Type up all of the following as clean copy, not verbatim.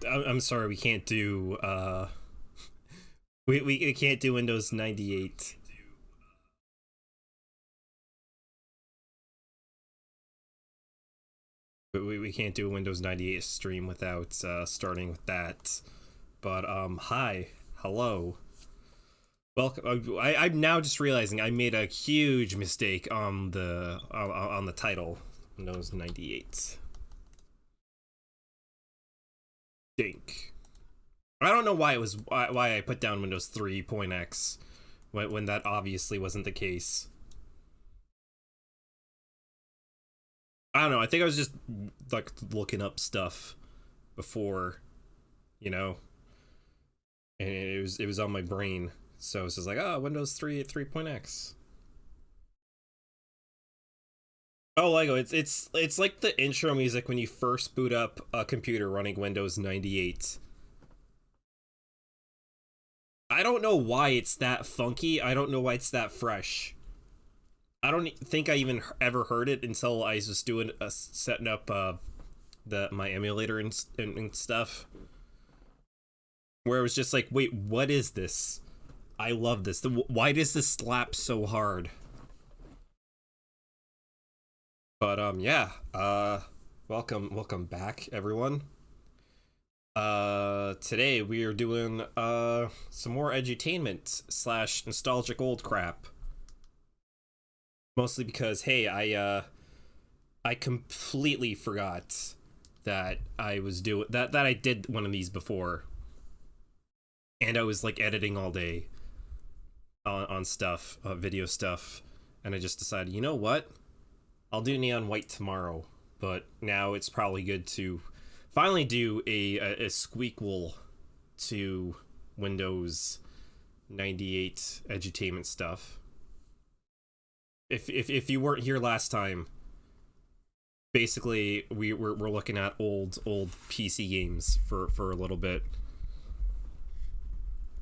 I'm sorry, we can't do we can't do Windows 98. We can't do a Windows 98 stream without starting with that. But hi, hello, welcome. I'm now just realizing I made a huge mistake on the title, Windows 98. Dink. I don't know why why I put down Windows 3.x when that obviously wasn't the case. I don't know. I think I was just like looking up stuff before, you know, and it was on my brain. So it's just like, oh, Windows 3 at 3.x. Oh, Lego, it's like the intro music when you first boot up a computer running Windows 98. I don't know why it's that funky. I don't know why it's that fresh. I don't think I even ever heard it until I was just doing setting up my emulator and stuff, where it was just like, wait, what is this? I love this. Why does this slap so hard? But yeah, welcome back, everyone. Today we are doing some more edutainment slash nostalgic old crap. Mostly because, hey, I completely forgot that I was doing that I did one of these before, and I was like editing all day on stuff, video stuff, and I just decided, you know what, I'll do neon white tomorrow. But now it's probably good to finally do a squeakquel to Windows 98 edutainment stuff. If you weren't here last time, basically we're looking at old PC games for a little bit,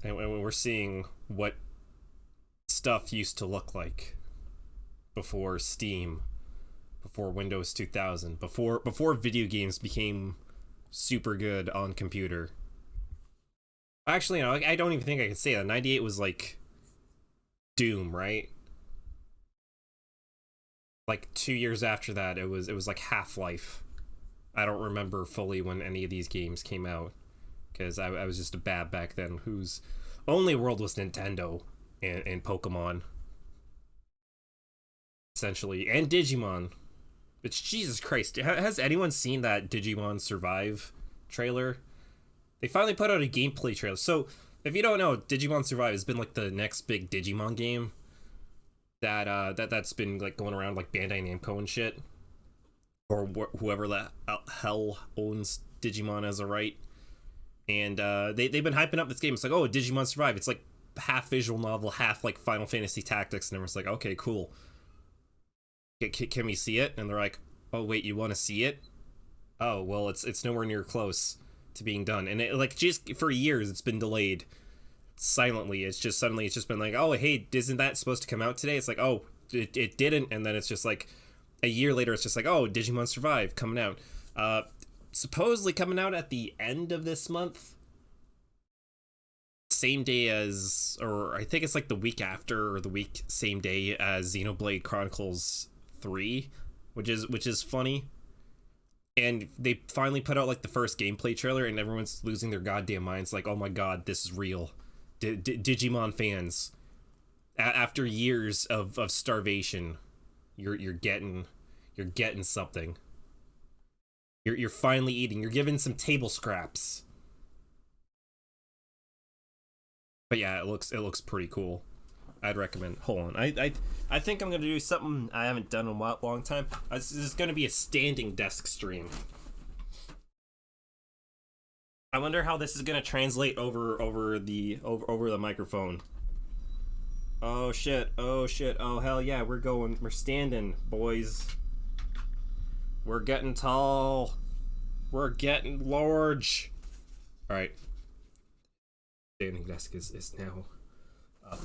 and we're seeing what stuff used to look like before Steam, before Windows 2000, before video games became super good on computer. Actually, you know, I don't even think I can say that. 98 was like Doom, right? Like 2 years after that, it was like Half-Life. I don't remember fully when any of these games came out, because I was just a bad back then whose only world was Nintendo and Pokemon, essentially, and Digimon. But Jesus Christ, has anyone seen that Digimon Survive trailer? They finally put out a gameplay trailer. So if you don't know, Digimon Survive has been like the next big Digimon game that's been like going around like Bandai Namco and shit, or whoever the hell owns Digimon as a right. And they've been hyping up this game. It's like, oh, Digimon Survive. It's like half visual novel, half like Final Fantasy Tactics, and everyone's like, okay, cool. Can we see it? And they're like, oh wait, you want to see it? Oh well, it's nowhere near close to being done. And it, like, just for years it's been delayed silently. It's just suddenly it's just been like, oh hey, isn't that supposed to come out today? It's like, oh, it didn't. And then it's just like a year later it's just like, oh, Digimon Survive coming out, supposedly coming out at the end of this month, same day as, or I think it's like the week after, or the week same day as Xenoblade Chronicles 3, which is funny. And they finally put out like the first gameplay trailer, and everyone's losing their goddamn minds, like, oh my god, this is real. Digimon fans, after years of starvation, you're getting something. You're finally eating. You're given some table scraps. But yeah, it looks pretty cool. I'd recommend. Hold on, I think I'm gonna do something I haven't done in a long time. This is gonna be a standing desk stream. I wonder how this is gonna translate over the microphone. Oh shit! Oh shit! Oh hell yeah! We're standing, boys. We're getting tall. We're getting large. All right. Standing desk is now up.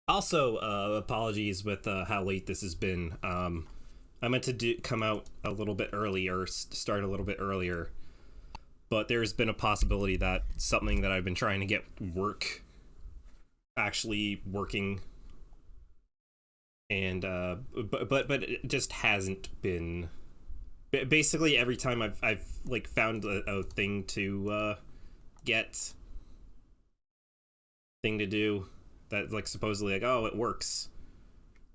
Also, apologies with how late this has been. I meant to come out a little bit earlier, start a little bit earlier, but there's been a possibility that something that I've been trying to get actually working, and but it just hasn't been. Basically, every time I've like found a thing to get, thing to do, that like supposedly like, oh, it works,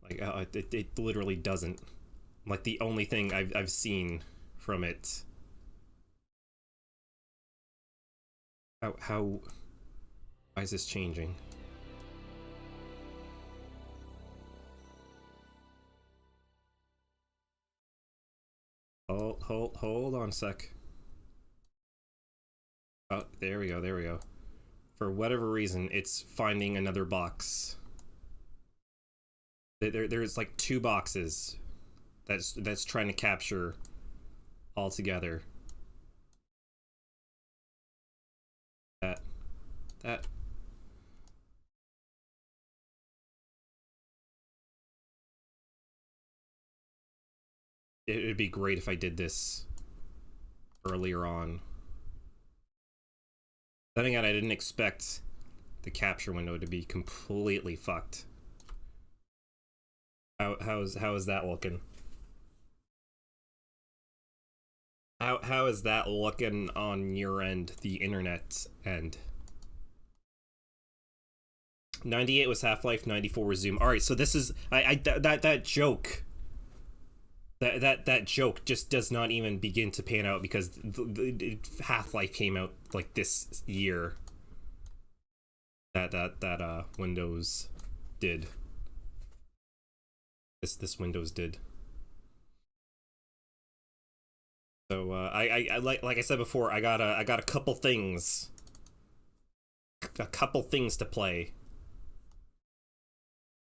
like it literally doesn't. Like the only thing I've seen from it. Why is this changing? Hold on a sec. Oh, there we go. For whatever reason, it's finding another box. There's like 2 boxes that's trying to capture all together. That. It'd be great if I did this earlier on. Then again, I didn't expect the capture window to be completely fucked. How is that looking? How is that looking on your end, the internet end? 98 was Half-Life, 94 was Zoom. All right, so this is that joke. That joke just does not even begin to pan out because the Half-Life came out like this year. That Windows did. This Windows did. So I like I said before, I got a couple things. A couple things to play.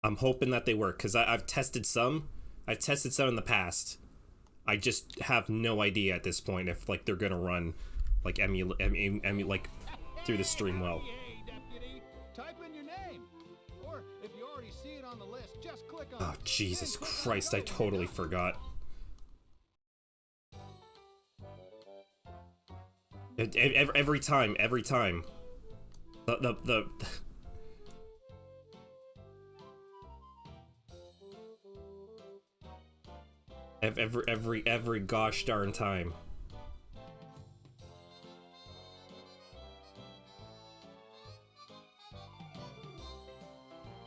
I'm hoping that they work because I've tested some. I've tested some in the past. I just have no idea at this point if like they're gonna run like like through the stream well. Type in your name. Or if you already see it on the list, just click on Oh Jesus Christ, I totally forgot. Every time. The every gosh darn time.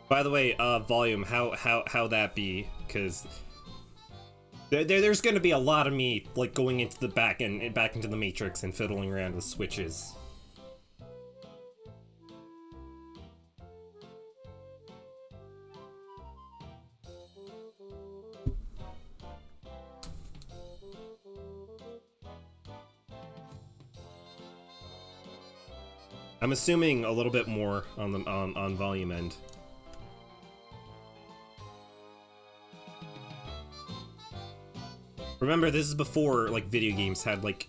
By the way, volume, how that be? Because there's gonna be a lot of me like going into the back into the matrix and fiddling around with switches. I'm assuming a little bit more on the on volume end. Remember, this is before like video games had like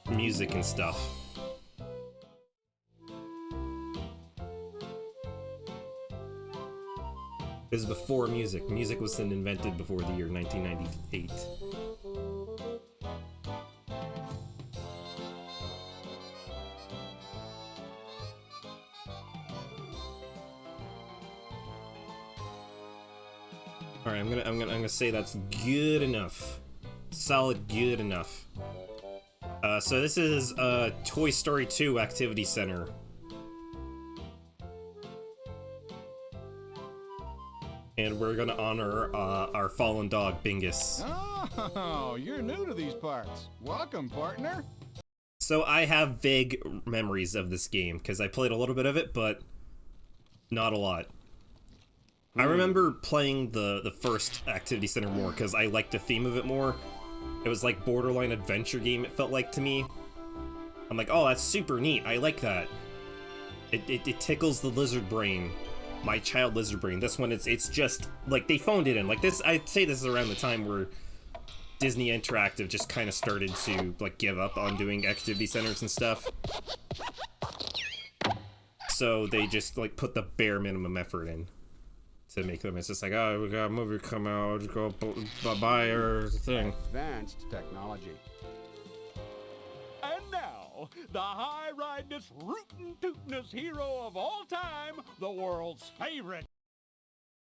music and stuff. This is before music. Music was invented before the year 1998. Alright, I'm gonna say that's good enough. Solid good enough. So this is Toy Story 2 Activity Center. And we're gonna honor our fallen dog, Bingus. Oh, you're new to these parts. Welcome, partner. So I have vague memories of this game, because I played a little bit of it, but not a lot. I remember playing the first Activity Center more, because I liked the theme of it more. It was like borderline adventure game, it felt like to me. I'm like, oh, that's super neat, I like that. It tickles the lizard brain. My child lizard brain. This one, it's just, like, they phoned it in. Like, this, I'd say this is around the time where Disney Interactive just kind of started to, like, give up on doing activity centers and stuff. So they just like put the bare minimum effort in to make them. It's just like, oh, we got a movie come out, go buy our thing. Advanced technology. And now, the high-rideness, rootin'-tootin'est hero of all time, the world's favorite.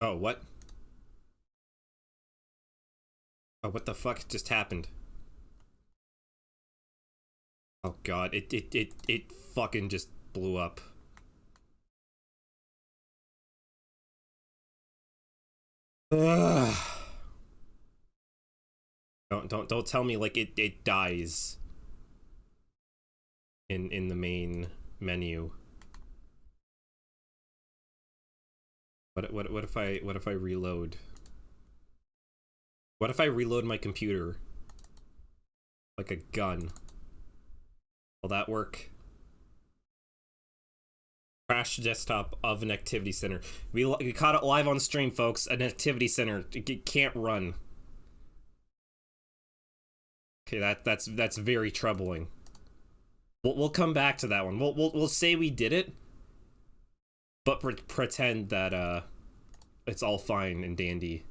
Oh, what? Oh, what the fuck just happened? Oh god, it fucking just blew up. Ugh. Don't tell me like it dies in the main menu. What if I reload? What if I reload my computer like a gun? Will that work? Crash desktop of an activity center. We caught it live on stream, folks. An activity center. It can't run. Okay, that's very troubling. We'll come back to that one. We'll say we did it, but pretend that it's all fine and dandy.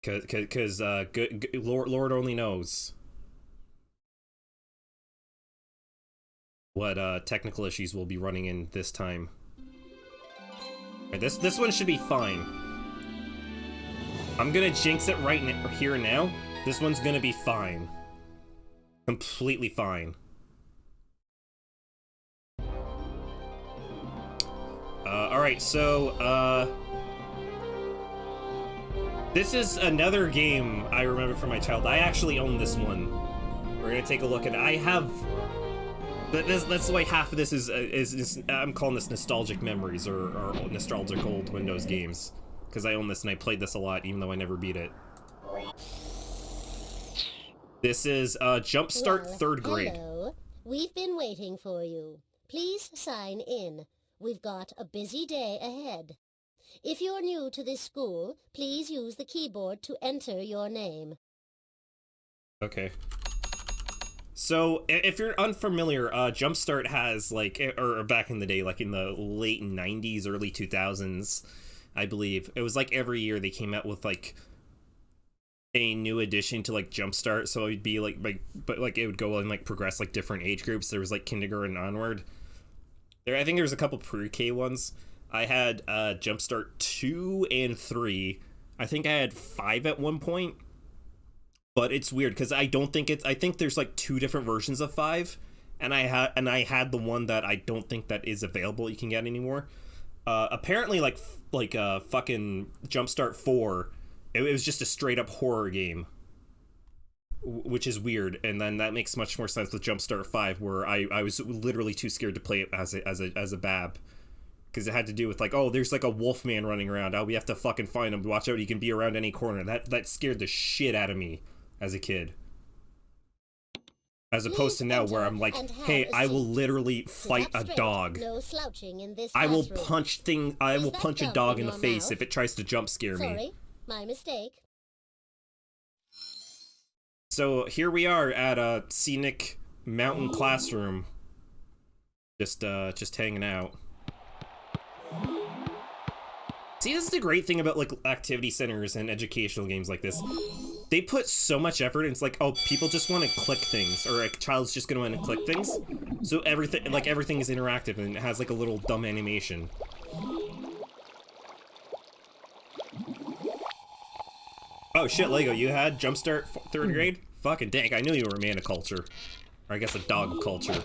Cause Lord only knows what technical issues we'll be running in this time. Right, this one should be fine. I'm gonna jinx it right here and now. This one's gonna be fine. Completely fine. Alright, so, this is another game I remember from my childhood. I actually own this one. We're gonna take a look at it. I have... That's why half of this is I'm calling this nostalgic memories or nostalgic old Windows games. Because I own this and I played this a lot, even though I never beat it. This is Jumpstart third grade. Hello. We've been waiting for you. Please sign in. We've got a busy day ahead. If you're new to this school, please use the keyboard to enter your name. Okay. So, if you're unfamiliar, Jumpstart has, like, or back in the day, like in the late 90s, early 2000s, I believe, it was like every year they came out with, like, a new addition to, like, Jumpstart, so it'd be, like, but, like, it would go and, like, progress, like, different age groups. There was, like, kindergarten onward. I think there was a couple pre-K ones. I had, Jumpstart 2 and 3. I think I had 5 at one point. But it's weird because I think there's like 2 different versions of 5, and I had the one that I don't think that is available you can get anymore. Apparently like fucking Jumpstart 4, it was just a straight up horror game, which is weird. And then that makes much more sense with Jumpstart 5, where I was literally too scared to play it as a bab. Because it had to do with, like, oh, there's, like, a wolf man running around. Oh, we have to fucking find him. Watch out, he can be around any corner. That scared the shit out of me as a kid. As opposed to now, where I'm like, hey, I will literally fight a dog. No slouching in this I will classroom. I will punch a dog in the face if it tries to jump scare me. Sorry, my mistake. So, here we are at a scenic mountain classroom. Just hanging out. See, this is the great thing about, like, activity centers and educational games like this. They put so much effort, and it's like, oh, people just want to click things, or a child's just going to want to click things. So everything is interactive, and it has, like, a little dumb animation. Oh, shit, Lego, you had Jumpstart 3rd grade? Fucking dang, I knew you were a man of culture. Or I guess a dog of culture.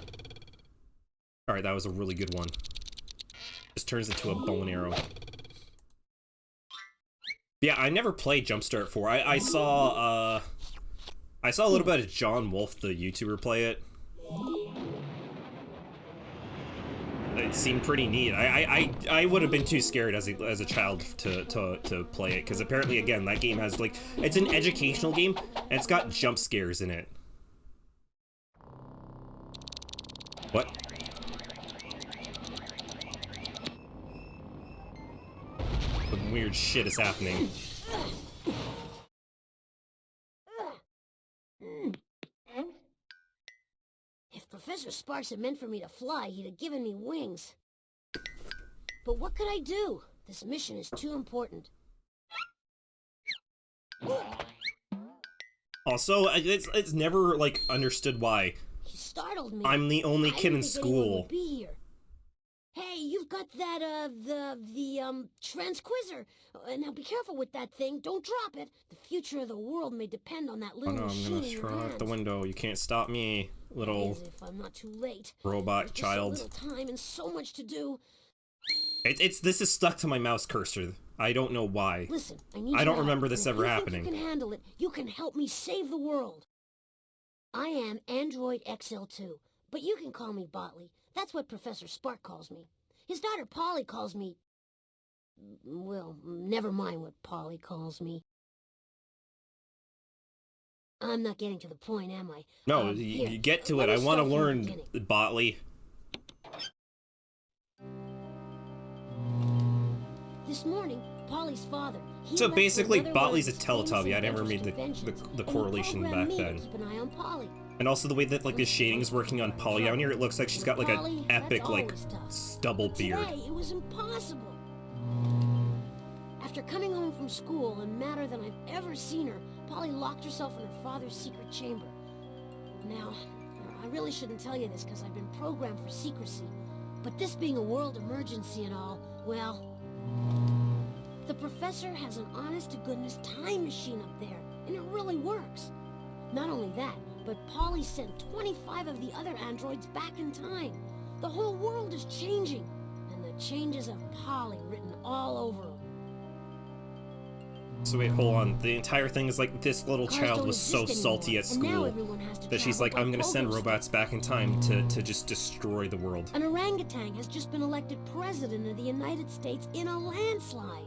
Alright, that was a really good one. Just turns into a bow and arrow. Yeah, I never played Jumpstart 4. I saw a little bit of John Wolf, the YouTuber, play it. It seemed pretty neat. I would have been too scared as a child to play it, because apparently, again, that game has, like, it's an educational game, and it's got jump scares in it. What? Some weird shit is happening. If Professor sparks had meant for me to fly, he'd have given me wings. But what could I do? This mission is too important. Also, it's never, like, understood why. He startled me. I'm the only kid in school. Be here. Hey, you've got that, the transquizzer. Now be careful with that thing. Don't drop it. The future of the world may depend on that little machine I'm gonna in your throw out hands. the window. You can't stop me, little As if I'm not too late. robot child. So little time and so much to do. This is stuck to my mouse cursor. I don't know why. Listen, I don't help, remember this and if ever you happening. Think you can handle it. You can help me save the world. I am Android XL2, but you can call me Botley. That's what Professor Spark calls me. His daughter Polly calls me... Well, never mind what Polly calls me. I'm not getting to the point, am I? No, Here, you get to let it. me I want to start from the learn, beginning. Botley. This morning, Polly's father... he So left basically, for another Botley's one a of his Teletubby. famous I never made adventures the conventions, and correlation he back programmed me to then. keep an eye on Polly. And also the way that, like, the shading's working on Polly down here, it looks like she's got, like, Polly, an epic, that's like, always tough. stubble But beard. Today, it was impossible. After coming home from school and madder than I've ever seen her, Polly locked herself in her father's secret chamber. Now, I really shouldn't tell you this because I've been programmed for secrecy, but this being a world emergency and all, well... The professor has an honest-to-goodness time machine up there, and it really works. Not only that, but Polly sent 25 of the other androids back in time. The whole world is changing, and the changes of Polly written all over them. So wait, hold on. The entire thing is like this little Cars child don't was so exist salty anymore, at and now school everyone has to that she's travel like, by I'm gonna send pogo robots back in time to just destroy the world. An orangutan has just been elected president of the United States in a landslide.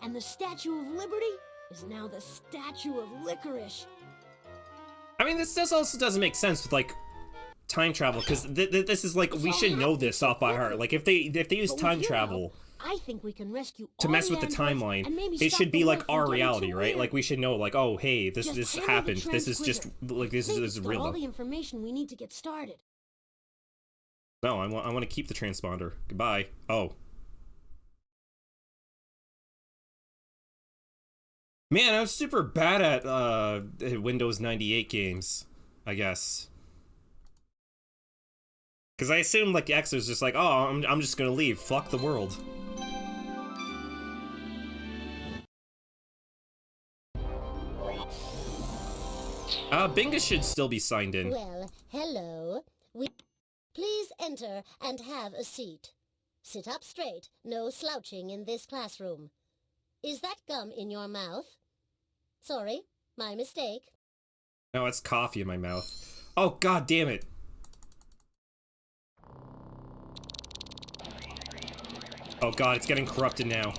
And the Statue of Liberty is now the Statue of Licorice. I mean, this also doesn't make sense with, like, time travel, because this is like, we should know this off by heart. Like, if they use But with time your travel help, I think we can rescue to all mess with the androids timeline, and maybe it stop should the be world like from our getting reality, too right? weird. Like, we should know, like, oh, hey, this Just hand me the happened. This is just, transquizzer. like, this Maybe is it's got all real. the information we need to get started. No, I want to keep the transponder. Goodbye. Oh. Man, I'm super bad at Windows 98 games, I guess. Because I assumed, like, X was just like, oh, I'm just gonna leave. Fuck the world. Binga should still be signed in. Well, hello. Please enter and have a seat. Sit up straight. No slouching in this classroom. Is that gum in your mouth? Sorry, my mistake. No, it's coffee in my mouth. Oh, god damn it. Oh god, it's getting corrupted now.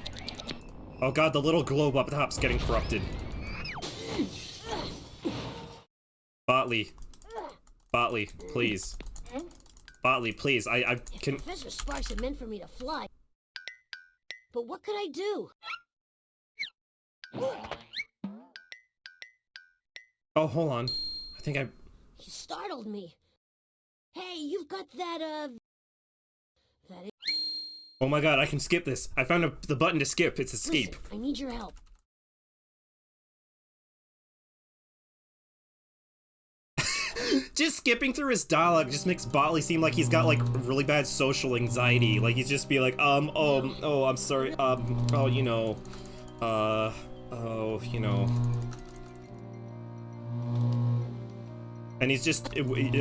Oh god, the little globe up top's getting corrupted. Botley. Botley, please. Botley, please, I can... Professor Sparks had meant for me to fly. But what could I do? Oh, hold on. I think I... He startled me. Hey, you've got that, that... Oh my god, I can skip this. I found the button to skip. It's escape. Listen, I need your help. Just skipping through his dialogue just makes Botley seem like he's got, like, really bad social anxiety. Like, he'd just be like, oh, I'm sorry, oh, you know, oh, you know. And he's just,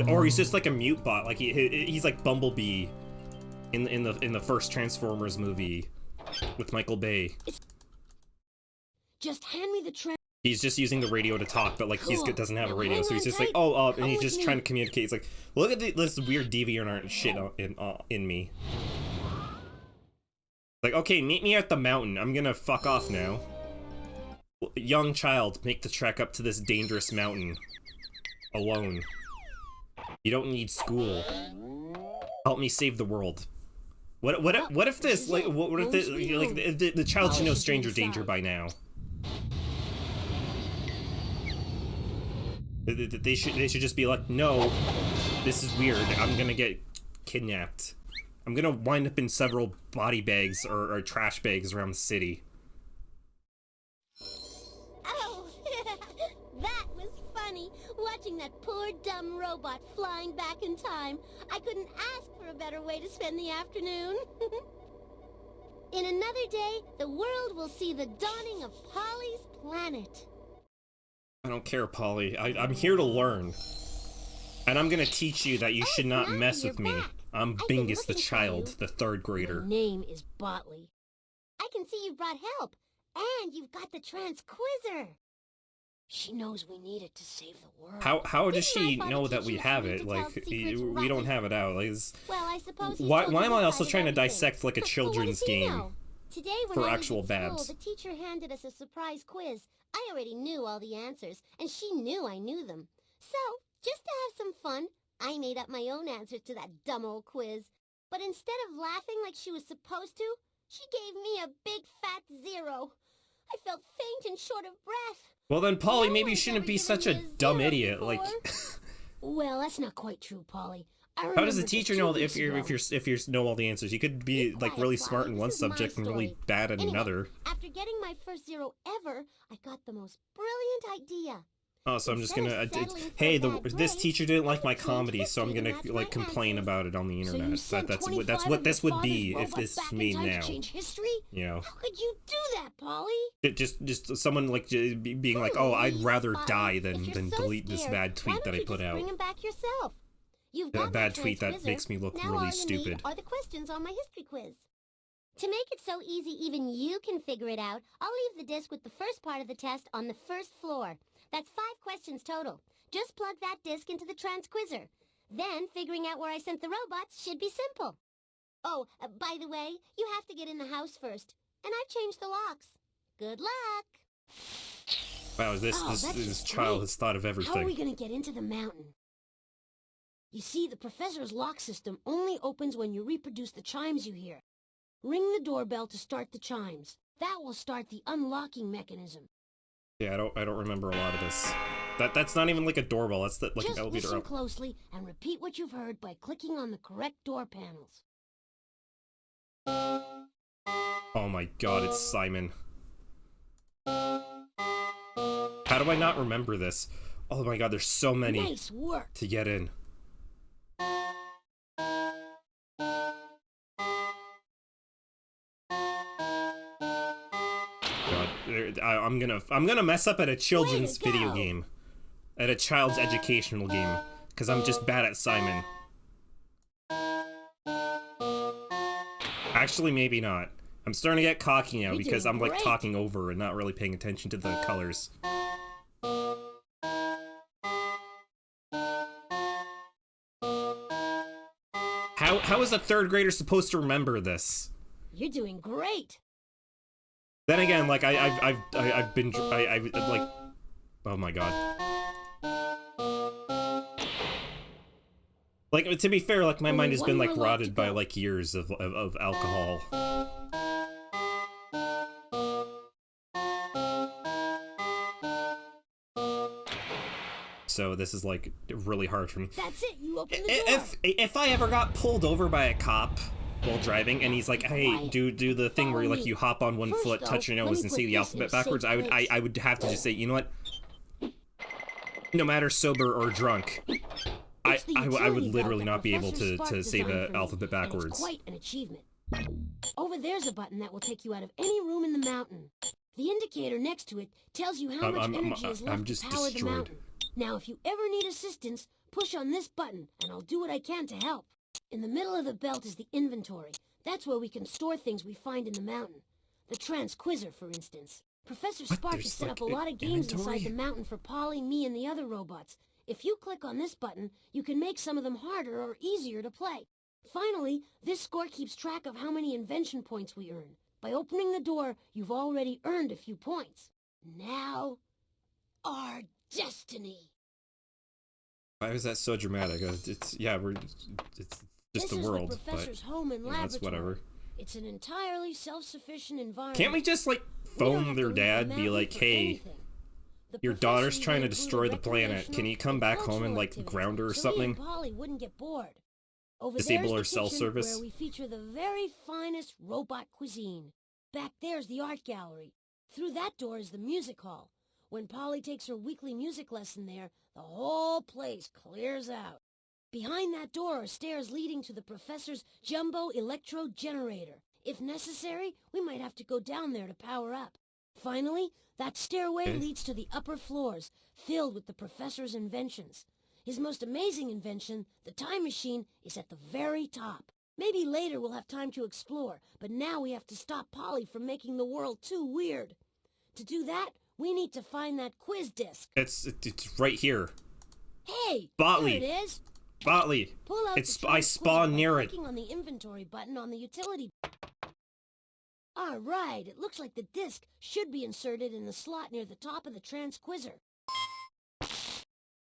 or he's just like a mute bot, like, he's like Bumblebee in the first Transformers movie with Michael Bay. Just hand me the He's just using the radio to talk, but, like, he Cool. doesn't have a Now radio, hang so he's on just tight. like, oh, and Come he's with just me. trying to communicate. He's like, look at this weird DeviantArt shit in me. Like, okay, meet me at the mountain. I'm gonna fuck off now. Young child, make the trek up to this dangerous mountain. Alone. You don't need school. Help me save the world. What if this, like, what if this, like, the child should know stranger danger by now. They should just be like, no, this is weird. I'm gonna get kidnapped. I'm gonna wind up in several body bags or trash bags around the city. Oh, that was funny. Watching that poor dumb robot flying back in time. I couldn't ask for a better way to spend the afternoon. In another day, the world will see the dawning of Polly's planet. I don't care, Polly. I'm here to learn. And I'm gonna teach you that you should not mess with me. I'm Bingus the child, the 3rd grader. Your name is Botley. I can see you brought help. And you've got the Transquizzer. She knows we need it to save the world. How does she know that we have it? Like, we don't have it out. Like, well, I suppose why am I also trying to dissect like a children's game Today, when for I actual was at school, babs? the teacher handed us a surprise quiz. I already knew all the answers, and she knew I knew them. So, just to have some fun, I made up my own answers to that dumb old quiz. But instead of laughing like she was supposed to, she gave me a big fat 0. I felt faint and short of breath. Well then, Polly, maybe you shouldn't be such a dumb idiot. Like, well, that's not quite true, Polly. how does the teacher know if you know all the answers? You could be like really smart in one subject and really bad in another. After getting my first 0 ever, I got the most brilliant idea. Oh, so I'm just gonna, hey, this teacher didn't like my comedy, so I'm gonna like complain about it on the internet. That's what this would be if this is made now. You know. How could you do that, Polly? Just someone like being like, oh, I'd rather die than delete this bad tweet that I put out. Bring him back yourself. That bad tweet that makes me look really stupid. Are the questions on my history quiz? To make it so easy even you can figure it out, I'll leave the disc with the first part of the test on the first floor. That's 5 questions total. Just plug that disc into the Transquizzer. Then, figuring out where I sent the robots should be simple. Oh, by the way, you have to get in the house first. And I've changed the locks. Good luck! Wow, this child has thought of everything. How are we going to get into the mountain? You see, the professor's lock system only opens when you reproduce the chimes you hear. Ring the doorbell to start the chimes. That will start the unlocking mechanism. Yeah, I don't remember a lot of this. That's not even like a doorbell. That's like an elevator up. Just listen closely and repeat what you've heard by clicking on the correct door panels. Oh my God, it's Simon. How do I not remember this? Oh my God, there's so many Nice work. to get in. I'm gonna mess up at a children's video game, at a child's educational game, because I'm just bad at Simon. Actually, maybe not. I'm starting to get cocky now because I'm like talking over and not really paying attention to the colors. How is a 3rd grader supposed to remember this? You're doing great. Then again, like I've been like, oh my God. Like, to be fair, like my mind has been like rotted by like years of alcohol. So this is like really hard for me. That's it. You open the door. If I ever got pulled over by a cop while driving, and he's like, "Hey, do the thing where like you hop on one foot, touch your nose, and say the alphabet backwards," I would have to just say, you know what? No matter sober or drunk, I would literally not be able to say the alphabet backwards. It's quite an achievement. Over there's a button that will take you out of any room in the mountain. The indicator next to it tells you how much energy is left to power the mountain. Now, if you ever need assistance, push on this button, and I'll do what I can to help. In the middle of the belt is the inventory. That's where we can store things we find in the mountain. The Transquizzer, for instance. Professor Spark has set up a lot of games inside the mountain for Polly, me, and the other robots. If you click on this button, you can make some of them harder or easier to play. Finally, this score keeps track of how many invention points we earn. By opening the door, you've already earned a few points. Now, our destiny. Why is that so dramatic? It's just the world, the professor's home and laboratory. That's whatever. It's an entirely self-sufficient environment. Can't we just like phone their dad, be like, "Hey, Your daughter's trying to destroy the planet. Can you come back home and, like, ground her or something? Polly wouldn't get bored. Over Disable there's her the cell kitchen, service? where we feature the very finest robot cuisine. Back there's the art gallery. Through that door is the music hall. When Polly takes her weekly music lesson there, the whole place clears out. Behind that door are stairs leading to the professor's jumbo electro generator. If necessary, we might have to go down there to power up. Finally, that stairway leads to the upper floors, filled with the professor's inventions. His most amazing invention, the time machine, is at the very top. Maybe later we'll have time to explore, but now we have to stop Polly from making the world too weird. To do that, we need to find that quiz disc. It's right here. Hey, Botley. there it is. Botley. Pull out It's the I trans spawned quizzer near by it. clicking on the inventory button on the utility. All right, it looks like the disc should be inserted in the slot near the top of the transquizzer.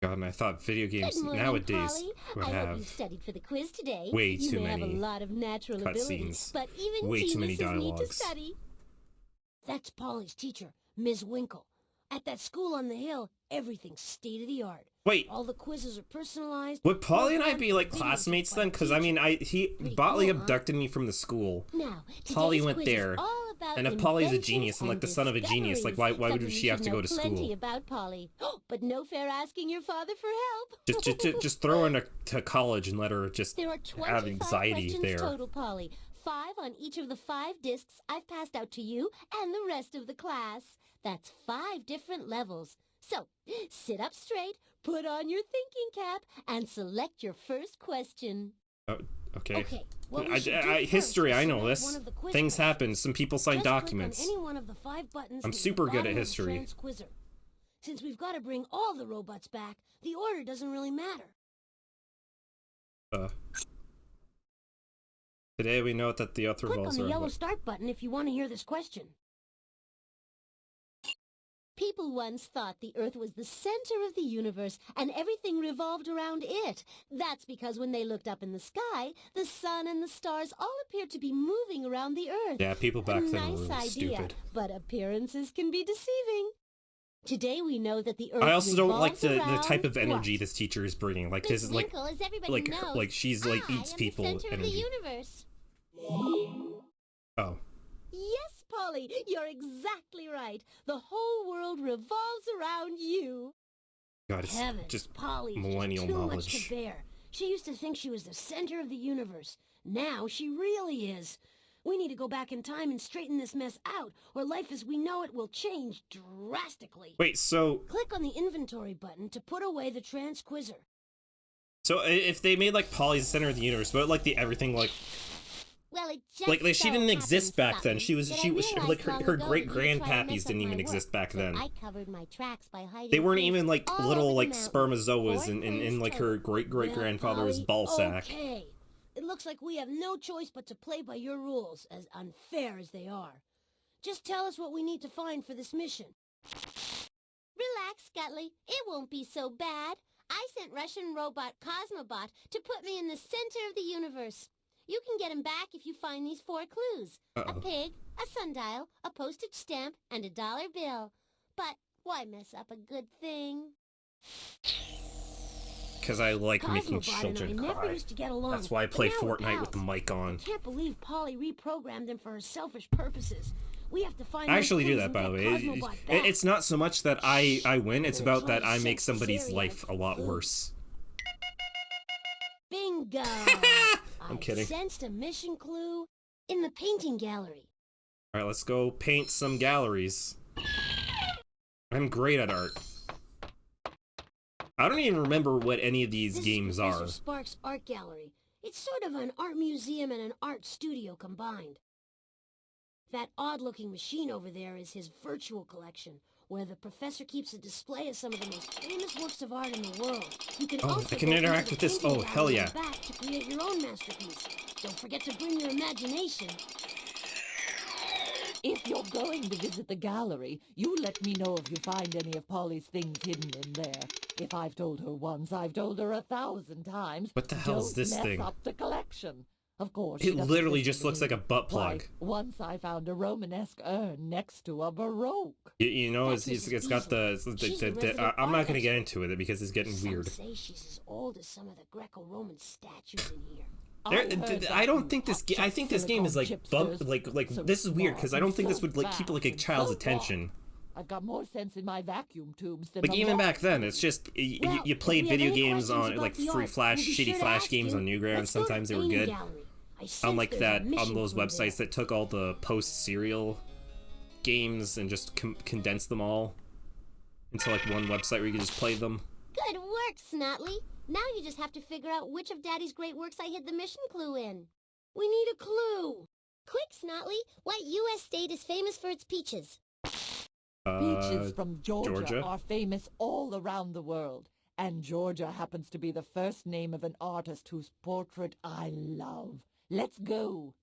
God, and I thought video games Good morning, nowadays Polly. would I hope you have studied for the quiz today. way you too may have many a lot of natural abilities, cutscenes, but even way too many geniuses need to dialogues. study. That's Polly's teacher, Ms. Winkle. At that school on the hill, everything's state-of-the-art. Wait, All the quizzes are personalized. would Polly and I programmed be like videos classmates by then? Because I mean, Pretty Botley cool, huh? abducted me from the school. Now, Polly today's went quiz is there, all about and if Polly's a inventions genius and like the son of a genius, like why discoveries. would Something she you have should to go know to plenty school? about Polly. But no fair asking your father for help. Just throw her to college and let her just There are have 25 anxiety questions there. total, Polly. 5 on each of the 5 discs I've passed out to you and the rest of the class. That's 5 different levels. So, sit up straight, put on your thinking cap, and select your first question. Oh, okay. Okay, what we should do first History, is I know select this. one of the quiz Things questions. happen. Some people sign Just documents. click on any one of the 5 buttons I'm near the super good at bottom of the history. transquizzer. Since we've got to bring all the robots back, the order doesn't really matter. Today we know that the Earth Click on revolves the around. yellow start button if you want to hear this question. People once thought the Earth was the center of the universe and everything revolved around it. That's because when they looked up in the sky, the sun and the stars all appeared to be moving around the Earth. Yeah, people back then were Nice really idea, stupid. but appearances can be deceiving. Today we know that the Earth I also don't like revolves the around type of energy what? this teacher is bringing. Like Miss this is like Winkle, as everybody knows, she's like eats people I am the center of the energy. universe. Oh. Yes, Polly, you're exactly right. The whole world revolves around you. God, it's Heavens, just Polly's millennial just too knowledge. much to bear. She used to think she was the center of the universe. Now she really is. We need to go back in time and straighten this mess out, or life as we know it will change drastically. Wait, so Click on the inventory button to put away the transquizzer. if they made like Polly's the center of the universe, but like the everything like Well, it just like she so didn't exist happens, back then. Scotty, She was that I realized like long her ago great that you tried to grandpappies mess up didn't even my exist work, back so then. I covered my tracks by hiding They weren't clues even like all little over like the mountain. spermatozoas 4 in clues like her total. great grandfather's Well, ball Polly, sack. Okay. It looks like we have no choice but to play by your rules, as unfair as they are. Just tell us what we need to find for this mission. Relax, Scutley. It won't be so bad. I sent Russian robot Cosmobot to put me in the center of the universe. You can get him back if you find these 4 clues. A pig, a sundial, a postage stamp, and a dollar bill. But why mess up a good thing? Because I like making Cosmobot children and I never cry. used to get along. That's why I but play now we're Fortnite with the pals. mic on. I can't believe Polly reprogrammed him for her selfish purposes. We have to find I those actually do clues that, and by the get way. Cosmobot back. It's not so much that I win, it's about that I make So somebody's serious. life a lot worse. Bingo! I'm kidding. I sensed a mission clue in the painting gallery. Alright, let's go paint some galleries. I'm great at art. I don't even remember what any of these This games is are. Professor Sparks' art gallery. It's sort of an art museum and an art studio combined. That odd-looking machine over there is his virtual collection, where the professor keeps a display of some of the most famous works of art in the world. You can Oh, also I can go interact into with the this. painting Oh, hell gallery yeah. in the back to create your own masterpiece. Don't forget to bring your imagination. If you're going to visit the gallery, you let me know if you find any of Polly's things hidden in there. If I've told her once, I've told her 1,000 times. What the hell is this Don't thing? mess up the collection. Of course, It literally just looks like a butt plug. Once I found a Romanesque urn next to a Baroque. You know, it's got I'm not gonna get into it because it's getting weird. Say she's as old as some of the Greco-Roman statues in here. I don't think this. I think this game is like this is weird because I don't think this would like keep like a child's attention. I've got more sense in my vacuum tubes than Like even back then, it's just you played video games on like free shitty flash games on Newgrounds. Sometimes they were good. Unlike that on those websites that took all the post-serial games and just condensed them all into like one website where you could just play them. Good work, Snotley. Now you just have to figure out which of Daddy's great works I hid the mission clue in. We need a clue. Quick, Snotley, what U.S. state is famous for its peaches? Peaches from Georgia are famous all around the world. And Georgia happens to be the first name of an artist whose portrait I love. Let's go.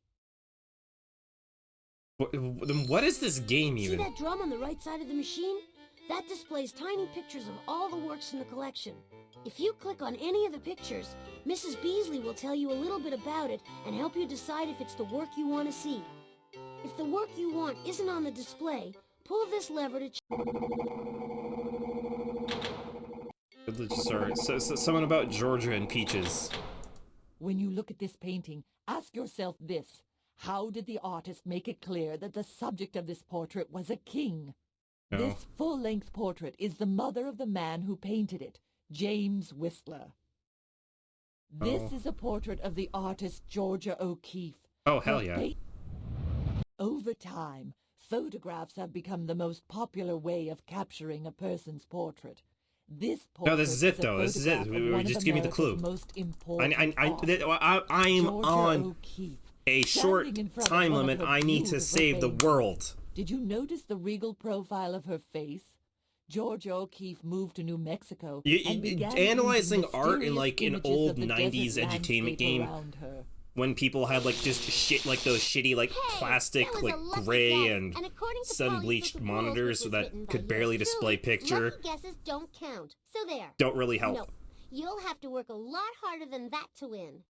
What is this game even? See that drum on the right side of the machine? That displays tiny pictures of all the works in the collection. If you click on any of the pictures, Mrs. Beasley will tell you a little bit about it and help you decide if it's the work you want to see. If the work you want isn't on the display, pull this lever to Sorry, so someone about Georgia and peaches. When you look at this painting, ask yourself this. How did the artist make it clear that the subject of this portrait was a king? No. This full-length portrait is the mother of the man who painted it, James Whistler. This is a portrait of the artist Georgia O'Keeffe. Oh, hell yeah. Over time, photographs have become the most popular way of capturing a person's portrait. This portrait No, this is it though. This is it. Just give me the clue. I'm on a short time limit. I need to save the world. Did you notice the regal profile of her face? Georgia O'Keeffe moved to New Mexico and began analyzing art in mysterious like an images old of the 90s desert edutainment landscape game around her. when people had like just shit like those shitty like plastic like gray and sun bleached monitors that could barely display picture. Lucky guesses don't count, so there. Don't really help. No, you'll have to work a lot harder than that to win.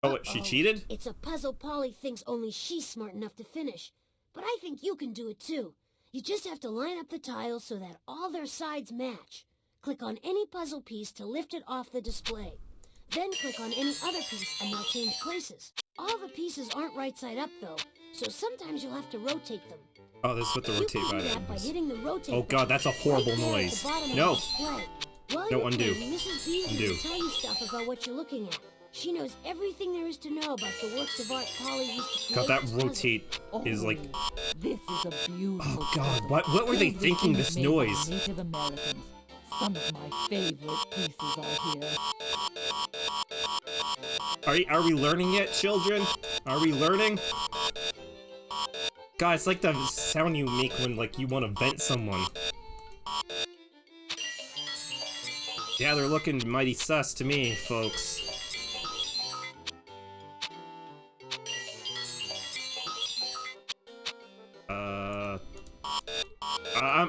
Oh, what, she cheated? It's a puzzle Polly thinks only she's smart enough to finish. But I think you can do it too. You just have to line up the tiles so that all their sides match. Click on any puzzle piece to lift it off the display. Then click on any other piece and they'll change places. All the pieces aren't right side up though, so sometimes you'll have to rotate them. Oh, this is what the rotate button by is. hitting the rotate Oh god, that's a horrible right noise. No. No, undo. Mrs. Beasley Undo. will tell you stuff about what you're looking at. She knows everything there is to know about the works of art Polly used to create. God, that rotate is like... This is a beautiful Oh god, what were they thinking this noise? Native Americans. Some of my favorite pieces are here. Are we learning yet, children? Are we learning? God, it's like the sound you make when like you want to vent someone. Yeah, they're looking mighty sus to me, folks.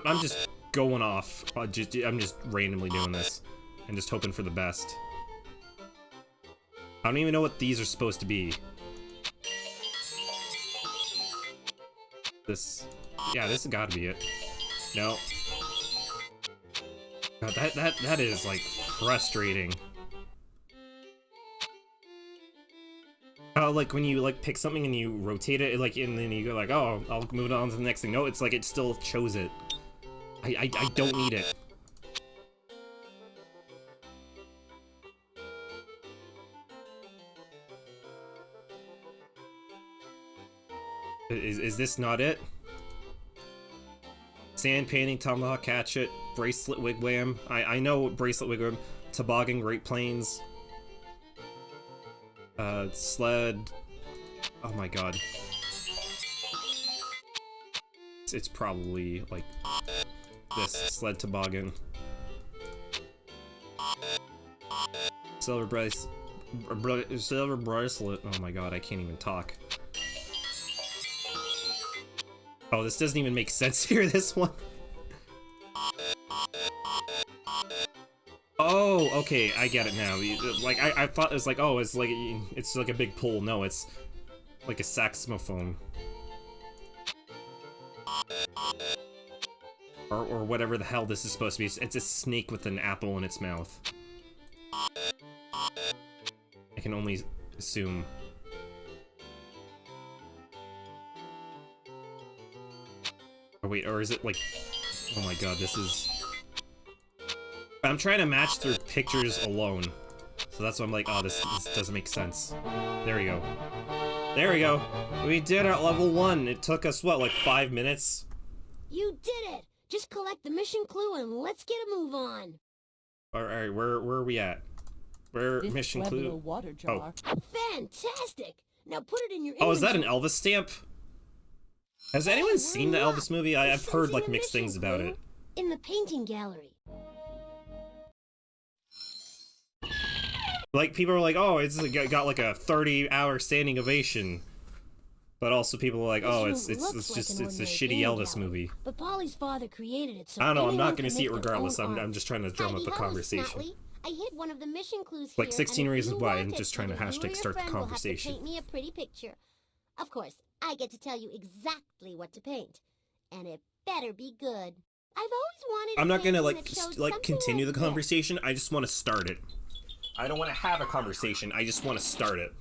I'm just going off. I'm just randomly doing this and just hoping for the best. I don't even know what these are supposed to be. This, yeah, this has got to be it. No. God, that is like frustrating. How like when you like pick something and you rotate it, like, and then you go like, oh, I'll move on to the next thing. No, it's like it still chose it. I don't need it. Is this not it? Sand painting, tomahawk hatchet, bracelet wigwam. I know bracelet wigwam. Toboggan, Great Plains. Sled. Oh my god. It's probably like this sled toboggan. Silver bracelet. Oh my god, I can't even talk. Oh, this doesn't even make sense here, this one. Oh, Oh, okay, I get it now. Like, I thought it was like, oh, it's like a big pool. No, it's like a saxophone. Or whatever the hell this is supposed to be. It's a snake with an apple in its mouth. I can only assume. Oh wait, or is it like... Oh my god, this is... I'm trying to match through pictures alone. So that's why I'm like, oh, this doesn't make sense. There we go. There we go. We did our level 1. It took us, what, like 5 minutes? You did it! Just collect the mission clue and let's get a move on. Alright, where are we at? Where This mission clue? water jar. Fantastic! Now put it in your Oh, is that an inventory. Elvis stamp? Has anyone seen the Elvis movie? I've heard like mixed things about it. In the painting gallery. Like people are like, oh, it's got like a 30-hour standing ovation. But also people are like, oh, it's just a shitty Elvis movie. But Polly's father created it, so I don't know, I'm anyone not gonna can see it make their regardless. own art. I'm just trying to drum up the Hello, conversation. Snotley. I hit one of the mission clues Like here, 16 and if reasons you why, want I'm it, just trying to either you or hashtag your start the friend will have to conversation. paint me a pretty picture. Of course, I get to tell you exactly what to paint, and it better be good. I've always wanted. I'm not gonna painting that showed continue the something like conversation. I just want to start it. I don't want to have a conversation. I just want to start it.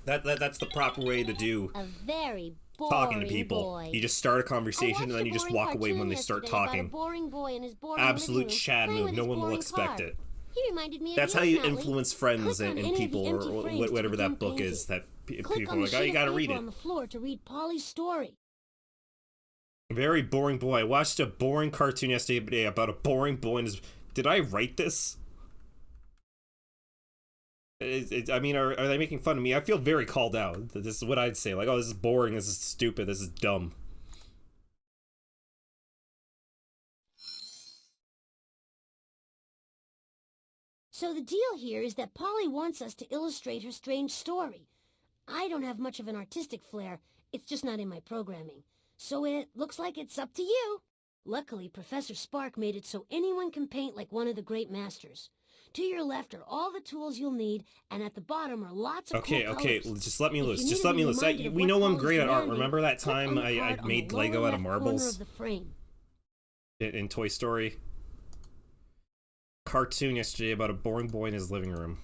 That's the proper way to do a very boring talking to people. Boy. You just start a conversation and then you just walk away when they start talking. Absolute Chad move. No one will expect it. He reminded me of That's you, how you Snotley. influence friends Click on and any of the people, empty or frames to whatever begin that book painting. is that Click people on are the like, oh, sheet you of gotta paper read it. on the floor to read Polly's story. Very boring boy. I watched a boring cartoon yesterday about a boring boy and his... Did I write this? I mean, are they making fun of me? I feel very called out. This is what I'd say. Like, oh, this is boring, this is stupid, this is dumb. So the deal here is that Polly wants us to illustrate her strange story. I don't have much of an artistic flair. It's just not in my programming. So it looks like it's up to you. Luckily, Professor Spark made it so anyone can paint like one of the great masters. To your left are all the tools you'll need, and at the bottom are lots of cool Okay, colors. just let me If loose. you need Just to let be me loose. reminded of We what know I'm colors great at art. demanding, Remember that click time on the I card on made the Lego lower out of left corner marbles? of the frame. In Toy Story? Cartoon yesterday about a boring boy in his living room.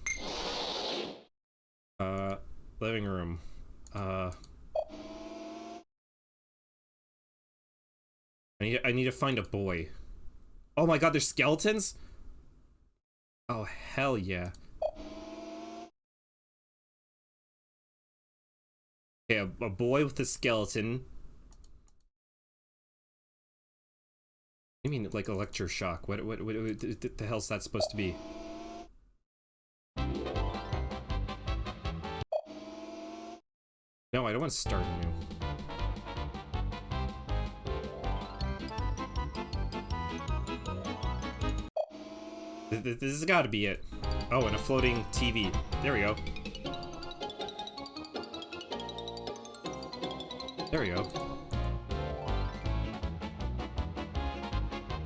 Living room. I need to find a boy. Oh my god, there's skeletons? Oh, hell yeah. Okay, a boy with a skeleton. I mean, like electroshock. What the hell's that supposed to be? No, I don't want to start anew. This has got to be it. Oh, and a floating TV. There we go. There we go.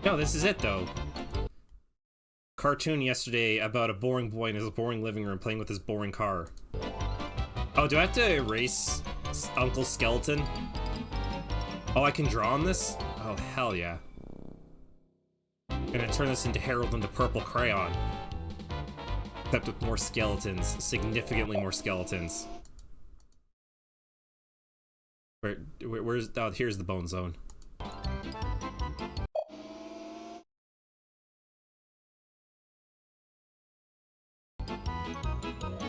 No, this is it, though. Cartoon yesterday about a boring boy in his boring living room playing with his boring car. Oh, do I have to erase Uncle Skeleton? Oh, I can draw on this? Oh, hell yeah. I'm gonna turn this into Harold and the Purple Crayon. Except with more skeletons. Significantly more skeletons. Where's... Oh, here's the bone zone.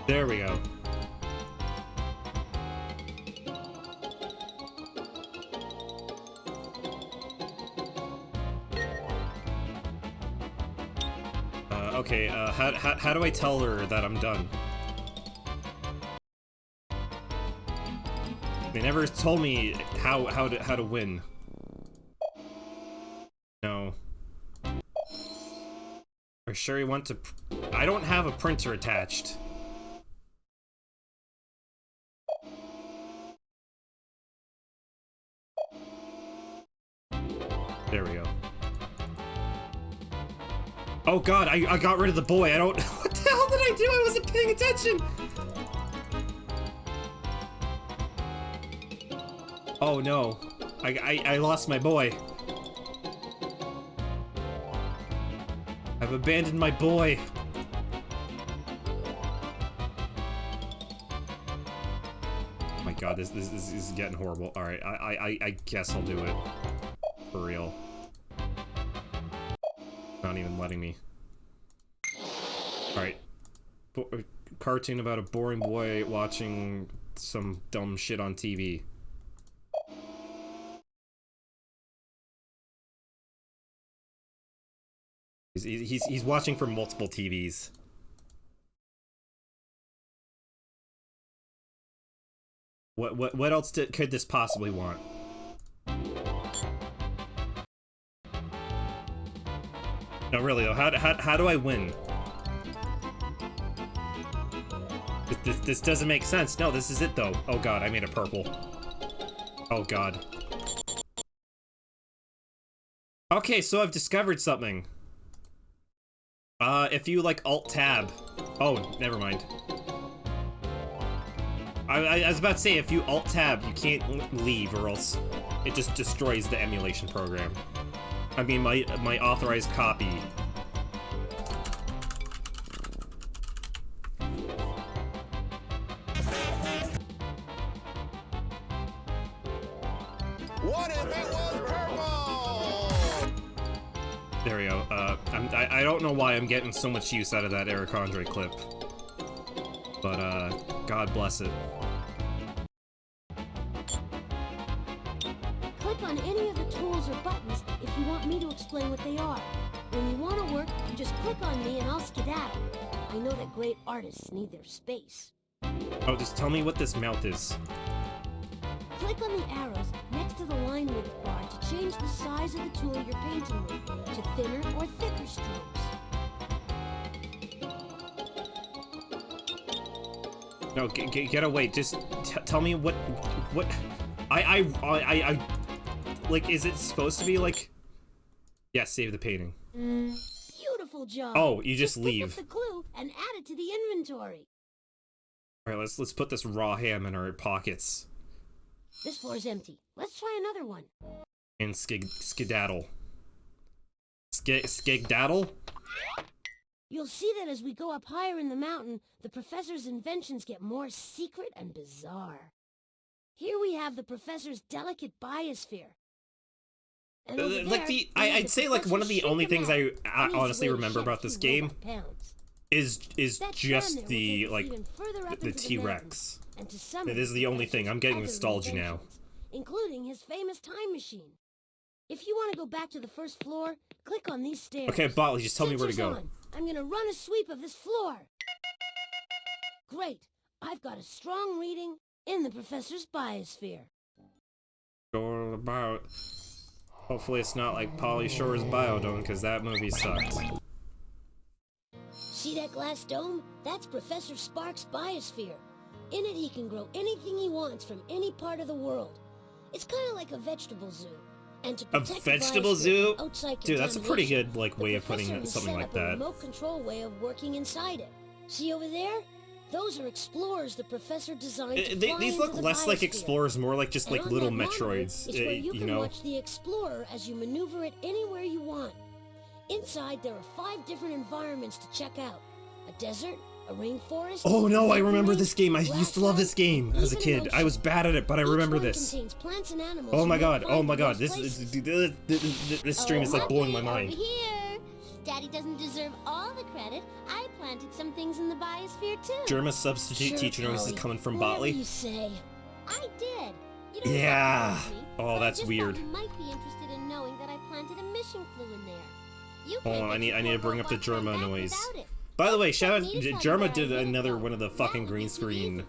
There we go. Okay, how do I tell her that I'm done? They never told me how to win. No. Are sure you want to... I don't have a printer attached. There we go. Oh god, I got rid of the boy. I don't... What the hell did I do? I wasn't paying attention! Oh no. I lost my boy. I've abandoned my boy. Oh my god, this is getting horrible. Alright, I guess I'll do it. For real. Not even letting me. Alright. Cartoon about a boring boy watching some dumb shit on TV. He's watching from multiple TVs. What else could this possibly want? No, really though, how do I win? This doesn't make sense. No, this is it though. Oh god, I made it purple. Oh god. Okay, so I've discovered something. If you like Alt-Tab. Oh, never mind. I was about to say, if you Alt-Tab, you can't leave or else it just destroys the emulation program. I mean, my authorized copy. What if it was purple? There we go. I don't know why I'm getting so much use out of that Eric Andre clip. But, God bless it. Click on any of the tools or buttons if you want me to explain what they are. When you want to work, you just click on me and I'll skedaddle. I know that great artists need their space. Oh, just tell me what this mouth is. Click on the arrows next to the line width bar to change the size of the tool you're painting with to thinner or thicker strokes. No, get away. Just tell me what like, is it supposed to be like... Yeah, save the painting. Beautiful job. Oh, you just pick leave. up the clue and add it to the inventory. All right, let's put this raw ham in our pockets. This floor's empty. Let's try another one. And skedaddle. Skigdaddle? You'll see that as we go up higher in the mountain, the professor's inventions get more secret and bizarre. Here we have the professor's delicate biosphere. And over like there, I'd say like one of the only things I honestly remember about this game is just the T-Rex. It is the only thing. I'm getting nostalgia now. Including his famous time machine. If you want to go back to the first floor, click on these stairs. Okay, Botley, just tell me where to go. On. I'm gonna run a sweep of this floor. Great. I've got a strong reading in the professor's biosphere. All about. Hopefully it's not like Pauly Shore's Biodome, because that movie sucked. See that glass dome? That's Professor Sparks' biosphere. In it, he can grow anything he wants from any part of the world. It's kind of like a vegetable zoo. And to protect a vegetable zoo? Dude, that's a pretty good contamination, way of putting something like that. A remote control way of working inside it. See over there? Those are explorers the professor designed to fly These look into the less like biosphere. explorers, more like just like little Metroids, It's where you you can know? watch the explorer as you maneuver it anywhere you want. Inside, there are 5 different environments to check out. A desert, a rainforest... Oh no, I remember terrain, this game. I used to love this game as a even kid. an I was ocean. bad at it, but I remember Each one this. contains plants and animals Oh my you god, won't oh find my in god, most this stream is like blowing my mind. Over here. Daddy doesn't deserve all the credit. I planted some things in the biosphere too. Germa's substitute teacher notice is Polly. coming from Whatever Botley. you say. I did. You don't Yeah. have to believe me, Oh, but I that's just weird. thought you might be interested in knowing that I planted a mission clue in there. You Hold can't on, get I need to support bring up the robots like Germa that noise. without it. By the way, shout out, Me to tell you Germa where I did live, another though. one of the That fucking would green be screen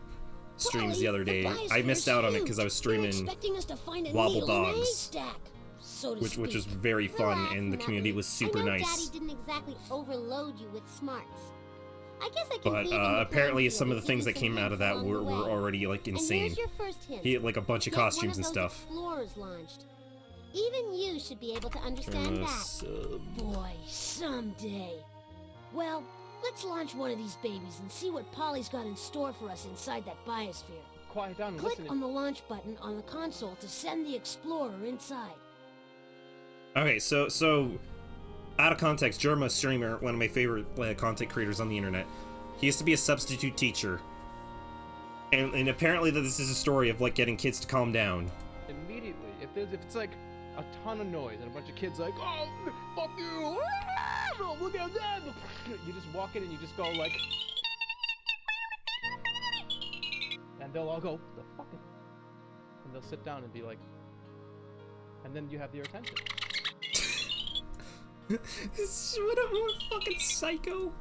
streams Polly, the other day. I missed out on it because I was They're streaming expecting us to find a Wobble needle in a Dogs, haystack, so to which was speak. very fun, Relax, and the community Nucky. was super I know nice. Daddy didn't exactly overload you with smarts. I guess I can But leave on the apparently playing some of the field things and that give you came some out of that hints were along the way. already like And insane. here's your first hint. He had like a bunch of Get one costumes and those stuff. Explorers launched. Even you should be able to understand Germa that. sub. Boy, someday. Well, let's launch one of these babies and see what Polly's got in store for us inside that biosphere. Quiet down and Click listen. on the launch button on the console to send the Explorer inside. Okay, so out of context, Jerma Streamer, one of my favorite content creators on the internet, he used to be a substitute teacher. And apparently this is a story of like getting kids to calm down. Immediately, if it's like a ton of noise and a bunch of kids like, oh, fuck you, ah, look at that, you just walk in and you just go like, and they'll all go, the fuck it, and they'll sit down and be like, and then you have their attention. What a fucking psycho.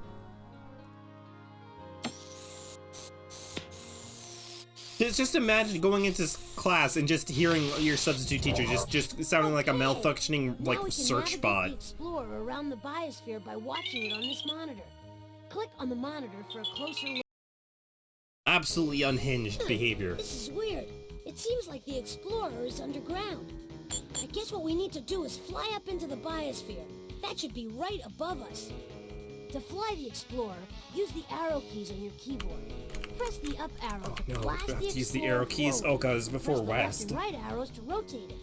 Just imagine going into class and just hearing your substitute teacher just sounding like a malfunctioning like search bot. The Explorer around the biosphere by watching it on this monitor. Click on the monitor for a closer look. Absolutely unhinged behavior. This is weird. It seems like the Explorer is underground. I guess what we need to do is fly up into the biosphere. That should be right above us. To fly the Explorer, use the arrow keys on your keyboard. Press the up arrow to blast the Explorer use the arrow keys. forward. Oh god, this is before Press the West. left and right arrows to rotate it.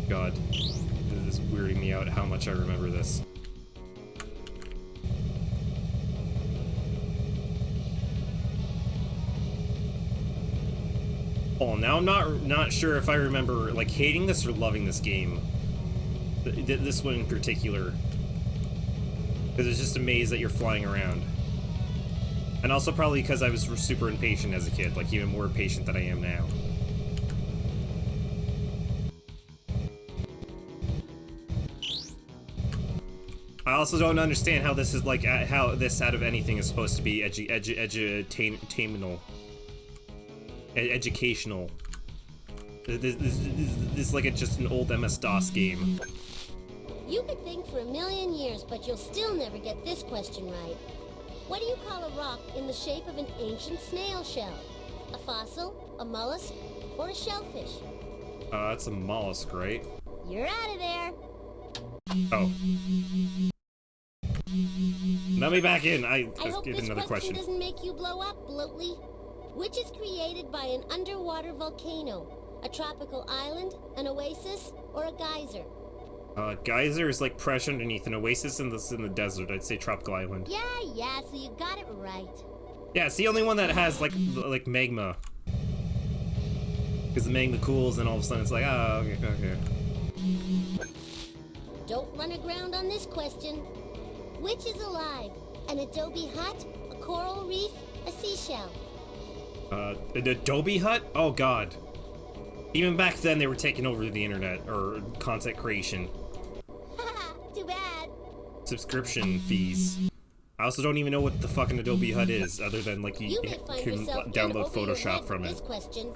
God, this is weirding me out how much I remember this. Oh, now I'm not sure if I remember like hating this or loving this game. This one in particular, because it's just a maze that you're flying around, and also probably because I was super impatient as a kid, like even more patient than I am now. I also don't understand how this is like how this out of anything is supposed to be edutainmental. Educational. This is like just an old MS-DOS game. You could think for a million years, but you'll still never get this question right. What do you call a rock in the shape of an ancient snail shell? A fossil, a mollusk, or a shellfish? It's a mollusk, right? You're out of there. Oh. Let me back in. I hope get this another question question. doesn't make you blow up, Bloatley. Which is created by an underwater volcano? A tropical island, an oasis, or a geyser? Geyser is like pressure underneath an oasis in the desert. I'd say tropical island. Yeah, so you got it right. Yeah, it's the only one that has like magma. Because the magma cools and all of a sudden it's like, oh, okay. Don't run aground on this question. Which is alive? An adobe hut, a coral reef, a seashell? An Adobe hut? Oh god. Even back then they were taking over the internet, or content creation. Haha, too bad. Subscription fees. I also don't even know what the fucking Adobe hut is, other than like you may find can yourself in download over your Photoshop head from with it. This question.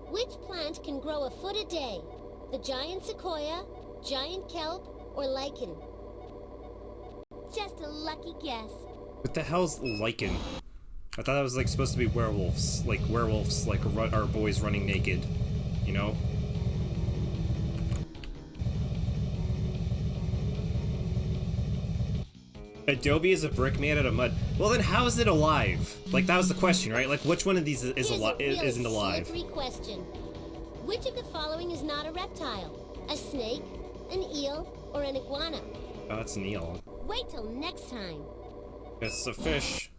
Which plant can grow a foot a day? The giant sequoia, giant kelp, or lichen? Just a lucky guess. What the hell's lichen? I thought that was like supposed to be werewolves, like our boys running naked, you know? Adobe is a brick made out of mud. Well, then how is it alive? Like that was the question, right? Like which one of these isn't alive? Slippery question. Which of the following is not a reptile? A snake, an eel, or an iguana? Oh, it's an eel. Wait till next time. It's a fish.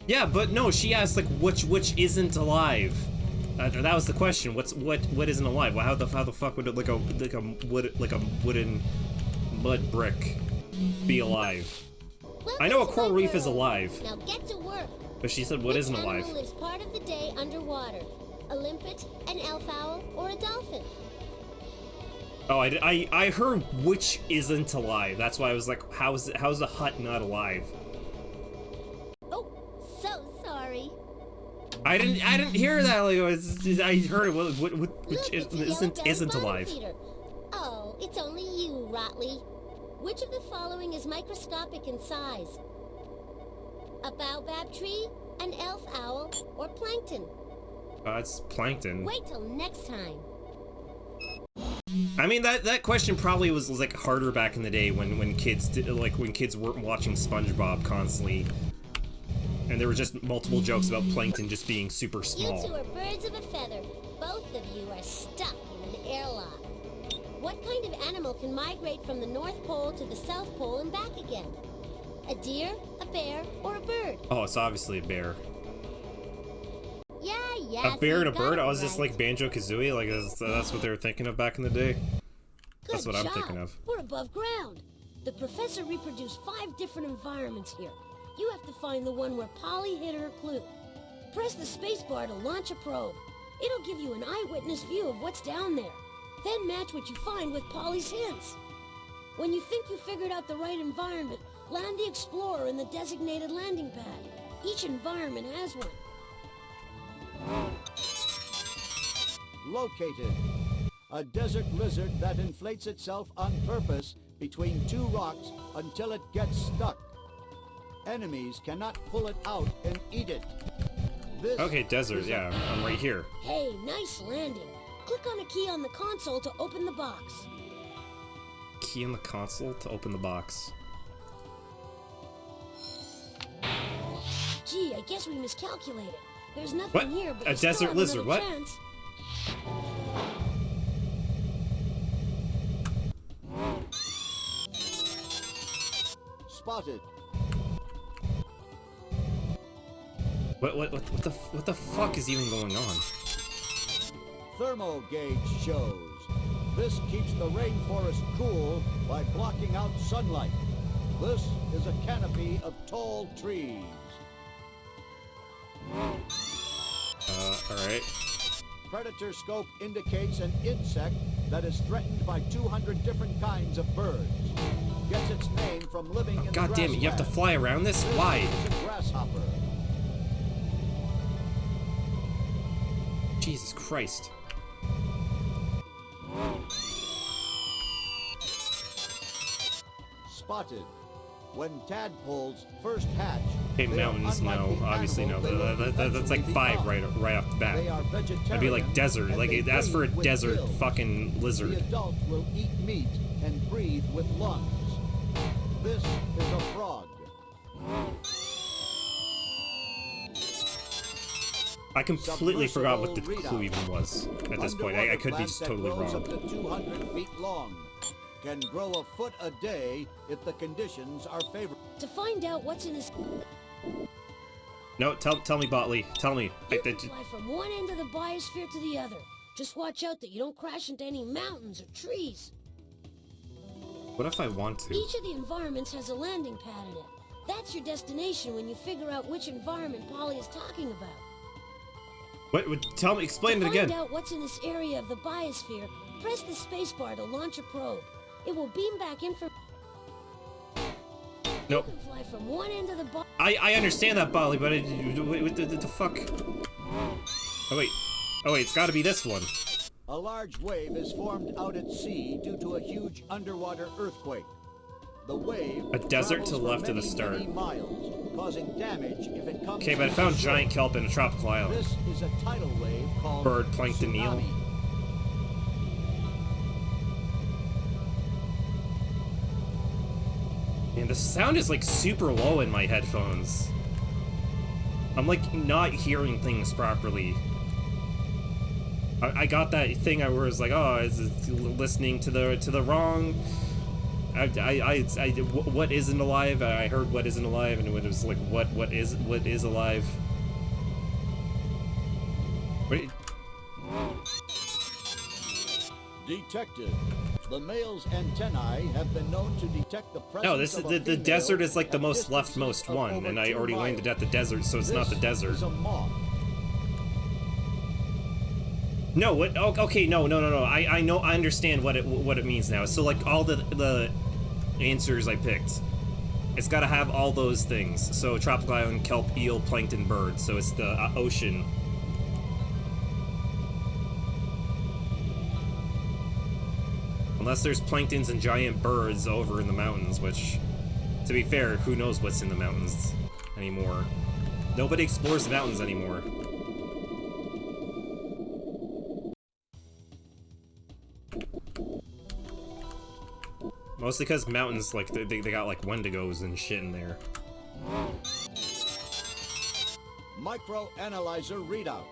Yeah, but no, she asked like which isn't alive. That was the question. What isn't alive? Well, how the fuck would it like a wooden mud brick be alive? Well, I know a that's coral my reef is girl. alive, Now get to work. but she said what isn't Which alive. animal lives part of the day underwater? A limpet, an elf owl, or a dolphin? Oh, I heard which isn't alive. That's why I was like, how's the hut not alive? Oh, so sorry. I didn't hear that. Like I heard it. Which Look, it's a yellow isn't belly bottom alive. feeder. Oh, it's only you, Rotley. Which of the following is microscopic in size? A baobab tree, an elf owl, or plankton? It's plankton. Wait till next time. I mean, that question probably was like harder back in the day when kids when kids weren't watching SpongeBob constantly, and there were just multiple jokes about plankton just being super small. You two are birds of a feather. Both of you are stuck in an airlock. What kind of animal can migrate from the North Pole to the South Pole and back again? A deer, a bear, or a bird? Oh, it's obviously a bear. Yeah. A bear and a bird? I was just like Banjo-Kazooie? Like, that's what they were thinking of back in the day? That's what I'm thinking of. We're above ground. The professor reproduced 5 different environments here. You have to find the one where Polly hid her clue. Press the spacebar to launch a probe. It'll give you an eyewitness view of what's down there. Then match what you find with Polly's hints. When you think you figured out the right environment, land the Explorer in the designated landing pad. Each environment has one. Located. A desert lizard that inflates itself on purpose between 2 rocks until it gets stuck. Enemies cannot pull it out and eat it. This Okay, desert, yeah, I'm right here. Hey, nice landing. Click on a key on the console to open the box. Key on the console to open the box. Gee, I guess we miscalculated. There's nothing What? here, but A you still desert have lizard, another what? chance. spotted. What the fuck is even going on? Thermo gauge shows. This keeps the rainforest cool by blocking out sunlight. This is a canopy of tall trees. Alright. Predator scope indicates an insect that is threatened by 200 different kinds of birds. Gets its name from living in the God damn it, you have to grassland. fly around this? This Why? is a grasshopper. Jesus Christ. Spotted. When tadpoles first hatch, Okay, they are mountains, no. unlike the Obviously, no. animal they will That's like eventually 5 become. right off the bat. They are vegetarian. That'd be like desert. and Like, they ask for a breathe with desert gills. fucking The lizard. adult will eat meat and breathe with lungs. This is a frog. I completely forgot what the Submersible clue readout. even was at this point. I could be just totally Underwater wrong. plant that grows up to 200 feet long. Can grow a foot a day if the conditions are favorable. To find out what's in this, No, tell me, Botley. Tell me. you can fly from one end of the biosphere to the other. Just watch out that you don't crash into any mountains or trees. What if I want to? Each of the environments has a landing pad in it. That's your destination when you figure out which environment Polly is talking about. Tell me, explain To it again. find out what's in this area of the biosphere, press the spacebar to launch a probe. It will beam back information. Nope. You can fly from one end of the I understand that, Botley, but what the fuck? Oh wait, it's gotta be this one. A large wave is formed out at sea due to a huge underwater earthquake. The wave A desert travels to the for left of the many, start. many miles, causing damage if it comes. Okay, but I to found the giant shore. kelp in a tropical island. This is a tidal wave called Bird, plankton, eel. tsunami. Man, the sound is like super low in my headphones. I'm like not hearing things properly. I got that thing I was like, oh, is it listening to the wrong. What isn't alive? I heard what isn't alive, and it was like what is alive. Wait, Detected. The male's antennae have been known to detect the presence no, this of is a the female desert is like the at most distances leftmost of one, over and I 2 already landed at the desert, so it's not the This desert. is a moth. No, what? Oh, okay, no. I know. I understand what it means now. So like all the answers I picked, it's got to have all those things. So tropical island, kelp, eel, plankton, bird. So it's the ocean. Unless there's planktons and giant birds over in the mountains, which, to be fair, who knows what's in the mountains anymore. Nobody explores the mountains anymore. Mostly because mountains, like, they got, like, wendigos and shit in there. Microanalyzer readout.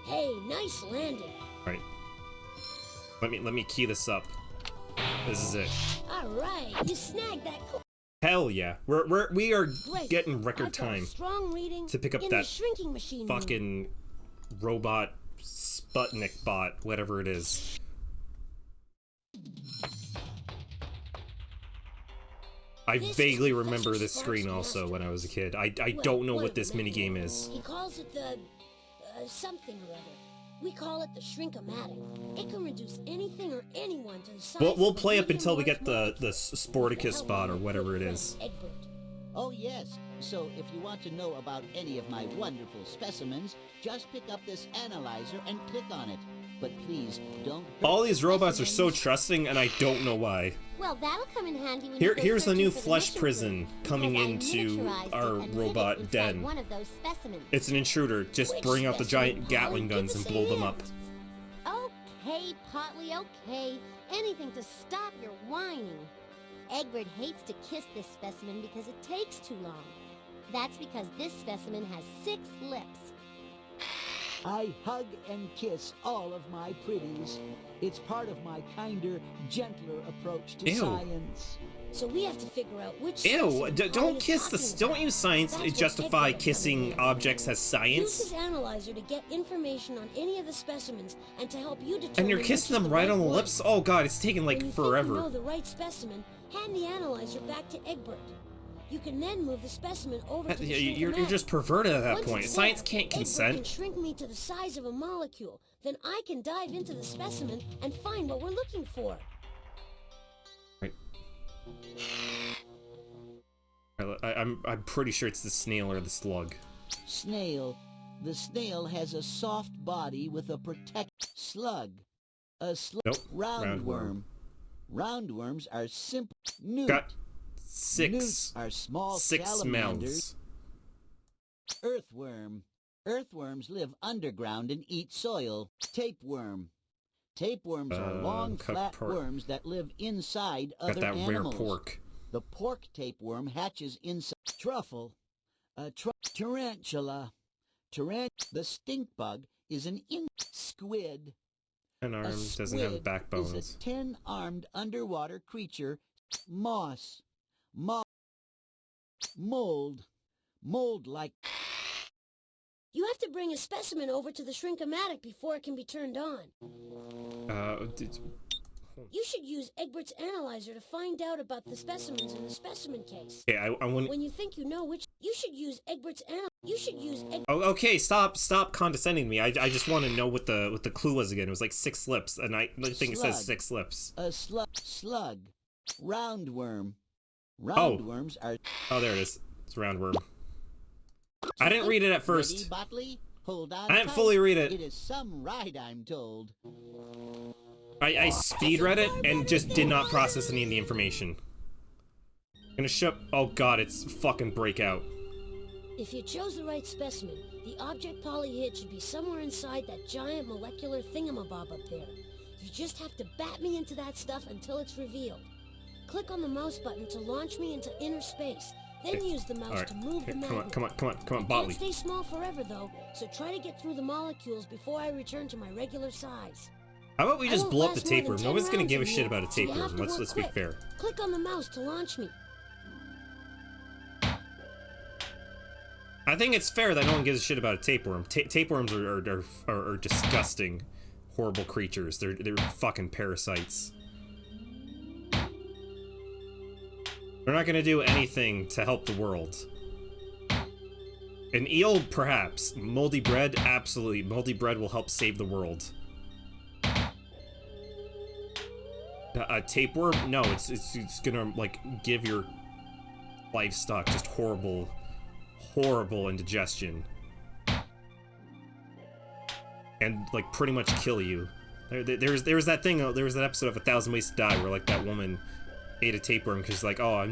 Hey, nice landing. Alright. Let me key this up. This is it. Alright, you snagged that Hell yeah. We are Great. getting record I've got a time strong reading to pick up in that the shrinking machine room. fucking robot Sputnik bot, whatever it is. I vaguely remember this screen also when I was a kid. I don't know what this minigame is. He calls it the something or other. We call it the Shrink-O-Matic. It can reduce anything or anyone to the size We'll of a play up until we medium get the Sporticus bot or whatever it is. Egbert. Oh yes, so if you want to know about any of my wonderful specimens, just pick up this analyzer and click on it. But please, don't... All these robots are so trusting, and I don't know why. Well, that'll come in handy when you go Here's the new searching for flesh mission prison clues, coming because I into miniaturized our it and hid it robot inside den. one of those specimens. It's an intruder. Just Which bring out the specimen, giant Gatling Polly? guns Give and us blow a them up. hint. Okay, Potley, okay. Anything to stop your whining. Egbert hates to kiss this specimen because it takes too long. That's because this specimen has 6 lips. I hug and kiss all of my pretties. It's part of my kinder, gentler approach to Ew. science. So we have to figure out which Ew! specimen Polly Don't is kiss the. talking Don't about. use science That's to what justify Egbert kissing does. objects as Use science. his analyzer to get information on any of the specimens and to help you determine And you're which kissing is them the right right on the one. lips. Oh god, it's taking like When you think you know forever. the right specimen, hand the analyzer back to Egbert. You can then move the specimen over to the You're Shrink-O-Matic. just perverted at that Once point. it's Science there, can't Egbert consent. can shrink me to the size of a molecule. Then I can dive into the specimen and find what we're looking for. Right. I'm pretty sure it's the snail or the slug. Snail. The snail has a soft body with a slug. A slug. Nope. Roundworm. Roundworms are simple. Newt. Got Newts are small six salamanders. mouths. Earthworm. Earthworms live underground and eat soil. Tapeworm. Tapeworms are long, cooked flat pork. worms that live inside Got other that animals. rare pork. The pork tapeworm hatches inside. Truffle. Tarantula. The stink bug is an squid. An A arm doesn't squid have is backbones. a 10-armed underwater creature. Moss. Mold. Mold like... You have to bring a specimen over to the Shrink-O-Matic before it can be turned on. You should use Egbert's analyzer to find out about the specimens in the specimen case. Okay, I want. When you think you know which, you should use Egbert's Oh, okay, stop condescending to me. I just want to know what the clue was again. It was like 6 lips, and I think it says Slug. 6 lips. A slug. Roundworm. Roundworms are... Oh, there it is. It's a roundworm. I didn't read it at first. Ready, Botley? Hold on I didn't tight. fully read it. It is some ride, I'm told. I speed read it and just did not process any of the information. Gonna show. Oh god, it's fucking breakout. If you chose the right specimen, the object Polly hid should be somewhere inside that giant molecular thingamabob up there. You just have to bat me into that stuff until it's revealed. Click on the mouse button to launch me into inner space. Then use the mouse to move the magnet. Come on, Can't Botley. stay small forever though, so try to get through the molecules before I return to my regular size. How about we I just won't blow up the last more than tapeworm? 10 Nobody's gonna rounds give a in shit here, about a so you have tapeworm. to Let's work be quick. fair. Click on the mouse to launch me. I think it's fair that no one gives a shit about a tapeworm. Tapeworms are disgusting, horrible creatures. They're fucking parasites. They're not gonna do anything to help the world. An eel, perhaps. Moldy bread, absolutely. Moldy bread will help save the world. A tapeworm? No, it's gonna like give your livestock just horrible indigestion. And like pretty much kill you. There was that thing. There was that episode of 1,000 Ways to Die where like that woman ate a tapeworm because like, oh, I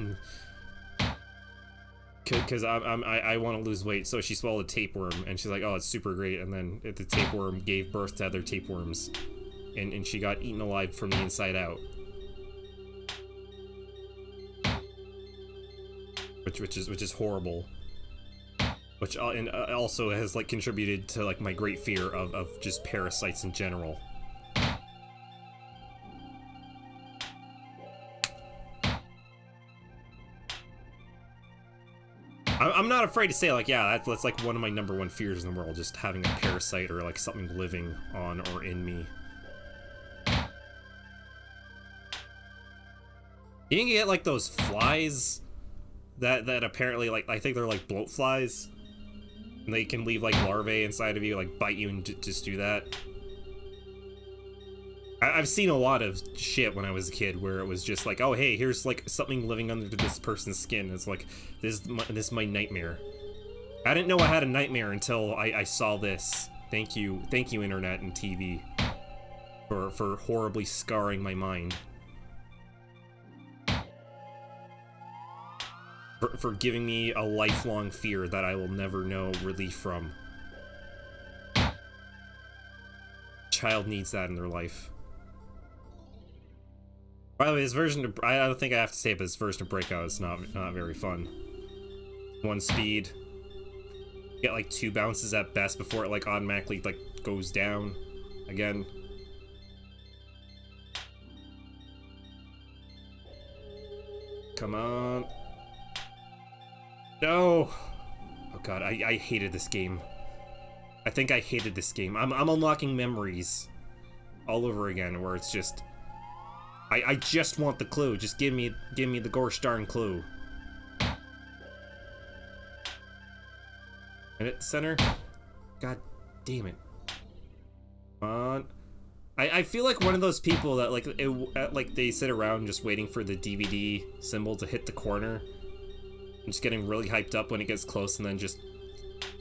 want to lose weight, so she swallowed a tapeworm, and she's like, oh, it's super great, and then the tapeworm gave birth to other tapeworms, and she got eaten alive from the inside out. Which is horrible. Which and also has like contributed to like my great fear of just parasites in general. I'm not afraid to say, like, yeah, that's like one of my #1 fears in the world, just having a parasite or like something living on or in me. You can get like those flies that apparently, like, I think they're like bloat flies, and they can leave like larvae inside of you, like bite you and just do that. I've seen a lot of shit when I was a kid where it was just like, oh hey, here's like something living under this person's skin. It's like, this is my nightmare. I didn't know I had a nightmare until I saw this. Thank you internet and TV for horribly scarring my mind. For giving me a lifelong fear that I will never know relief from. Child needs that in their life. By the way, this version of, I don't think I have to say it, but this version of Breakout is not very fun. 1 speed. You get like 2 bounces at best before it like automatically like goes down again. Come on. No! Oh god, I hated this game. I think I hated this game. I'm unlocking memories all over again where it's just I just want the clue. Just give me the gosh darn clue. And at center? God damn it. Come on. I feel like one of those people that like they sit around just waiting for the DVD symbol to hit the corner. And just getting really hyped up when it gets close, and then just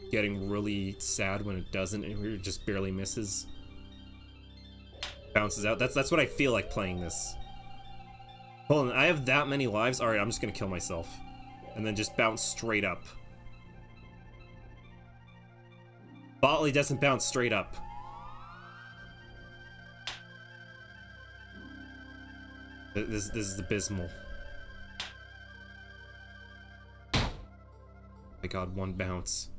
getting really sad when it doesn't, and it just barely misses. Bounces out. That's what I feel like playing this. Hold on, I have that many lives? Alright, I'm just gonna kill myself. And then just bounce straight up. Botley doesn't bounce straight up. This is abysmal. My god, 1 bounce.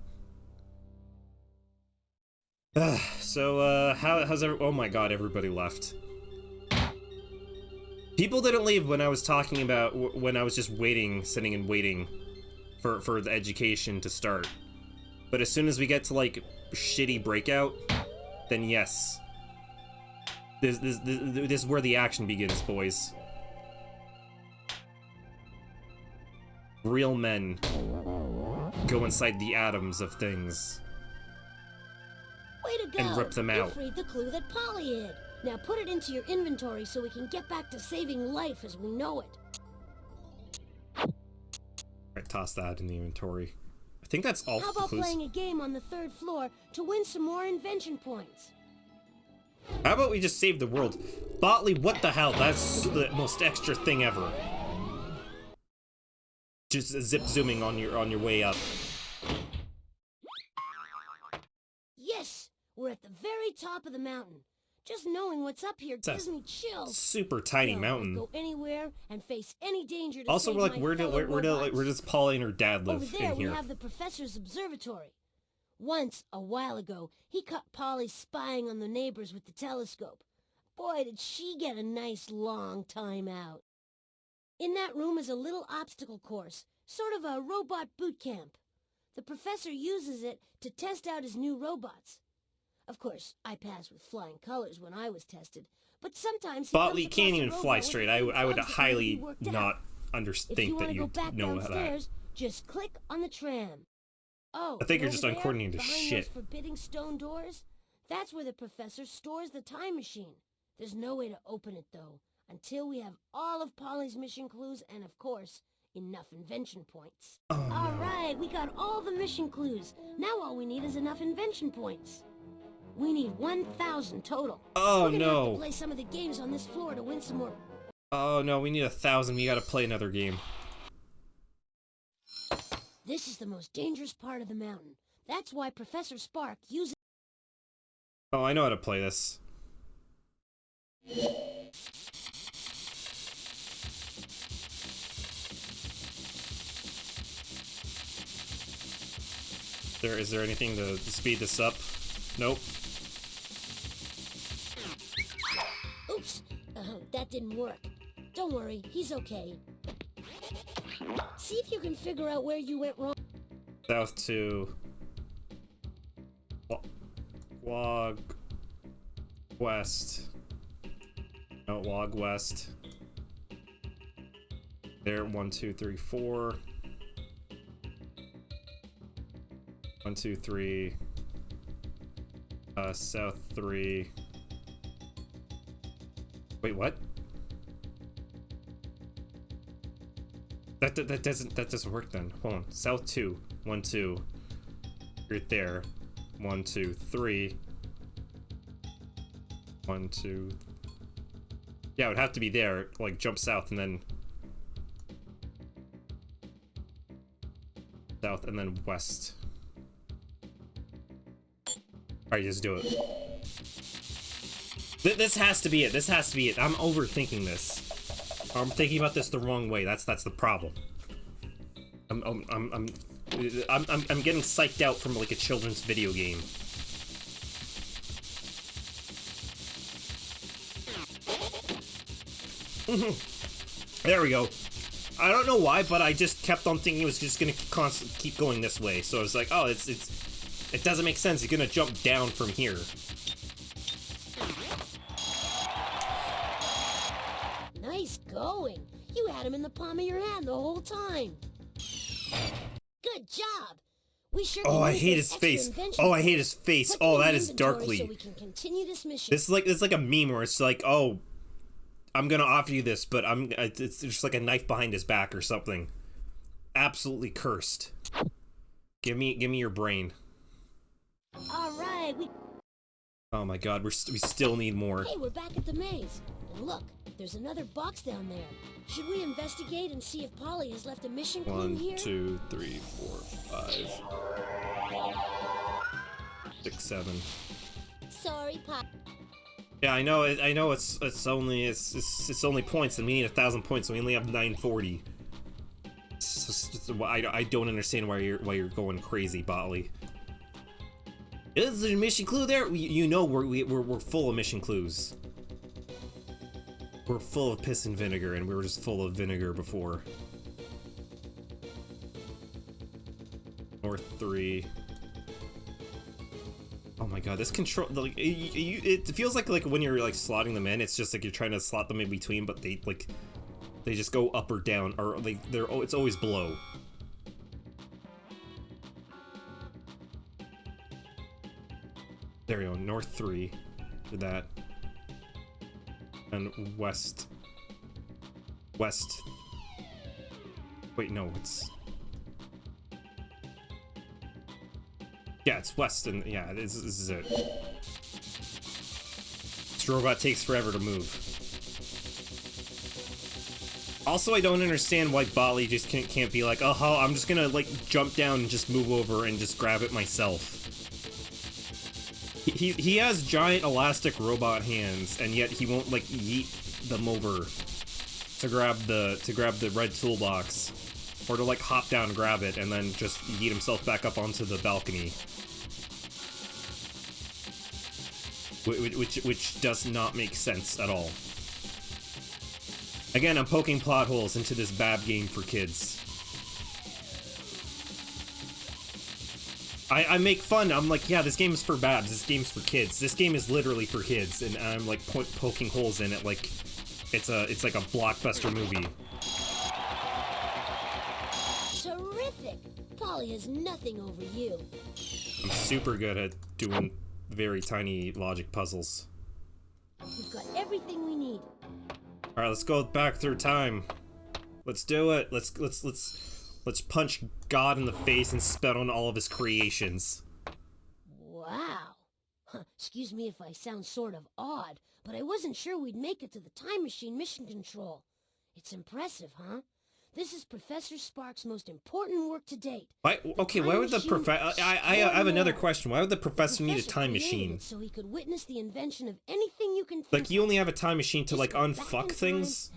So, how's oh my god, everybody left. People didn't leave when I was talking about, when I was just waiting, sitting and waiting for the education to start. But as soon as we get to, like, shitty Breakout, then yes. This is where the action begins, boys. Real men go inside the atoms of things. Way to go! And rip them out. You freed the clue that Polly hid. Now put it into your inventory so we can get back to saving life as we know it. Alright, toss that in the inventory. I think that's all. How about playing a game on the 3rd floor to win some more invention points? How about we just save the world? Botley, what the hell? That's the most extra thing ever. Just zip zooming on your way up. Yes! We're at the very top of the mountain. Just knowing what's up here gives me chills. Super tiny mountain. Go anywhere and face any danger to also, save we're like, my where does Polly and her dad live? Over there, in here? we have the professor's observatory. Once, a while ago, he caught Polly spying on the neighbors with the telescope. Boy, did she get a nice long time out. In that room is a little obstacle course, sort of a robot boot camp. The professor uses it to test out his new robots. Of course, I passed with flying colors when I was tested, but sometimes Botley can't even fly straight. I would highly not think that you know that. Just click on the tram. Oh, I think you're just there, uncoordinated as shit. Those forbidding stone doors? That's where the professor stores the time machine. There's no way to open it, though, until we have all of Polly's mission clues and, of course, enough invention points. Oh, all right, we got all the mission clues. Now all we need is enough invention points. We need 1,000 total. Oh, We're gonna no. have to play some of the games on this floor to win some more. Oh no, we need 1,000. We gotta play another game. This is the most dangerous part of the mountain. That's why Professor Spark uses... Oh, I know how to play this. Is there anything to speed this up? Nope. Oops! That didn't work. Don't worry, he's okay. See if you can figure out where you went wrong. South to... Log... West. No, log west. There, 1, 2, 3, 4. 1, 2, 3. South 3. Wait, what? That doesn't work then. Hold on. South 2. 1, 2. You're there. 1, 2, 3. 1, 2. Yeah, it would have to be there. Like, jump south and then... South and then west. Alright, just do it. This has to be it. This has to be it. I'm overthinking this. I'm thinking about this the wrong way. That's the problem. I'm getting psyched out from like a children's video game. There we go. I don't know why, but I just kept on thinking it was just gonna keep going this way. So I was like, oh, it doesn't make sense. You're gonna jump down from here. Nice going. You had him in the palm of your hand the whole time. Good job. We sure. Oh, I hate his face. Oh, I hate his face. Oh, that is darkly. So we can continue this mission. This is like a meme where it's like, oh, I'm gonna offer you this, but it's just like a knife behind his back or something. Absolutely cursed. Give me your brain. All right, Oh my God, we still need more. Hey, we're back at the maze. And look, there's another box down there. Should we investigate and see if Polly has left a mission clue 1, here? 2, 3, 4, 5, 6, 7. Sorry, Pop. Yeah, I know. It's only points, and we need 1,000 points, so we only have 940. I don't understand why you're going crazy, Botley. Is there a mission clue there? You know we're full of mission clues. We're full of piss and vinegar, and we were just full of vinegar before. North 3. Oh my God, this control, like, it feels like when you're like slotting them in, it's just like you're trying to slot them in between, but they just go up or down, or like it's always below. There we go, North 3, did that. And West. Wait, no, it's... Yeah, it's West, and yeah, this is it. This robot takes forever to move. Also, I don't understand why Botley just can't be like, oh, I'm just gonna like jump down and just move over and just grab it myself. He has giant elastic robot hands, and yet he won't like yeet them over to grab the red toolbox, or to like hop down and grab it and then just yeet himself back up onto the balcony. Which does not make sense at all. Again, I'm poking plot holes into this bad game for kids. I make fun, I'm like, yeah, this game is for babs, this game's for kids. This game is literally for kids, and I'm like poking holes in it like it's like a blockbuster movie. Terrific! Polly has nothing over you. I'm super good at doing very tiny logic puzzles. We've got everything we need. Alright, let's go back through time. Let's do it. Let's punch God in the face and spit on all of his creations. Wow. Excuse me if I sound sort of odd, but I wasn't sure we'd make it to the time machine mission control. It's impressive, huh? This is Professor Spark's most important work to date. Why? Okay, why would the professor? I have another question. Why would the professor need a time machine? So he could witness the invention of anything you can think like, you only have a time machine to like unfuck things,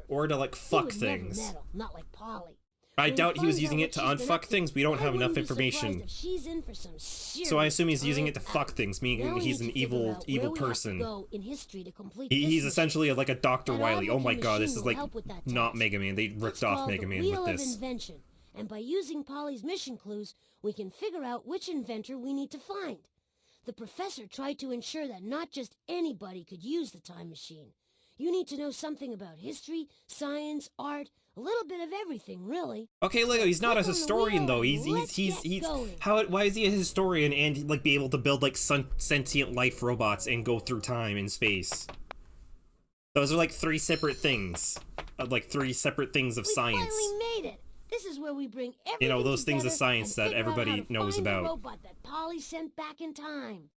or to like fuck things. Meddle, not like Polly. I doubt he was using it to unfuck things. We don't have enough information. So I assume he's using it to fuck things, meaning he's an evil person. He's essentially like a Dr. Wily. Oh my god, this is like not Mega Man. They ripped off Mega Man with this. Invention. And by using Polly's mission clues, we can figure out which inventor we need to find. The professor tried to ensure that not just anybody could use the time machine. You need to know something about history, science, art, a little bit of everything, really. Okay, Lego, he's not a historian though. He's why is he a historian and like be able to build like sentient life robots and go through time and space? Those are like three separate things. Like three separate things of science. We finally made it. This is where we bring everything you know, those things of science that everybody knows about. The robot that Polly sent back in time.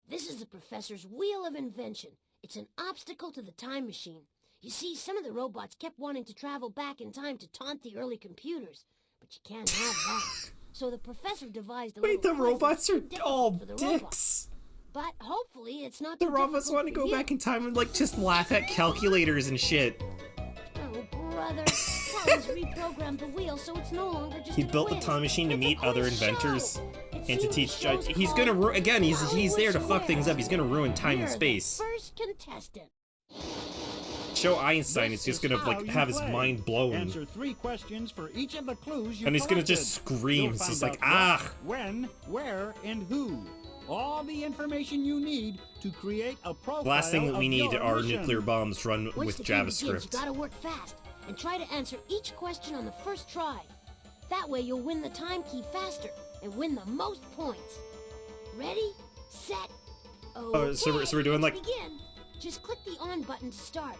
This is the professor's wheel of invention. It's an obstacle to the time machine. You see, some of the robots kept wanting to travel back in time to taunt the early computers, but you can't have that. So the professor devised a Wait, the robots are all dicks. But hopefully it's not the robots want to go back in time and like just laugh at calculators and shit. Oh, brother. Polly's reprogrammed the wheel so it's no longer just He built the time machine to meet other inventors and to teach judge. He's gonna again. He's there to fuck things up. He's gonna ruin time and space. First contestant. Show Einstein is just gonna like have his mind blown. Answer 3 questions for each of the clues you and he's gonna just scream. It's just like ah. When, where, and who. All the information you need to create a profile. The last thing that we need are mission. nuclear bombs run Once with the game JavaScript. begins, you gotta work fast and try to answer each question on the first try. That way you'll win the time key faster and win the most points. Ready, set, okay. Oh, so we're doing like. Begin. Just click the on button to start.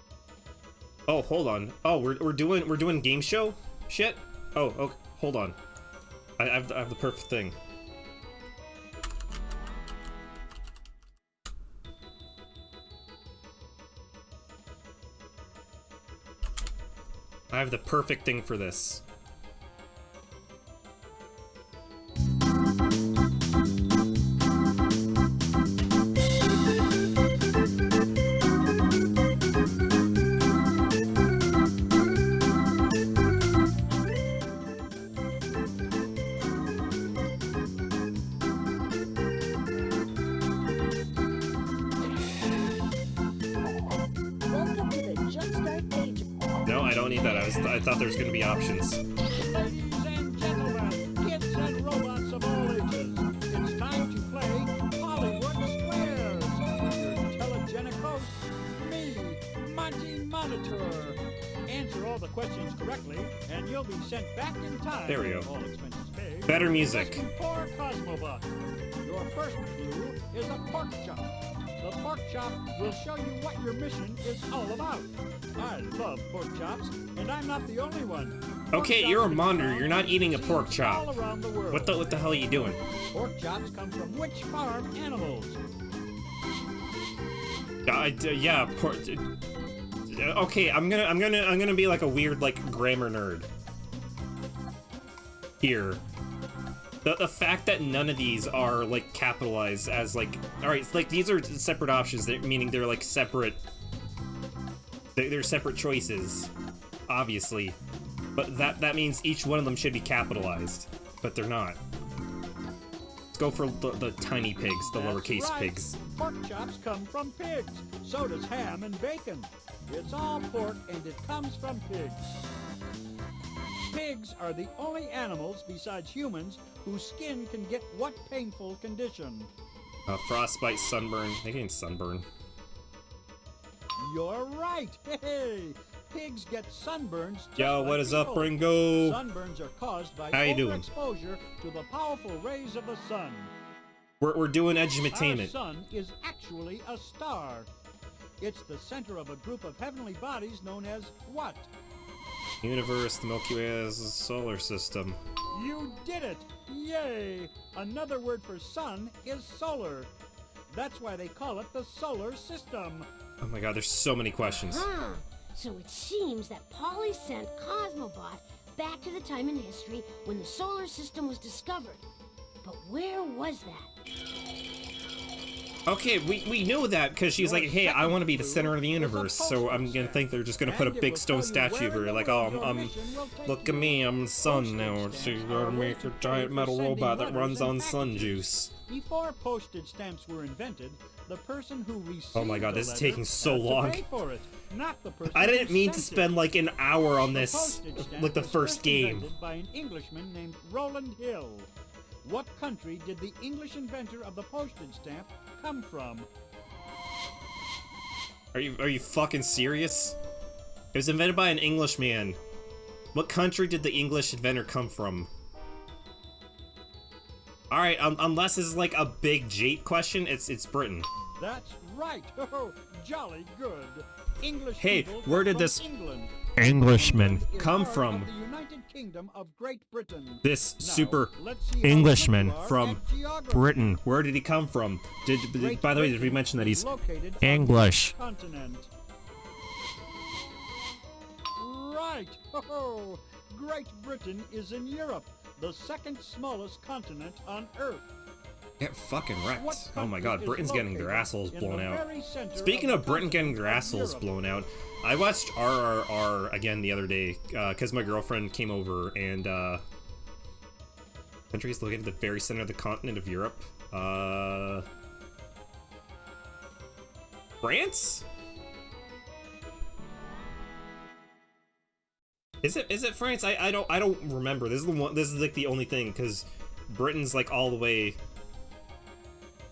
Oh, hold on. Oh, we're doing game show shit. Oh, okay. Hold on. I have the perfect thing. I have the perfect thing for this. I thought there was going to be options. Ladies and gentlemen, kids and robots of all ages, it's time to play Hollywood Squares with your telegenic host, me, Monty Monitor. Answer all the questions correctly, and you'll be sent back in time. There we go. All expenses paid. Better music. For Cosmobot. Your first clue is a pork chop. The pork chop will show you what your mission is all about. I love pork chops, and I'm not the only one. Okay, you're a monitor. You're not eating a pork chop. All around the world. What the hell are you doing? Pork chops come from which farm animals? Yeah, pork. Okay, I'm gonna be like a weird like grammar nerd here. The fact that none of these are like capitalized as like, all right, it's like these are separate options, meaning they're like separate. They're separate choices, obviously, but that means each one of them should be capitalized, but they're not. Let's go for the tiny pigs, the lowercase pigs. Pork chops come from pigs. So does ham and bacon. It's all pork and it comes from pigs. Pigs are the only animals besides humans whose skin can get what painful condition? Frostbite, sunburn. They can sunburn. You're right. Hey, pigs get sunburns. Yo, what is up, Ringo? Sunburns are caused by overexposure to the powerful rays of the sun. We're doing edutainment. Our sun is actually a star. It's the center of a group of heavenly bodies known as what? Universe, the Milky Way is a solar system. You did it! Yay! Another word for sun is solar. That's why they call it the solar system. Oh my god, there's so many questions. Huh. So it seems that Polly sent Cosmobot back to the time in history when the solar system was discovered. But where was that? Okay, we know that because she's like, hey, I want to be the center of the universe, so I'm gonna think they're just gonna put a big stone statue of her, like, oh, look at me, I'm the sun now, so you gotta make a giant metal robot that runs on sun juice. Before postage stamps were invented, the person who received Oh my god, this is taking so had to long. pay for it, not the person I didn't who mean to sent spend it. like an hour on The this, postage stamp like the was first game. invented by an Englishman named Roland Hill. What country did the English inventor of the postage stamp come from? Are you fucking serious? It was invented by an Englishman. What country did the English inventor come from? Alright, unless this is like a big Jate question, it's Britain. That's right. Oh, jolly good. English Hey, people where come did from this England. Englishman England is come part from? of the United Kingdom of Great Britain. This Now, super let's see how Englishman good you are from at geography. Britain. Where did he come from? Great By the way, did we Britain mention that is he's located on English? the continent. Right. Oh, Great Britain is in Europe, the second smallest continent on Earth. Get fucking What wrecked. Oh my country god, is Britain's getting their located assholes in blown the out. very center Speaking of of the Britain getting their continent of assholes Europe? blown out, I watched RRR again the other day because my girlfriend came over and country is located at the very center of the continent of Europe. France? Is it France? I don't remember. This is like the only thing because Britain's like all the way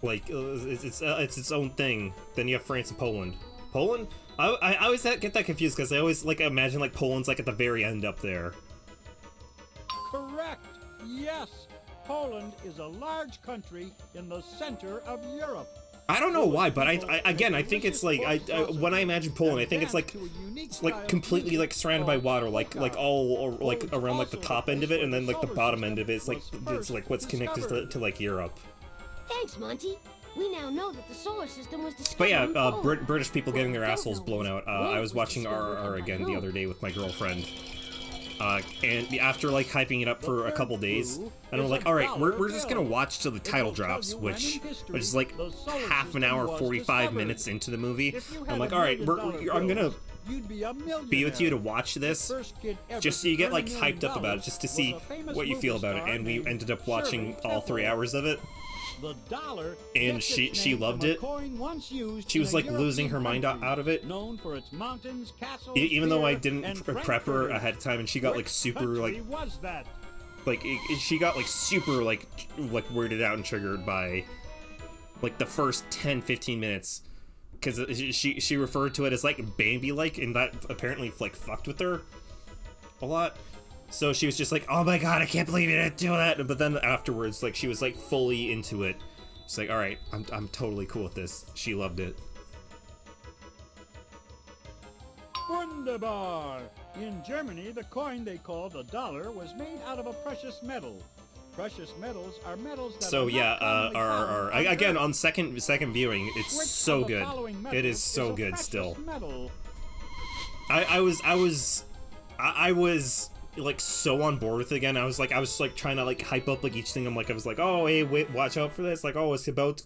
like it's its own thing. Then you have France and Poland. Poland? I always get that confused because I always like imagine like Poland's like at the very end up there. Correct. Yes. Poland is a large country in the center of Europe. I don't know why, but I think it's like when I imagine Poland, I think it's like completely like surrounded by water, like all or, like around like the top end of it, and then like the bottom end of it, it's like what's connected to like Europe. Thanks, Monty. We now know that the solar system was discovered But yeah, in Poland. British people getting their What we assholes don't know blown is out. where I it was watching discovered RRR and again by the whom. other day with my girlfriend. And after like hyping it up for a couple days, and I'm like, all right, we're just gonna watch till the title drops, which is like half an hour, 45 minutes into the movie. I'm like, all right, I'm gonna be with you to watch this, just so you get like hyped up about it, just to see what you feel about it. And we ended up watching all 3 hours of it. The dollar And gets she its name loved from a it. coin once used She was in a like losing her European mind out country, of it. known for its mountains, castles, Even though I beer, didn't and prep her ahead of time, and she got like Which super like country was that? she got like super like weirded out and triggered by like the first 10-15 minutes because she referred to it as like Bambi like, and that apparently like fucked with her a lot. So she was just like, oh my god, I can't believe you didn't do that. But then afterwards, like she was like fully into it. She's like, all right, I'm totally cool with this. She loved it. Wunderbar! In Germany, the coin they call the dollar was made out of a precious metal. Precious metals are metals that So are yeah, not commonly RRR. found on Again, Earth. on second viewing, it's Which so of the good. following It metals is so a good precious still. metal? I was like so on board with it again. I was like trying to like hype up like each thing. I was like, oh hey, wait, watch out for this. Like, oh, it's about to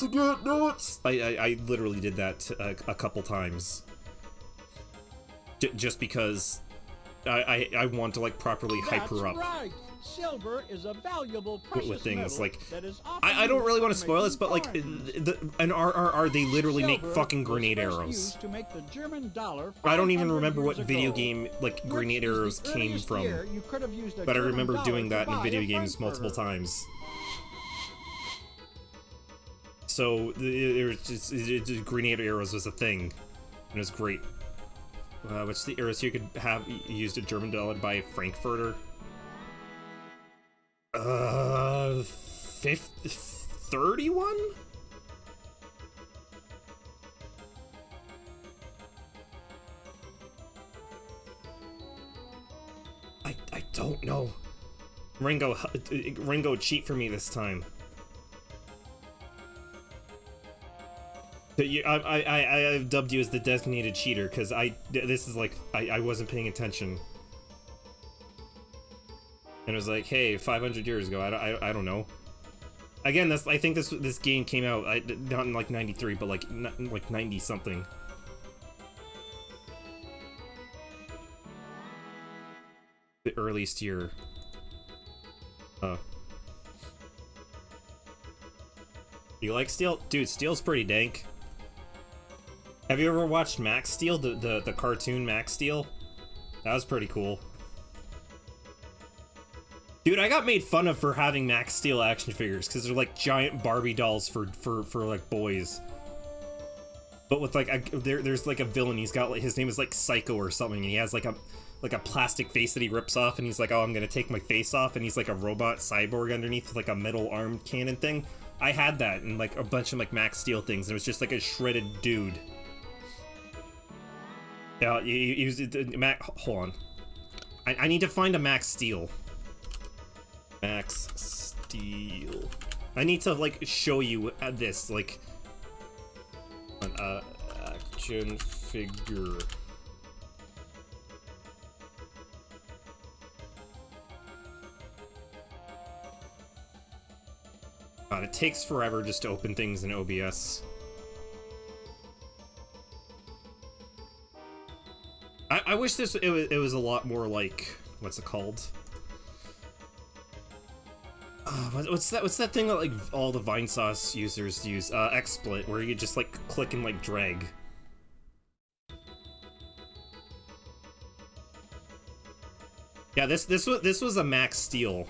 get nuts. I literally did that a couple times. Just because I want to like properly hype her up. That's right. Silver is a valuable precious With things metal like that is I don't really want to often spoil used this, but for like making an RRR, they literally make Silver fucking was grenade first arrows. used to make the German dollar I don't even 500 remember what years video ago. game like Which grenade is the arrows came earliest from, year you could have used a but I German remember dollar doing to that in buy video a games multiple Frankfurter. times. So grenade arrows was a thing, and it was great. What's the arrows you could have used a German dollar to buy a Frankfurter? 31? I don't know. Ringo, cheat for me this time. I've dubbed you as the designated cheater because this is like I wasn't paying attention, and it was like, hey, 500 years ago. I don't know. Again, I think this game came out not in like 93, but like 90 something. The earliest year. You like Steel? Dude, Steel's pretty dank. Have you ever watched Max Steel, the cartoon Max Steel? That was pretty cool. Dude, I got made fun of for having Max Steel action figures because they're like giant Barbie dolls for like boys. But with like there's like a villain. He's got like, his name is like Psycho or something, and he has like a plastic face that he rips off, and he's like, oh, I'm gonna take my face off, and he's like a robot cyborg underneath with like a metal arm cannon thing. I had that and like a bunch of like Max Steel things. And it was just like a shredded dude. Yeah, he was Max. Hold on, I need to find a Max Steel. Max Steel. I need to like show you this like an action figure. God, it takes forever just to open things in OBS. I wish it was a lot more like, what's it called? What's that thing that like all the Vinesauce users use? XSplit, where you just like click and like drag. Yeah, this was a Max Steel.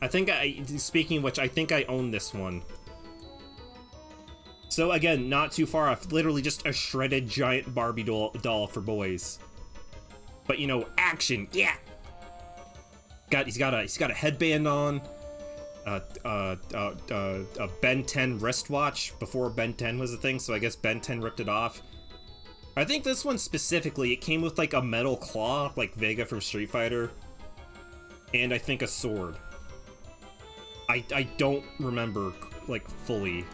I think speaking of which, I think I own this one. So again, not too far off. Literally just a shredded giant Barbie doll for boys. But you know, action, yeah. He's got a headband on. A Ben 10 wristwatch before Ben 10 was a thing, so I guess Ben 10 ripped it off. I think this one specifically, it came with like a metal claw, like Vega from Street Fighter, and I think a sword. I don't remember like fully,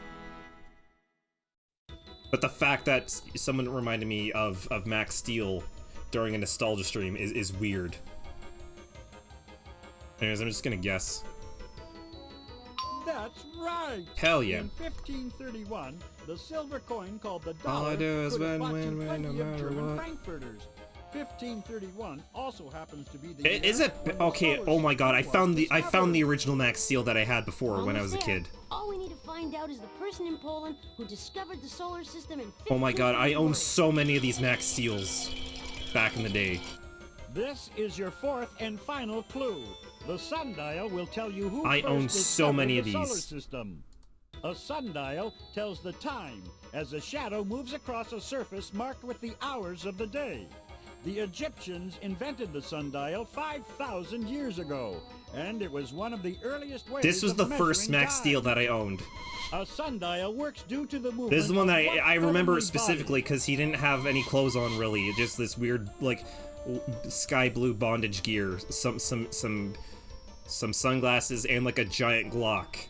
but the fact that someone reminded me of Max Steel during a nostalgia stream is weird. Anyways, I'm just gonna guess. That's right! Hell yeah. In 1531, the silver coin called the dollar All I do is could have bought win, you no plenty of matter German what. Frankfurters. 1531 also happens to be the year Is it when the okay? solar Oh my god! I system was found the discovered. original Max Steel that I had before when I was a Almost there. kid. All we need to find out is the person in Poland who discovered the solar system in Oh my god! I own 1531. so many of these Max Steels back in the day. This is your fourth and final clue. The sundial will tell you who I first own so many of discovered the these. solar system. A sundial tells the time as a shadow moves across a surface marked with the hours of the day. The Egyptians invented the sundial 5,000 years ago, and it was one of the earliest ways This was of the first measuring Max time. Steel that I owned. A sundial works due to the movement. This is the one that of I remember heavenly specifically body. because he didn't have any clothes on really. Just this weird like sky blue bondage gear, some sunglasses, and like a giant Glock.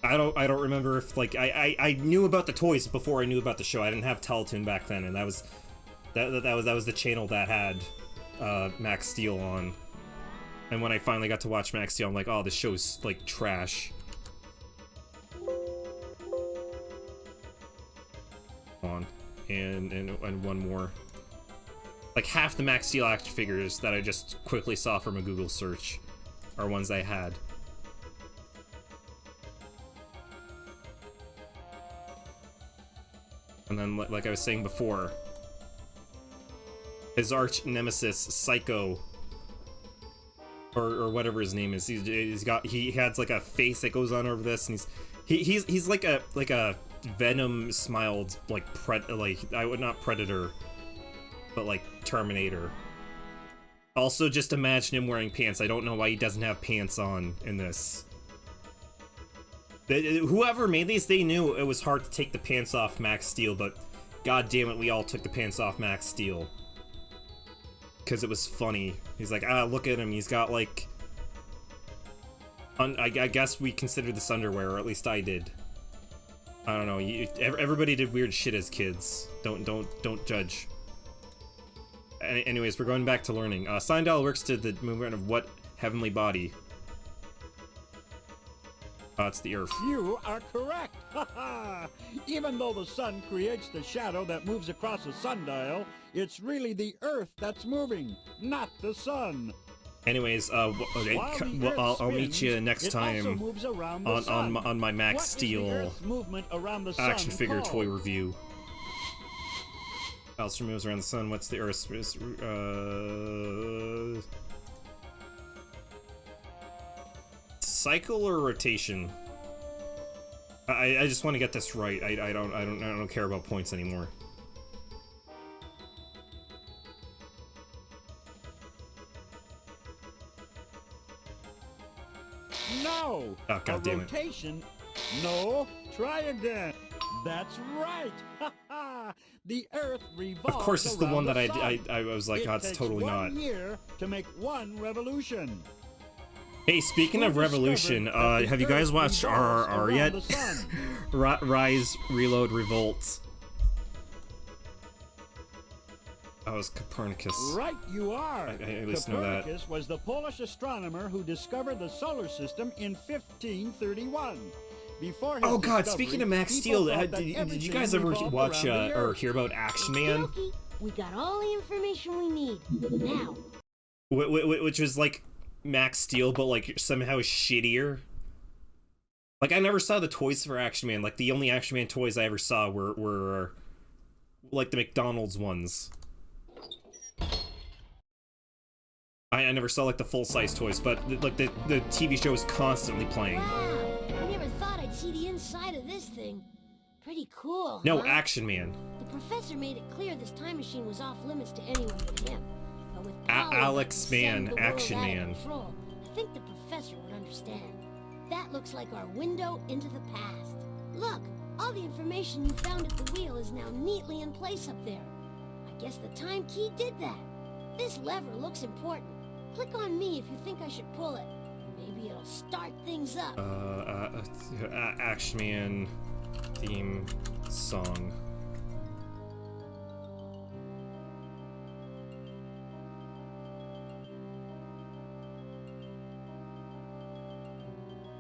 I don't remember if like I knew about the toys before I knew about the show. I didn't have Teletoon back then, and that was the channel that had Max Steel on. And when I finally got to watch Max Steel, I'm like, oh, this show's like trash. On and one more. Like half the Max Steel action figures that I just quickly saw from a Google search are ones I had. And then, like I was saying before, his arch nemesis, Psycho, or whatever his name is, he has like a face that goes on over this, and he's like a Venom smiled like not Predator, but like Terminator. Also, just imagine him wearing pants. I don't know why he doesn't have pants on in this. Whoever made these, they knew it was hard to take the pants off Max Steel, but god damn it, we all took the pants off Max Steel. Because it was funny. He's like, ah, look at him, he's got like... I guess we considered this underwear, or at least I did. I don't know. Everybody did weird shit as kids. Don't judge. Anyways, we're going back to learning. Sundial works to the movement of what heavenly body? It's the Earth. You are correct. Even though the sun creates the shadow that moves across a sundial, it's really the Earth that's moving, not the sun. Anyways, I'll meet you next time on my Max Steel action figure toy review. Also moves around the sun. What's the Earth's cycle or rotation? I just want to get this right. I don't care about points anymore. No. Oh, God damn it. Rotation. No. Try again. That's right. The Earth revolves. Of course, it's the one that I was like, oh, it's totally not. It takes 1 year to make 1 revolution. Hey, speaking of revolution, have you guys watched RRR yet? Rise, Reload, Revolt. That was Copernicus. Right, you are. I at least know that. Copernicus was the Polish astronomer who discovered the solar system in 1531. Before his oh God! discovery, Speaking of Max Steel, did you guys ever watch or hear about Action Man? We got all the information we need now. Which was like Max Steel, but like somehow shittier. Like I never saw the toys for Action Man. Like the only Action Man toys I ever saw were like the McDonald's ones. I never saw like the full-size toys, but like the TV show was constantly playing. Wow, I never thought I'd see the inside of this thing. Pretty cool, No, huh? Action Man. The professor made it clear this time machine was off limits to anyone but him. But with Alex Man, Action Man. Control, I think the professor would understand. That looks like our window into the past. Look, all the information you found at the wheel is now neatly in place up there. I guess the time key did that. This lever looks important. Click on me if you think I should pull it. Maybe it'll start things up. Action Man theme song.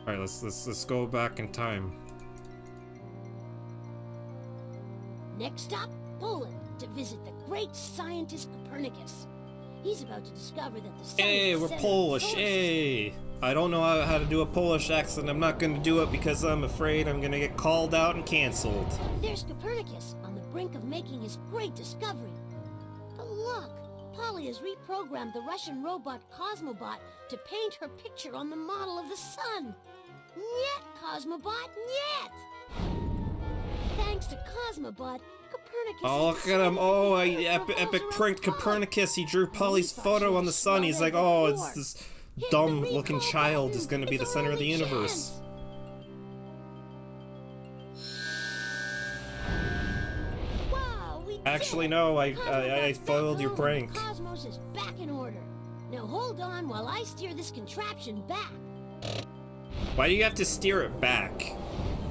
All right, let's go back in time. Next stop, Poland, to visit the great scientist Copernicus. He's about to discover that the sun Hey, is we're the center of the Polish. solar Hey, I don't know how to do a Polish accent. I'm not gonna do it because I'm afraid I'm gonna get called out and canceled. There's Copernicus on the brink of making his great discovery. But look, Polly has reprogrammed the Russian robot Cosmobot to paint her picture on the model of the sun. Nyet, Cosmobot, nyet! Thanks to Cosmobot, Copernicus... Oh, look at him. Oh, epic pranked Copernicus. He drew Polly's photo on the sun. He's like, oh, it's this dumb-looking child is going to be the center of the universe. Wow, we Actually, did it! no, I Cosmobot's foiled your back prank. home. Cosmos is back in order. Now hold on while I steer this contraption back. Why do you have to steer it back?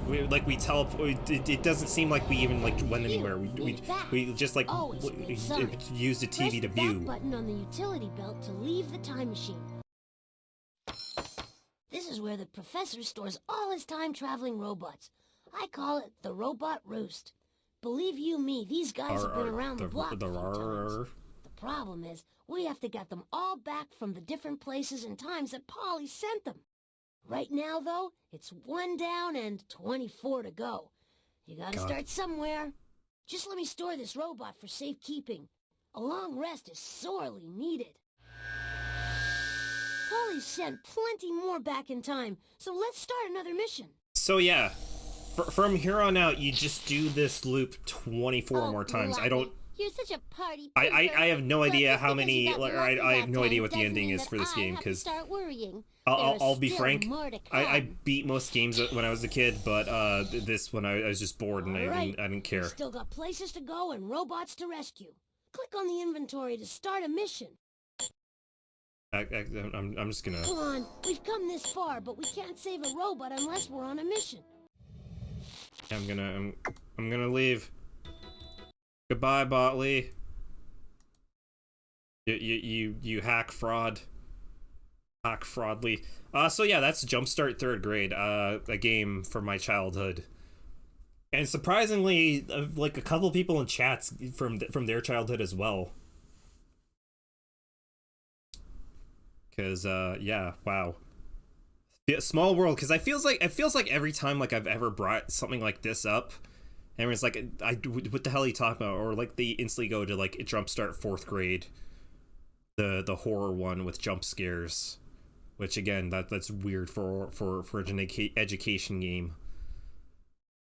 It doesn't seem like we even like went anywhere. We just like used a TV to view. Press the back button on the utility belt to leave the time machine. This is where the professor stores all his time-traveling robots. I call it the Robot Roost. Believe you me, these guys have been around the block a few times. The problem is, we have to get them all back from the different places and times that Polly sent them. Right now, though, it's 1 down and 24 to go. You gotta start somewhere. Just let me store this robot for safekeeping. A long rest is sorely needed. Polly's sent plenty more back in time, so let's start another mission. So yeah, from here on out, you just do this loop 24 more times. I don't... You're such a party I have no idea how many... I have no idea what the ending is for this game, because... I'll be frank, I beat most games when I was a kid, but this one I was just bored and I didn't care. We've still got places to go and robots to rescue. Click on the inventory to start a mission. I'm just gonna... Come on, we've come this far, but we can't save a robot unless we're on a mission. I'm gonna leave. Goodbye, Botley. You hack fraud. Hack fraudly. So yeah, that's Jumpstart 3rd Grade, a game from my childhood. And surprisingly, like a couple people in chats from their childhood as well. Cause yeah, wow. Yeah, small world. Cause it feels like every time like I've ever brought something like this up, everyone's like, what the hell are you talking about? Or like they instantly go to like Jumpstart 4th Grade, the horror one with jump scares, which again that's weird for an education game.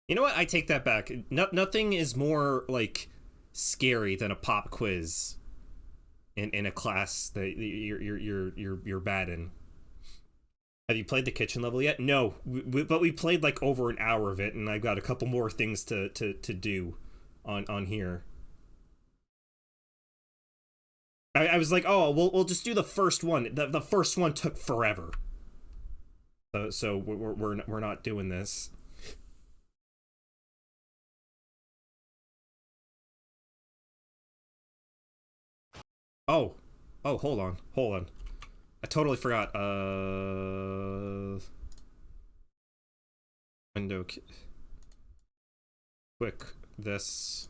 You know what? I take that back. Nothing is more like scary than a pop quiz in a class that you're bad in. Have you played the kitchen level yet? No, but we played like over an hour of it, and I've got a couple more things to do on here. I was like, oh, we'll just do the first one. The first one took forever. So we're not doing this. Oh, hold on. I totally forgot. Window. Quick, this.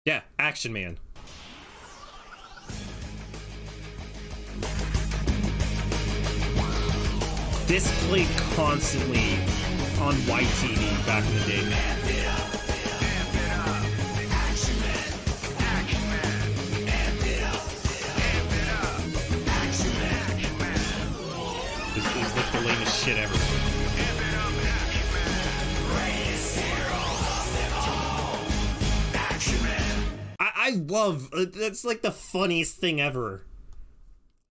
Yeah, Action Man. This played constantly on YTV back in the day. The lamest shit ever. I love, that's like the funniest thing ever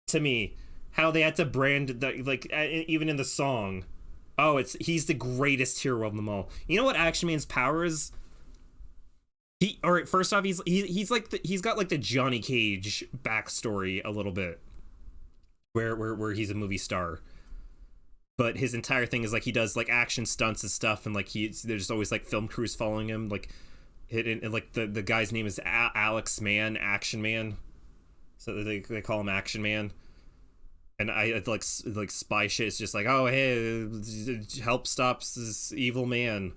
to me, how they had to brand the, like even in the song, oh, he's the greatest hero of them all. You know what Action Man's power is? First off, he's like he's got like the Johnny Cage backstory a little bit, where he's a movie star. But his entire thing is like he does like action stunts and stuff, and like there's always like film crews following him. Like, and like the guy's name is Alex Mann, Action Man, so they call him Action Man. And I like spy shit is just like, oh hey, help stops this evil man,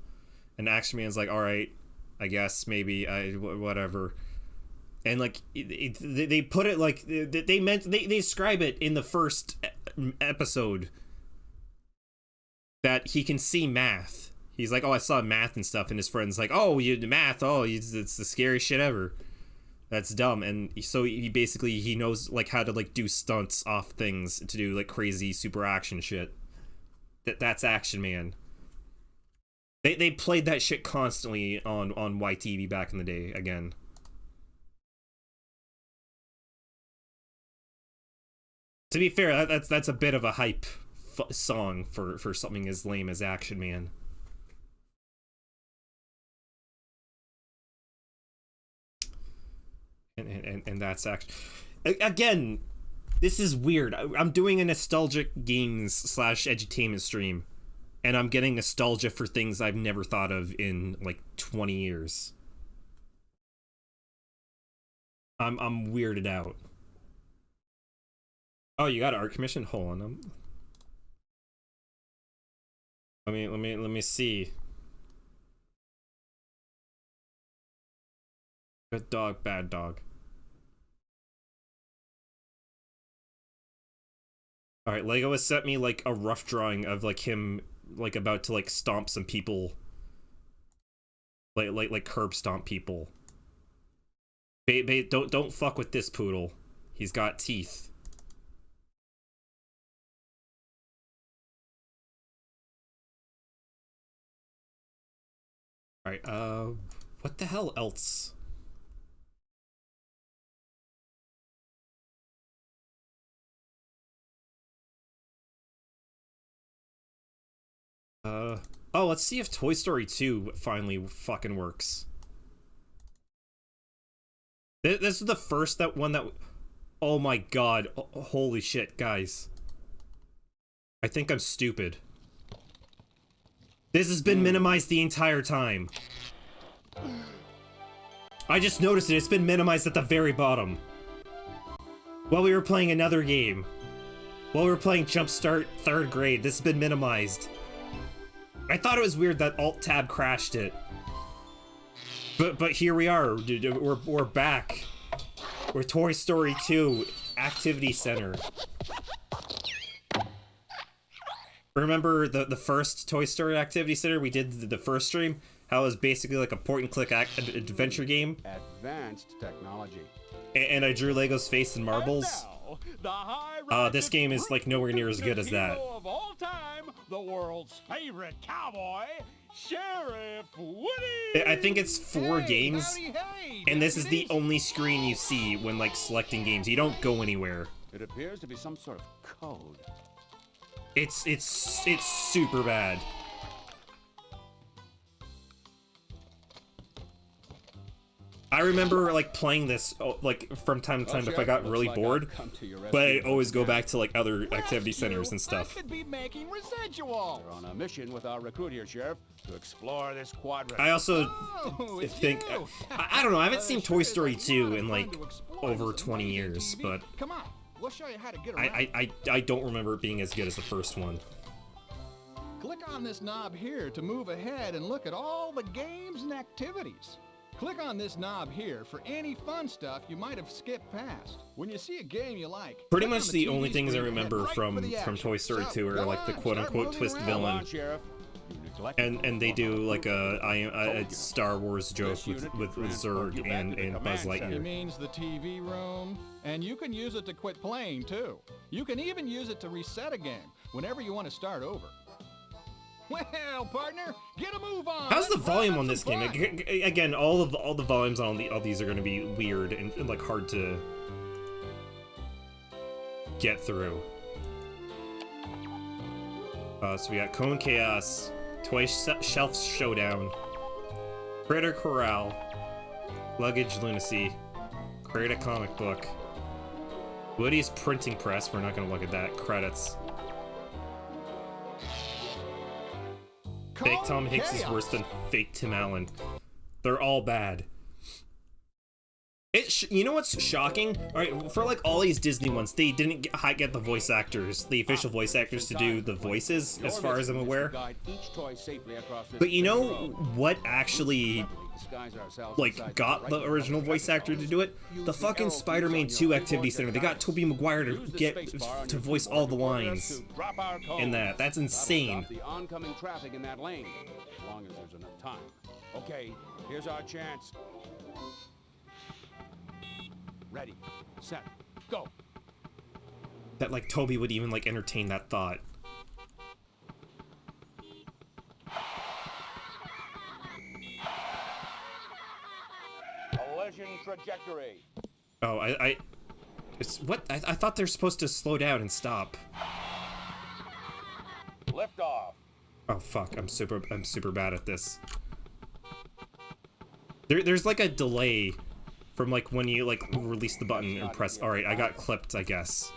and Action Man's like, all right, I guess maybe whatever. And like they put it like they describe it in the first episode. That he can see math. He's like, oh, I saw math and stuff, and his friend's like, oh, you math, oh, it's the scariest shit ever. That's dumb. And so he knows like how to like do stunts off things to do like crazy super action shit. That's Action Man. They played that shit constantly on YTV back in the day again. To be fair, that's a bit of a hype song for something as lame as Action Man. And that's actually, again, this is weird. I'm doing a nostalgic games / edutainment stream, and I'm getting nostalgia for things I've never thought of in like 20 years. I'm weirded out. Oh, you got an art commission? Hold on. Let me see. Good dog, bad dog. All right, Lego has sent me like a rough drawing of like him like about to like stomp some people, like curb stomp people. Don't fuck with this poodle. He's got teeth. All right, what the hell else? Oh, let's see if Toy Story 2 finally fucking works. This is the first one that... Oh my god. Holy shit, guys. I think I'm stupid. This has been minimized the entire time. I just noticed it. It's been minimized at the very bottom. While we were playing another game. While we were playing Jumpstart 3rd grade, this has been minimized. I thought it was weird that Alt-Tab crashed it. But here we are. We're back. We're Toy Story 2 Activity Center. Remember the first Toy Story Activity Center? We did the first stream? How it was basically like a point-and-click adventure game? Advanced technology. And I drew Lego's face in marbles. This game is like nowhere near as good as that. Of all time, the world's favorite cowboy, Sheriff Woody. I think it's 4 games, and this is the only screen you see when like selecting games. You don't go anywhere. It appears to be some sort of code. It's super bad. I remember like playing this like from time to time if I got really bored, but I always go back to like other activity centers and stuff. I could be making residual. We're on a mission with our recruit here, Sheriff, to explore this quadrant. I also think I don't know. I haven't seen Toy Story 2 in like over 20 years, but come on, we'll show you how to get around. I don't remember it being as good as the first one. Click on this knob here to move ahead and look at all the games and activities. Click on this knob here for any fun stuff you might have skipped past. When you see a game you like, pretty much the only things I remember from Toy Story 2 are like the quote-unquote twist villain, and they do like a Star Wars joke with Zurg and Buzz Lightyear. It means the TV room, and you can use it to quit playing too. You can even use it to reset a game whenever you want to start over. Well, partner, get a move on. How's the volume on this game? Again, all the volumes on all these are going to be weird and like hard to get through. So we got Cone Chaos, Toy Shelf Showdown, Critter Corral, Luggage Lunacy, Create a Comic Book, Woody's Printing Press. We're not going to look at that. Credits. Fake Tom Hicks is worse than fake Tim Allen. They're all bad. You know what's shocking? All right, for like all these Disney ones, they didn't get the voice actors, the official voice actors, to do the voices, as far as I'm aware. But you know what actually like got the original voice actor to do it? The fucking Spider-Man 2 Activity Center. They got Tobey Maguire to voice all the lines in that. That's insane. The oncoming traffic in that lane, as long as there's enough time. Okay, here's our chance. Ready, set, go. That like Toby would even like entertain that thought. Collision trajectory. Oh, it's what I thought they're supposed to slow down and stop. Lift off. Oh fuck, I'm super bad at this. There's like a delay from like when you like release the button and press. All right, I got clipped, I guess.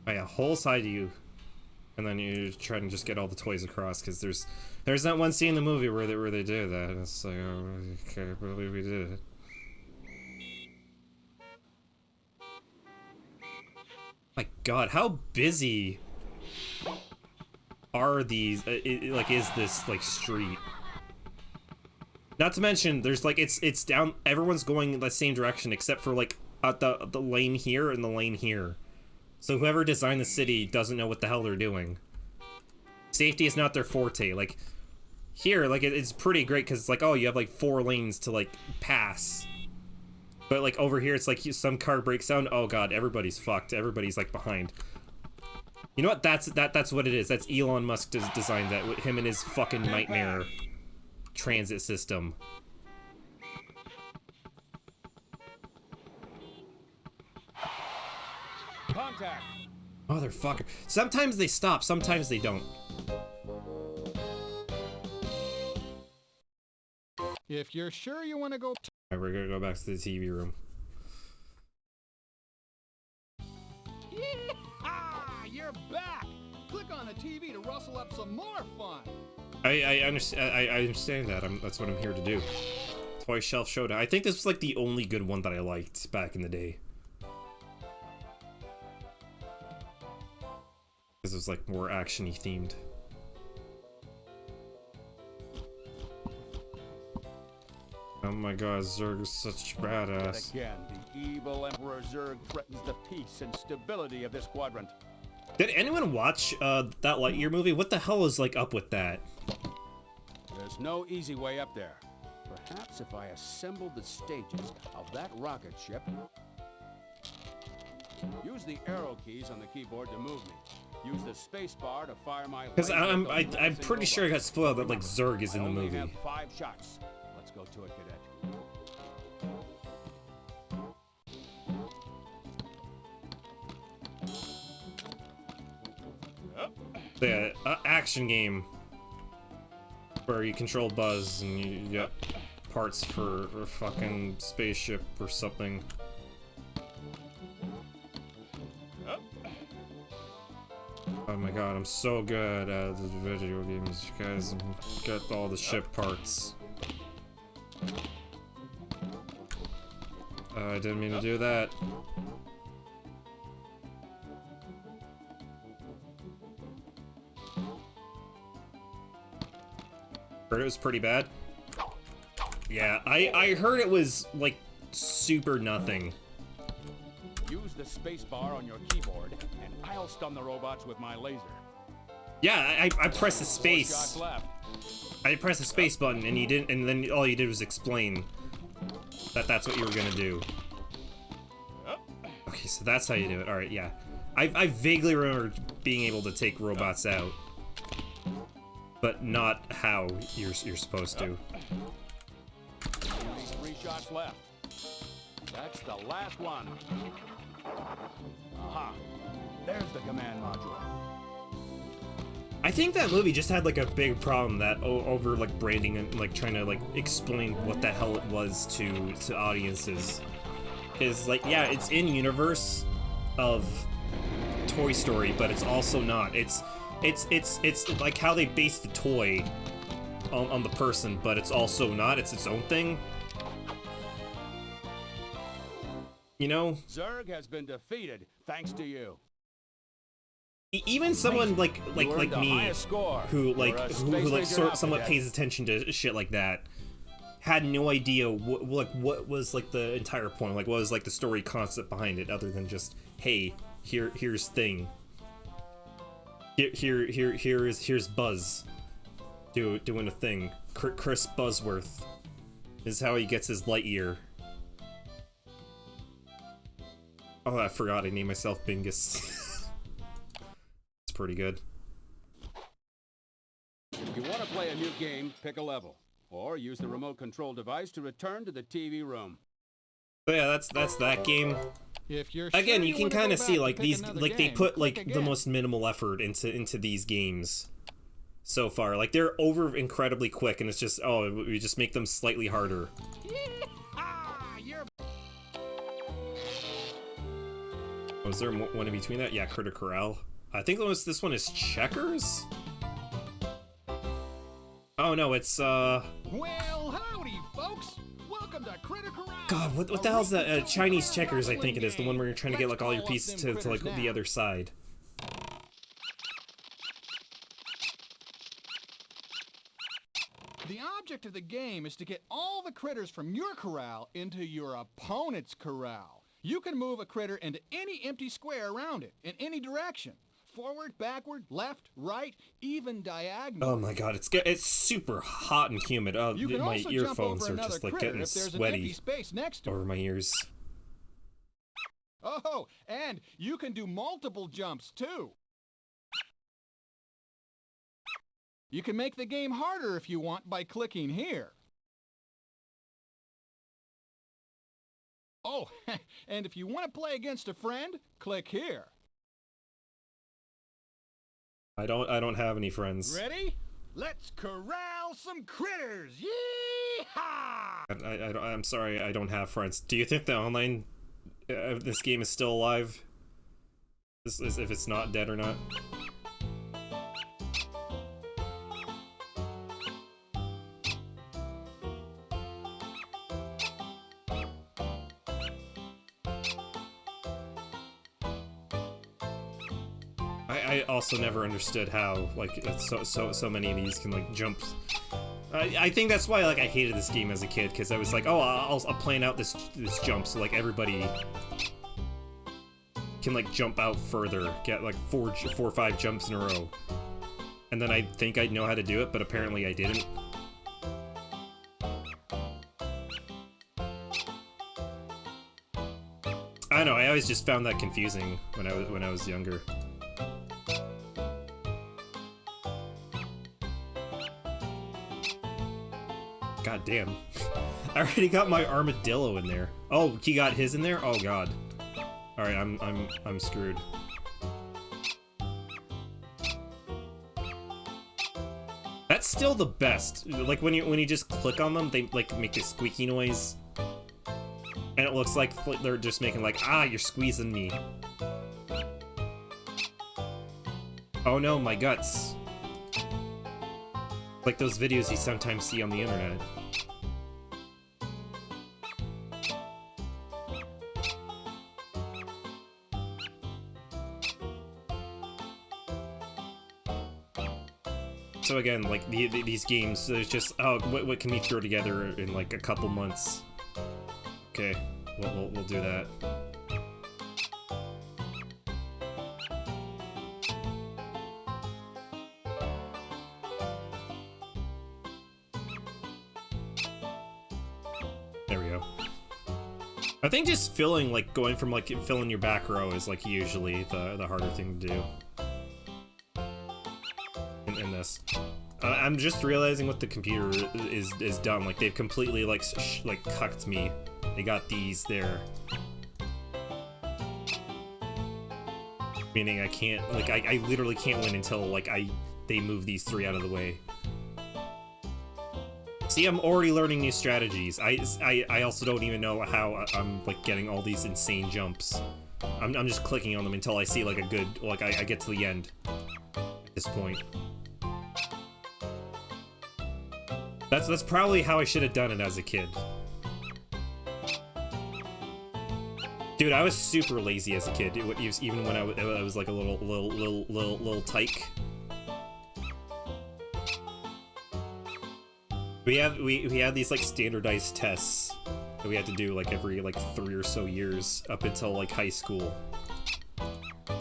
Oh yeah, whole side of you, and then you try to just get all the toys across, because there's that one scene in the movie where they do that. And it's like, oh, I can't believe we did it. My God, how busy are these? Like, is this like street? Not to mention, there's like it's down. Everyone's going the same direction except for like the lane here and the lane here. So whoever designed the city doesn't know what the hell they're doing. Safety is not their forte. Like here, like it's pretty great because it's like, oh, you have like 4 lanes to like pass. But like over here, it's like some car breaks down. Oh God, everybody's fucked. Everybody's like behind. You know what? That's what it is. That's Elon Musk designed that with him and his fucking nightmare transit system. Contact. Motherfucker. Sometimes they stop, sometimes they don't. If you're sure you want to go... Alright, we're gonna go back to the TV room. TV to rustle up some more fun. I understand. I understand that. That's what I'm here to do. Toy Shelf Showdown. I think this was like the only good one that I liked back in the day. Because it was like more action-y themed. Oh my god, Zurg is such a badass. Again, the evil Emperor Zurg threatens the peace and stability of this quadrant. Did anyone watch that Lightyear movie? What the hell is like up with that? There's no easy way up there. Perhaps if I assembled the stages of that rocket ship. Use the arrow keys on the keyboard to move me. Use the space bar to fire my. Because I'm pretty sure I got spoiled that like Zurg is in the movie. I only have 5 shots. Let's go to it, cadet. The action game where you control Buzz and you get parts for a fucking spaceship or something. Oh my god, I'm so good at the video games. You guys get all the ship parts. I didn't mean to do that. Heard it was pretty bad. Yeah, I heard it was like super nothing. Use the space bar on your keyboard, and I'll stun the robots with my laser. Yeah, I pressed the space. I pressed the space button, and you didn't, and then all you did was explain that that's what you were gonna do. Okay, so that's how you do it. All right, yeah. I vaguely remember being able to take robots out, but not how you're supposed to. Only 3 shots left. That's the last one. Aha! There's the command module. I think that movie just had like a big problem that over like branding and like trying to like explain what the hell it was to audiences. Is like, yeah, it's in universe of Toy Story, but it's also not. It's like how they base the toy on the person, but it's also not. It's its own thing. You know? Zurg has been defeated thanks to you. Even someone like me, who like somewhat pays attention to shit like that, had no idea what was like the entire point, like what was like the story concept behind it, other than just, hey, here's thing. Here's Buzz doing a thing. Chris Buzzworth is how he gets his Lightyear. Oh, I forgot I named myself Bingus. It's pretty good. If you want to play a new game, pick a level, or use the remote control device to return to the TV room. So yeah, that's that game. If you're Again, sure you can kind of see like these, like they put like the again. most minimal effort into these games so far. Like they're over incredibly quick, and it's just, oh, we just make them slightly harder. Was there one in between that? Yeah, Critter Corral. I think this one is Checkers? Oh no, it's Well, howdy, folks. Welcome to Critter Corral. God, what the hell's that? Chinese Checkers, I think it is. The one where you're trying to get like all your pieces to like the other side. The object of the game is to get all the critters from your corral into your opponent's corral. You can move a critter into any empty square around it, in any direction. Forward, backward, left, right, even diagonal. Oh my god, it's super hot and humid. Oh, my earphones are just like getting sweaty over my ears. Oh, and you can do multiple jumps too. You can make the game harder if you want by clicking here. Oh, and if you want to play against a friend, click here. I don't have any friends. Ready? Let's corral some critters! Yee-haw! I'm sorry, I don't have friends. Do you think the online this game is still alive? If it's not dead or not? I also never understood how, like, so many of these can, like, jump. I think that's why, like, I hated this game as a kid, because I was like, oh, I'll plan out this jump so, like, everybody can, like, jump out further, get, like, four or five jumps in a row. And then I think I'd know how to do it, but apparently I didn't. I don't know, I always just found that confusing when I was younger. God damn. I already got my armadillo in there. Oh, he got his in there? Oh god. Alright, I'm screwed. That's still the best. Like when you just click on them, they like make this squeaky noise. And it looks like they're just making like, ah, you're squeezing me. Oh no, my guts. Like those videos you sometimes see on the internet. So again, like these games, there's just, oh, what can we throw together in like a couple months? Okay, we'll do that. There we go. I think just filling, like, going from, like, filling your back row is, like, usually the harder thing to do. In this. I'm just realizing what the computer is done. Like, they've completely, like, cucked me. They got these there. Meaning I can't, like, I literally can't win until, like, they move these three out of the way. See, I'm already learning new strategies. I also don't even know how I'm, like, getting all these insane jumps. I'm just clicking on them until I see, like, a good, like, I get to the end at this point. That's probably how I should have done it as a kid. Dude, I was super lazy as a kid, even when I was like a little tyke. We had these like standardized tests that we had to do like every like 3 or so years up until like high school,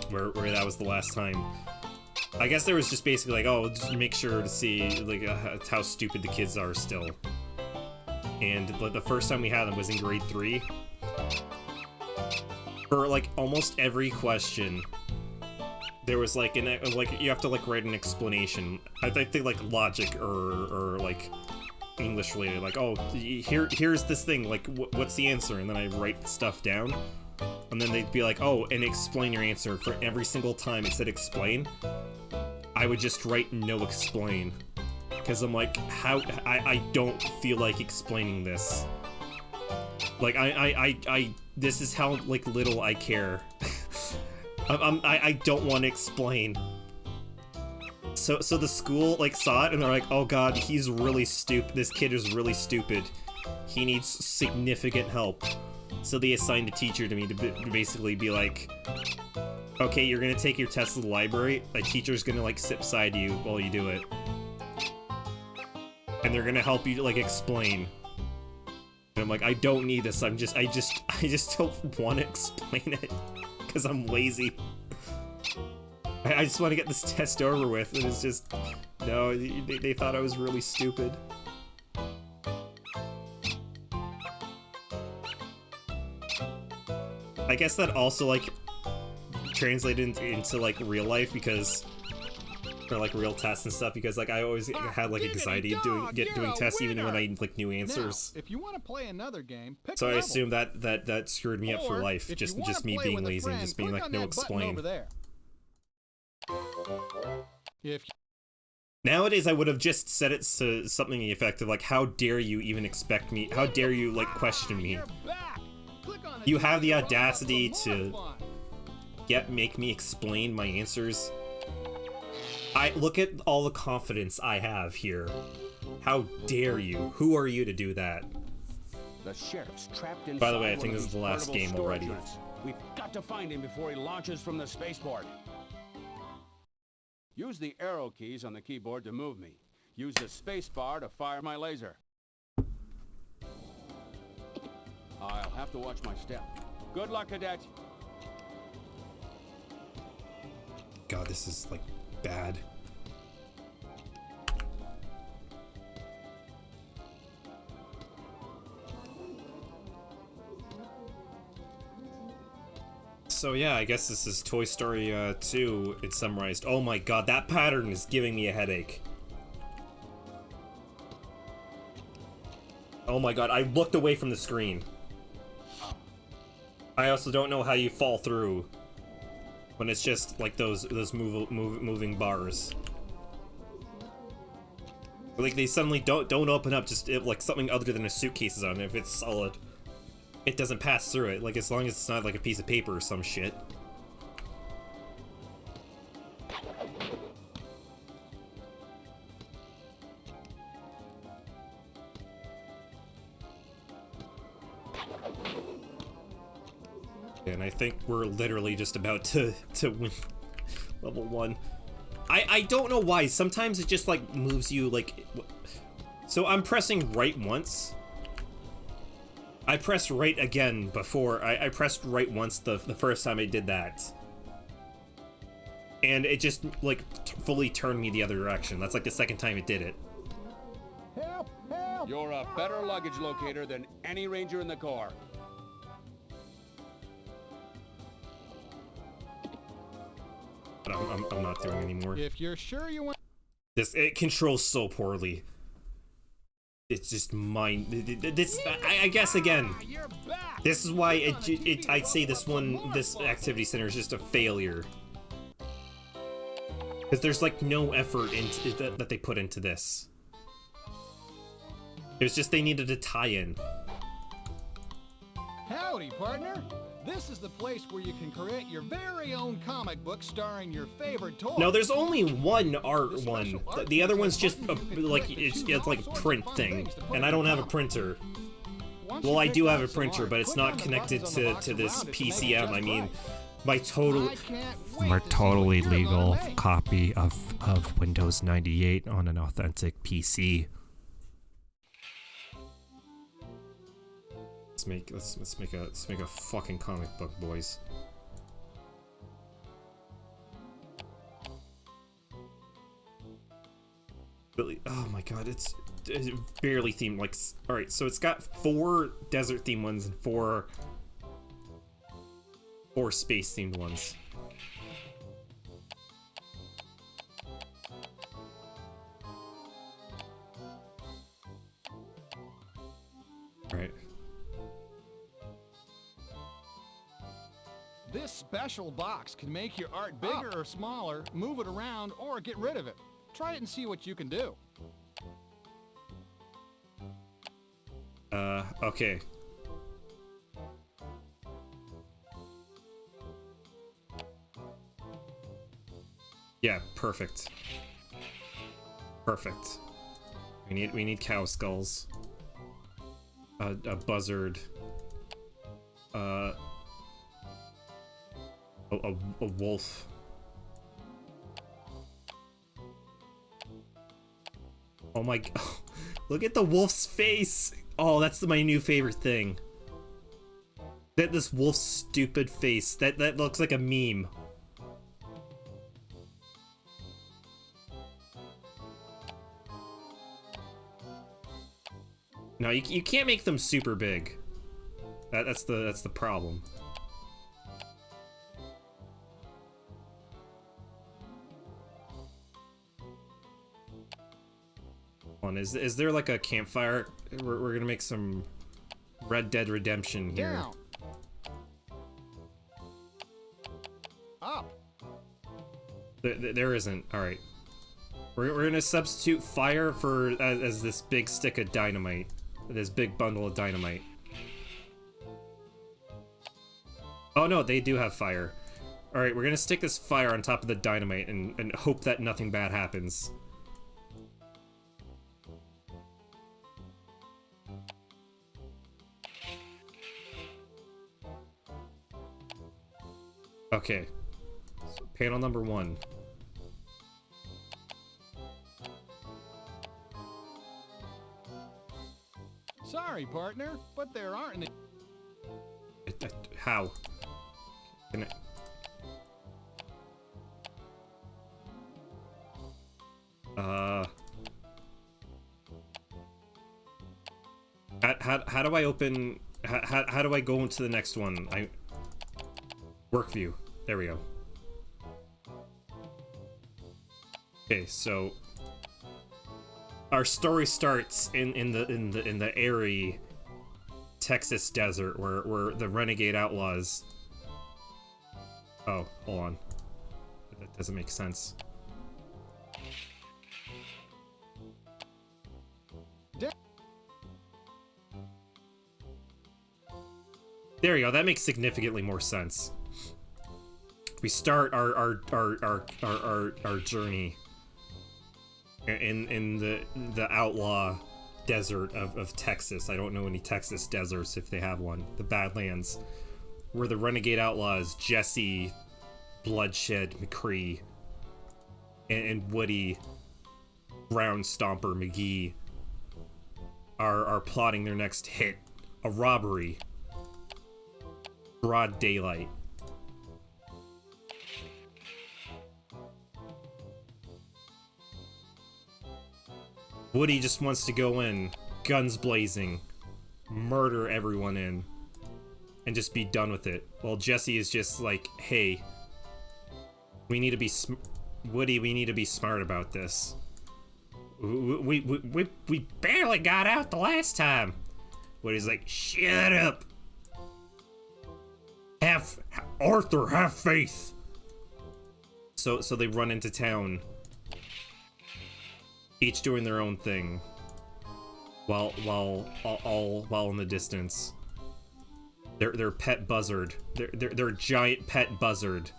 where that was the last time. I guess there was just basically like, oh, just make sure to see like how stupid the kids are still. And the first time we had them was in grade 3. For like almost every question, there was like you have to like write an explanation. I think like logic or like English related. Like, oh, here's this thing. Like, what's the answer? And then I write stuff down. And then they'd be like, oh, and explain your answer. For every single time it said explain, I would just write no explain. Because I'm like, how, I don't feel like explaining this. Like, this is how, like, little I care. I don't want to explain. So the school, like, saw it, and they're like, oh god, he's really stupid. This kid is really stupid. He needs significant help. So they assigned a teacher to me to basically be like, okay, you're gonna take your test at the library. A teacher's gonna, like, sit beside you while you do it. And they're gonna help you, like, explain. And I'm like, I don't need this. I just don't want to explain it. Because I'm lazy. I just want to get this test over with. And it's just, no, they thought I was really stupid. I guess that also, like, translated into like, real life, because... or like real tests and stuff, because like I always had like anxiety doing tests even when I like knew answers. Now, if you want to play another game, pick so I assume that screwed me up for life. Just me being lazy and just being like no explain. Nowadays I would have just said it to something effective like, how dare you even expect me? How dare you like question me? You have the audacity to make me explain my answers. Look at all the confidence I have here. How dare you? Who are you to do that? The sheriff's trapped inside. By the way, I think this is the last game already. We've got to find him before he launches from the spaceport. Use the arrow keys on the keyboard to move me. Use the space bar to fire my laser. I'll have to watch my step. Good luck, cadet. God, this is like bad. So yeah, I guess this is Toy Story 2. It's summarized. Oh my god, that pattern is giving me a headache. Oh my god, I looked away from the screen. I also don't know how you fall through when it's just like those moving bars. Like they suddenly don't open up just if, like something other than a suitcase is on it. If it's solid, it doesn't pass through it. Like as long as it's not like a piece of paper or some shit. And I think we're literally just about to win level 1. I don't know why. Sometimes it just like moves you like. So I'm pressing right once. I pressed right again before. I pressed right once the first time I did that. And it just like fully turned me the other direction. That's like the second time it did it. Help! Help! You're a better luggage locator than any ranger in the Corps. But I'm not doing anymore. If you're sure you want... It controls so poorly. It's just I guess again, this is why I'd say this activity center is just a failure. Because there's like no effort that they put into this. It was just they needed a tie-in. Howdy, partner. This is the place where you can create your very own comic book starring your favorite toy. No, there's only one art one. The other one's just like it's like a print thing, and I don't have a printer. Well, I do have a printer, but it's not connected to this PCM. I mean, my totally legal copy of Windows 98 on an authentic PC. Let's make a fucking comic book, boys. Really, oh my god, it's barely themed. Like, all right, so it's got 4 desert themed ones and 4 space themed ones. All right. This special box can make your art bigger or smaller, move it around, or get rid of it. Try it and see what you can do. Okay. Yeah, perfect. Perfect. We need cow skulls. A buzzard. A wolf. Oh my god. Look at the wolf's face. Oh, that's my new favorite thing. This wolf's stupid face. That looks like a meme. No, you can't make them super big. That's the problem. Is there like a campfire? We're gonna make some Red Dead Redemption here. Down. Up. There isn't. All right. We're gonna substitute fire for as this big stick of dynamite, this big bundle of dynamite. Oh no, they do have fire. All right, we're gonna stick this fire on top of the dynamite and hope that nothing bad happens. Okay, so panel number 1. Sorry, partner, but there aren't any. How? Can how do I open? How do I go into the next one? Work view. There we go. Okay, so our story starts in the airy Texas desert where the renegade outlaws. Oh, hold on. That doesn't make sense. There you go. That makes significantly more sense. We start our journey in the outlaw desert of Texas. I don't know any Texas deserts if they have one. The Badlands, where the renegade outlaws Jesse, Bloodshed McCree, and Woody, Brown Stomper McGee are plotting their next hit, a robbery. Broad daylight. Woody just wants to go in, guns blazing, murder everyone in, and just be done with it. While Jesse is just like, hey, we need to be Woody, we need to be smart about this. We barely got out the last time. Woody's like, shut up. Arthur, have faith. So they run into town, each doing their own thing, while in the distance, their pet buzzard, their giant pet buzzard,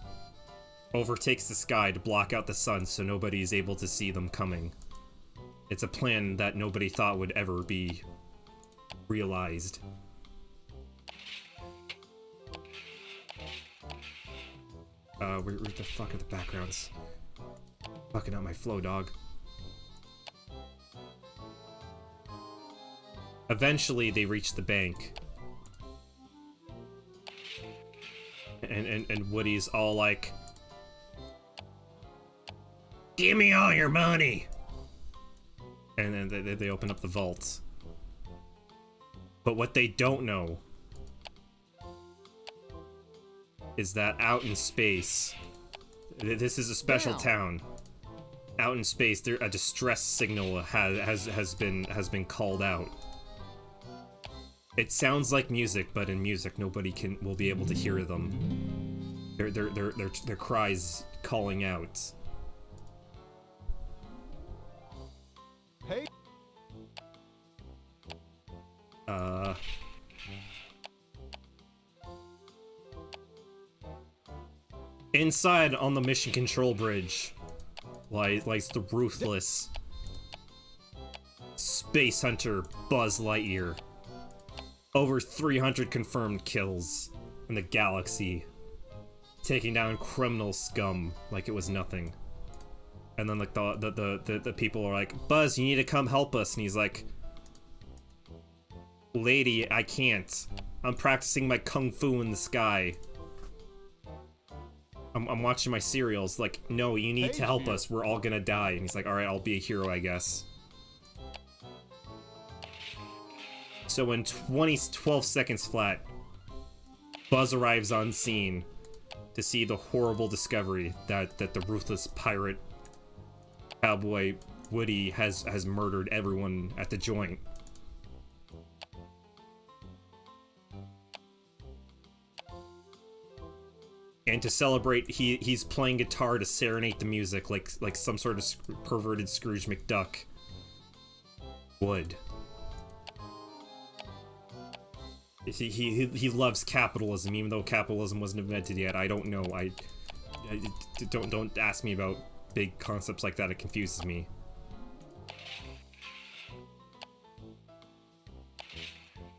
overtakes the sky to block out the sun so nobody is able to see them coming. It's a plan that nobody thought would ever be realized. Where the fuck are the backgrounds? Fucking out my flow, dog. Eventually, they reach the bank. And Woody's all like, give me all your money! And then they open up the vaults. But what they don't know is that out in space, this is a special town. Out in space, a distress signal has been called out. It sounds like music, but in music, nobody will be able to hear them. Their cries calling out. Hey. Inside on the mission control bridge lies the ruthless space hunter Buzz Lightyear. Over 300 confirmed kills in the galaxy, taking down criminal scum like it was nothing. And then like the people are like, Buzz, you need to come help us, and he's like, lady, I can't. I'm practicing my kung fu in the sky. I'm watching my serials. Like, no, you need to help us. We're all gonna die. And he's like, alright, I'll be a hero, I guess. So in 12 seconds flat, Buzz arrives on scene to see the horrible discovery that the ruthless pirate cowboy Woody has murdered everyone at the joint. And to celebrate, he's playing guitar to serenade the music like some sort of perverted Scrooge McDuck would. He loves capitalism, even though capitalism wasn't invented yet. I don't know. Don't ask me about big concepts like that. It confuses me.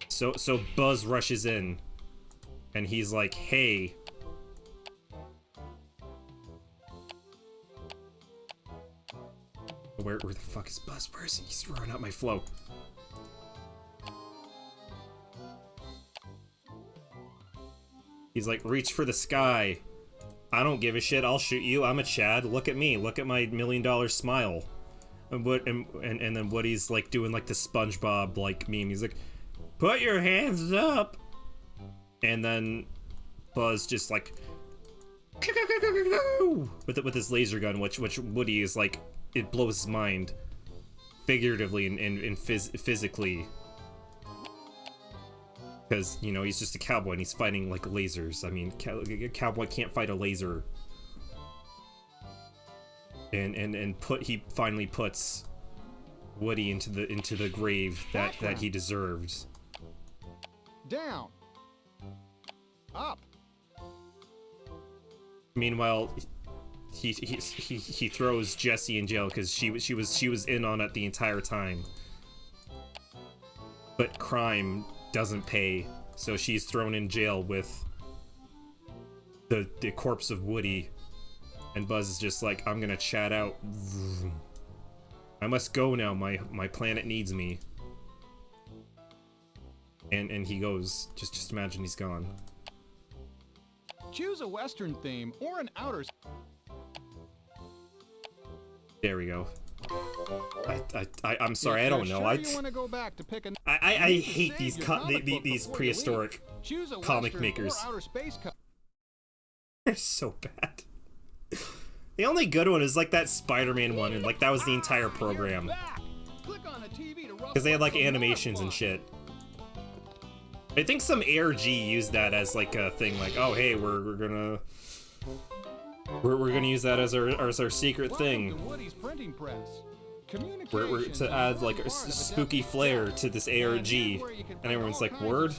So Buzz rushes in, and he's like, "Hey." Where the fuck is Buzz? Where is he? He's throwing out my flow. He's like, reach for the sky. I don't give a shit. I'll shoot you. I'm a Chad. Look at me. Look at my $1 million smile. And then Woody's like doing like the SpongeBob like meme. He's like, put your hands up. And then Buzz just like with his laser gun, which Woody is like, it blows his mind, figuratively and physically, because you know he's just a cowboy and he's fighting like lasers. I mean, a cowboy can't fight a laser. And he finally puts Woody into the grave that he deserved. Down. Up. Meanwhile, he throws Jessie in jail because she was in on it the entire time. But crime doesn't pay, so she's thrown in jail with the corpse of Woody. And Buzz is just like, I'm gonna chat out. I must go now. My planet needs me. And he goes. Just imagine he's gone. Choose a Western theme or an outer. There we go. I'm sorry. I don't know. I hate these prehistoric comic makers. They're so bad. The only good one is like that Spider-Man one, and like that was the entire program. Because they had like animations and shit. I think some ARG used that as like a thing, like, oh hey, we're gonna use that as our secret thing. We're to add like a spooky flair to this ARG, and everyone's like, word?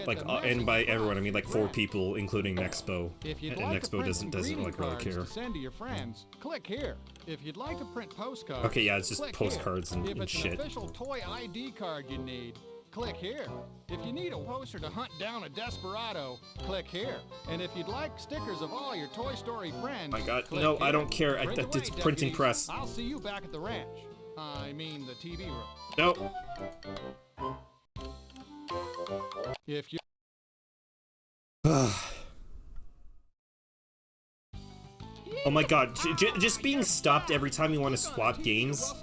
Like, and by everyone I mean like 4 people, including Nexpo. And Nexpo doesn't like really care. Send to your friends, click here. If you'd like to print postcards, okay, yeah, it's just postcards and shit. If it's an official toy ID card you need, click here. If you need a poster to hunt down a desperado, click here. And if you'd like stickers of all your Toy Story friends, my God, no, I don't care. It's printing press. I'll see you back at the ranch. I mean the TV room. Nope. If you oh my God, just being stopped every time you want to swap games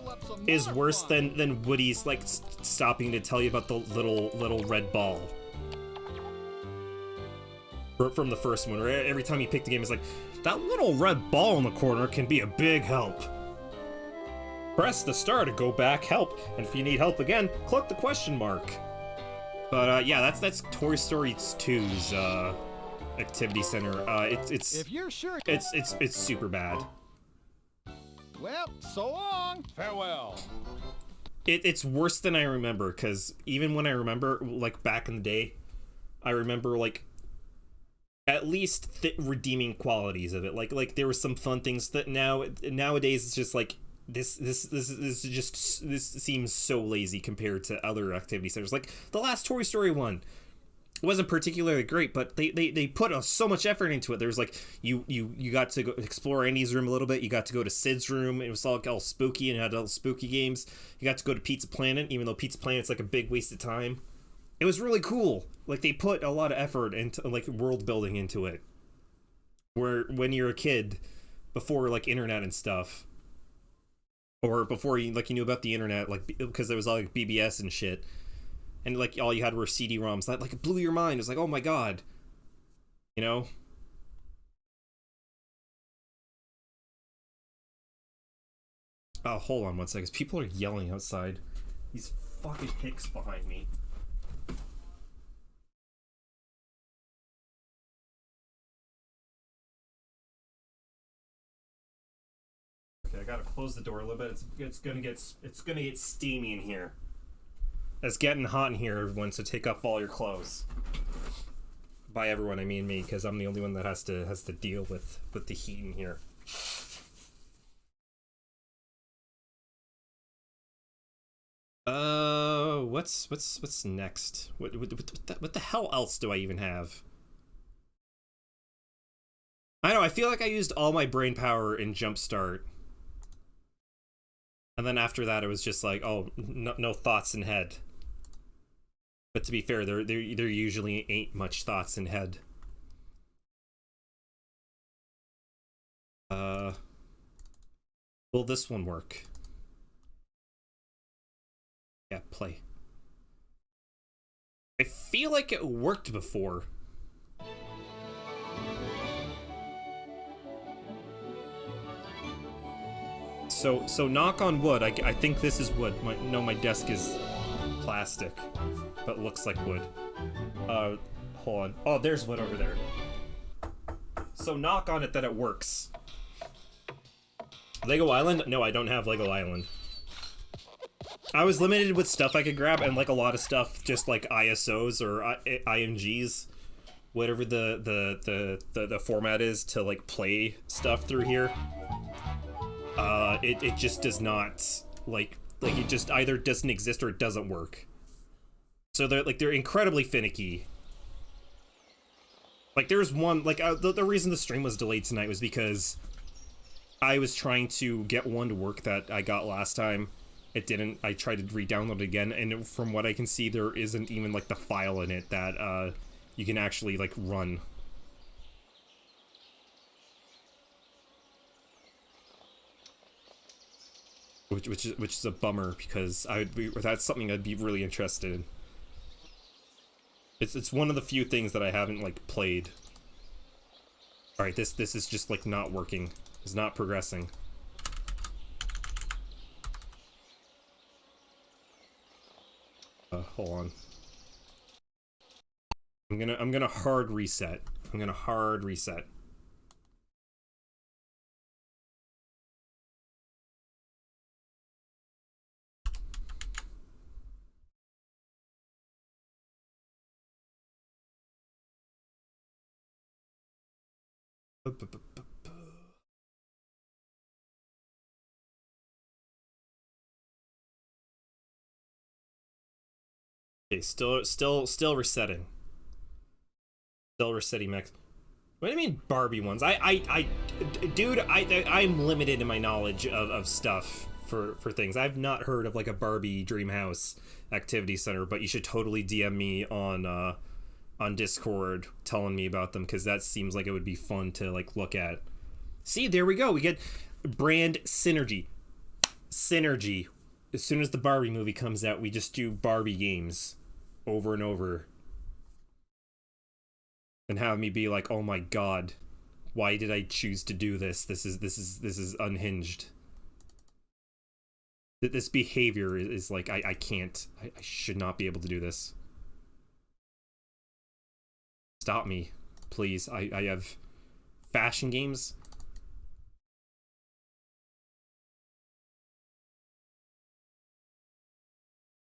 is worse than Woody's like stopping to tell you about the little red ball from the first one. Or every time you pick the game, it's like, that little red ball in the corner can be a big help. Press the star to go back, help, and if you need help again, click the question mark. But yeah, that's Toy Story 2's activity center. It's if you're sure, it's super bad. Well, so long. Farewell. It's worse than I remember, because even when I remember, like back in the day, I remember like at least redeeming qualities of it. Like there were some fun things that nowadays it's just like this seems so lazy compared to other activity centers. Like the last Toy Story one wasn't particularly great, but they put so much effort into it. There's like you got to go explore Andy's room a little bit. You got to go to Sid's room. It was all spooky and had all spooky games. You got to go to Pizza Planet, even though Pizza Planet's like a big waste of time. It was really cool. Like they put a lot of effort into like world building into it. Where when you're a kid, before like internet and stuff, or before you knew about the internet, like because there was all like BBS and shit. And like all you had were CD-ROMs. That like blew your mind. It was like, oh my God, you know. Oh, hold on one second. People are yelling outside. These fucking hicks behind me. Okay, I gotta close the door a little bit. It's gonna get steamy in here. It's getting hot in here, everyone, so take off all your clothes. By everyone, I mean me, because I'm the only one that has to deal with the heat in here. What's next? What the hell else do I even have? I know, I feel like I used all my brain power in Jumpstart. And then after that, it was just like, oh, no thoughts in head. But to be fair, there usually ain't much thoughts in head. Will this one work? Yeah, play. I feel like it worked before. So knock on wood. I think this is wood. My desk is plastic, but looks like wood. Hold on. Oh, there's wood over there. So knock on it that it works. Lego Island? No, I don't have Lego Island. I was limited with stuff I could grab, and like a lot of stuff, just like ISOs or IMGs, whatever the format is to like play stuff through here. It just does not like it just either doesn't exist or it doesn't work. So they're incredibly finicky. Like there's one the reason the stream was delayed tonight was because I was trying to get one to work that I got last time. It didn't. I tried to re-download it again, and from what I can see, there isn't even like the file in it that you can actually like run. Which is a bummer because that's something I'd be really interested in. It's one of the few things that I haven't like played. All right, this is just like not working. It's not progressing. Hold on. I'm gonna hard reset. I'm gonna hard reset. Okay, still resetting. Still resetting max. What do you mean Barbie ones? Dude, I'm limited in my knowledge of stuff for things. I've not heard of like a Barbie Dreamhouse activity center, but you should totally DM me on Discord telling me about them, because that seems like it would be fun to like look at. See, there we go. We get brand synergy. Synergy. As soon as the Barbie movie comes out, we just do Barbie games over and over. And have me be like, oh my god, why did I choose to do this? This is unhinged. This behavior is like, I can't. I should not be able to do this. Stop me, please. I have fashion games.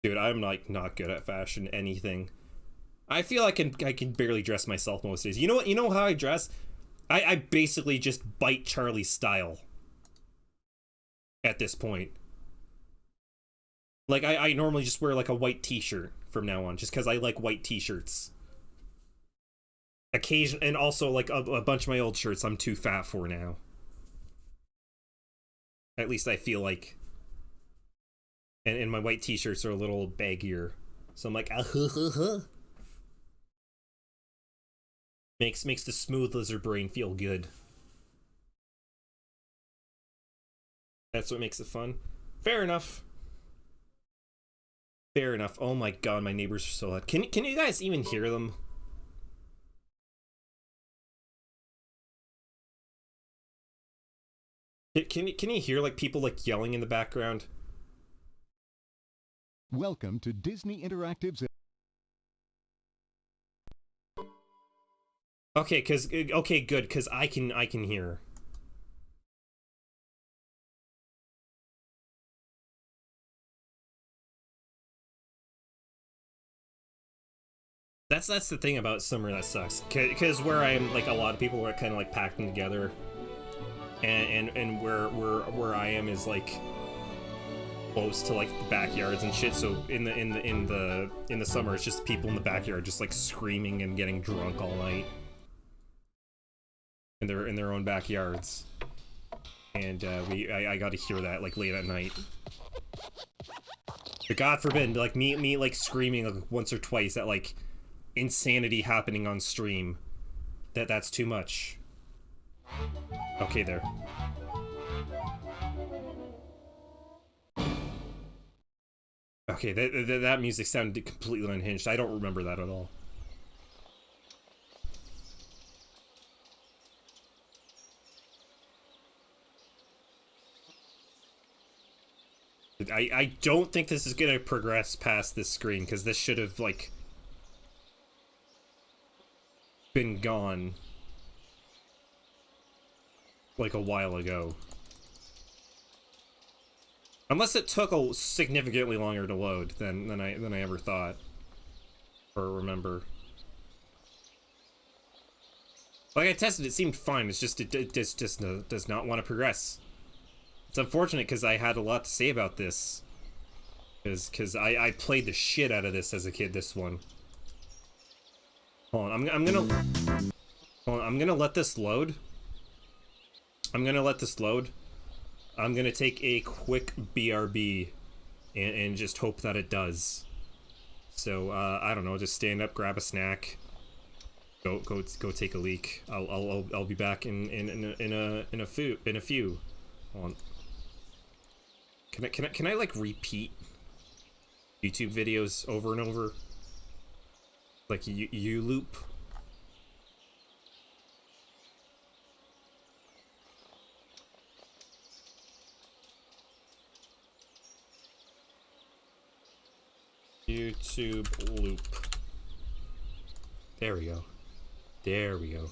Dude, I'm like not good at fashion anything. I feel I can barely dress myself most days. You know what? You know how I dress? I basically just bite Charlie's style. At this point. Like I normally just wear like a white t-shirt from now on, just because I like white t-shirts. And also like a bunch of my old shirts I'm too fat for now. At least I feel like. And my white t-shirts are a little baggier. So I'm like, Makes the smooth lizard brain feel good. That's what makes it fun. Fair enough. Fair enough. Oh my god, my neighbors are so loud. Can you guys even hear them? Can you hear like people like yelling in the background? Welcome to Disney Interactive's. Okay, good, because I can hear. That's the thing about summer that sucks. Because where I'm like a lot of people are kind of like packing together, and where I am is like close to like the backyards and shit. So in the summer, it's just people in the backyard just like screaming and getting drunk all night. In their own backyards, and I got to hear that like late at night. But God forbid, like me like screaming like once or twice at like insanity happening on stream. That's too much. Okay, there. Okay, that music sounded completely unhinged. I don't remember that at all. I don't think this is gonna progress past this screen, because this should have, like, been gone like a while ago. Unless it took a significantly longer to load than I ever thought or remember. Like, I tested, it seemed fine. It's just it just does not want to progress. It's unfortunate because I had a lot to say about this. Because I played the shit out of this as a kid, this one. Hold on, I'm gonna let this load. I'm gonna take a quick BRB and just hope that it does. So I don't know, just stand up, grab a snack, go take a leak. I'll be back in a few. Hold on. Can I like repeat YouTube videos over and over? Like you loop? YouTube loop. There we go. There we go.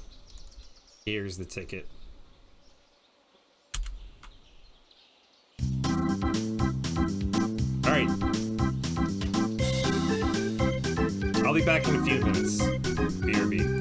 Here's the ticket. Alright. I'll be back in a few minutes. BRB.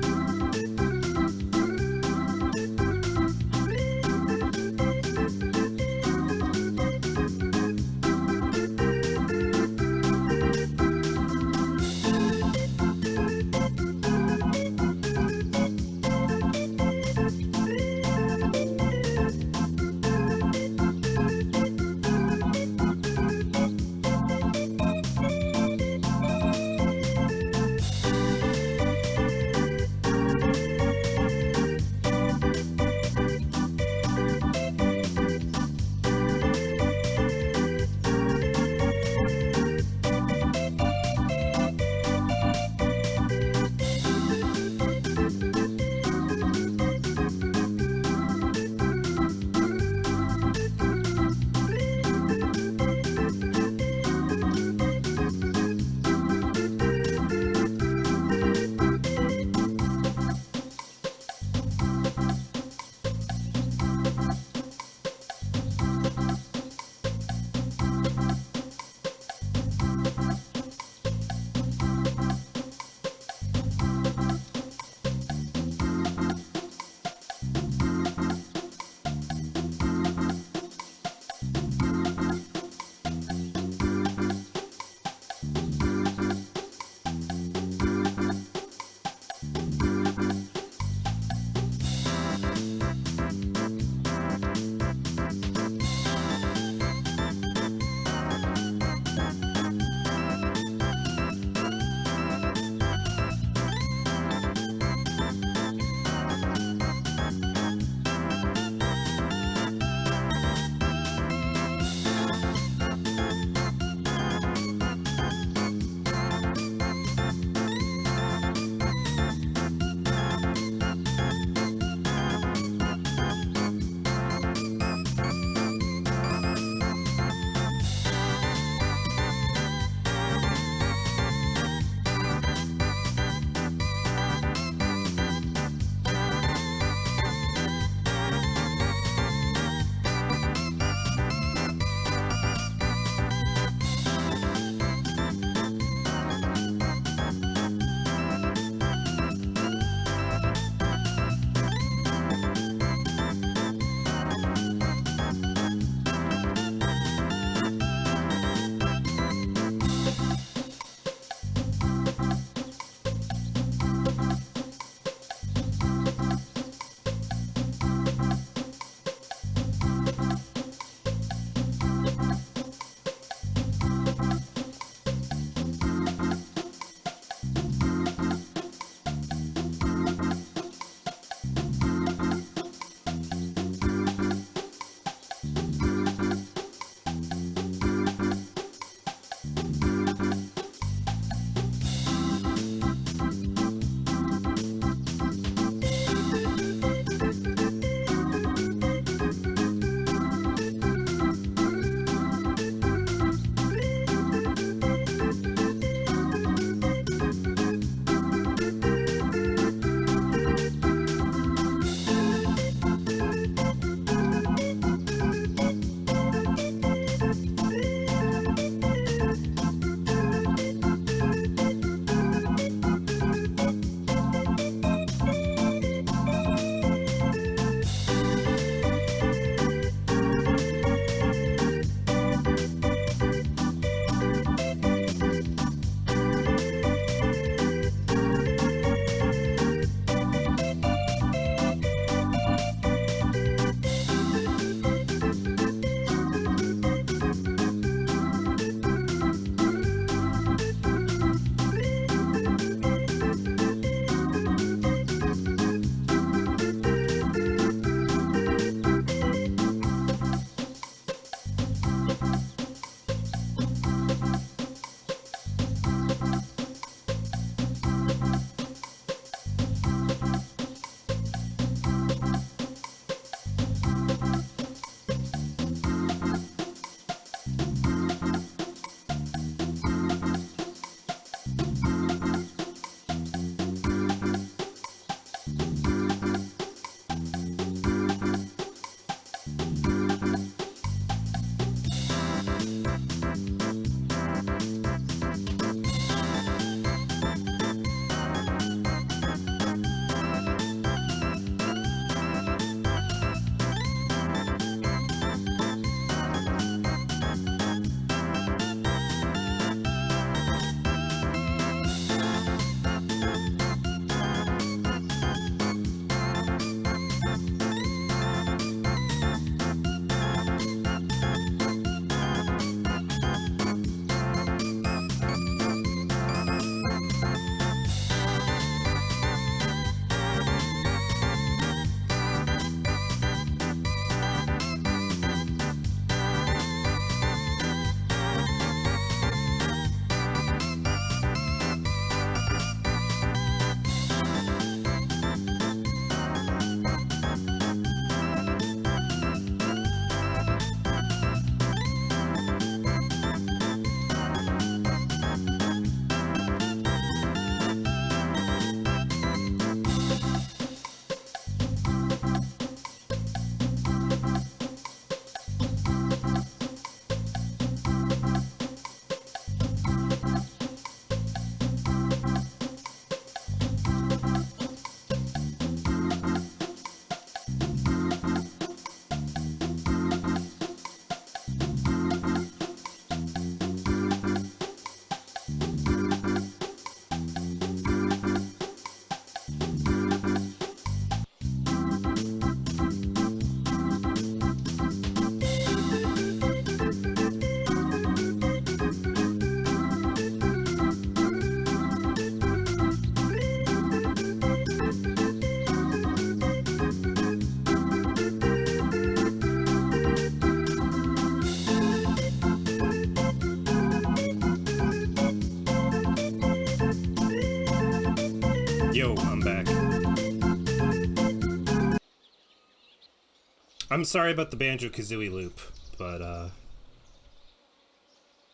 I'm sorry about the Banjo-Kazooie loop, but,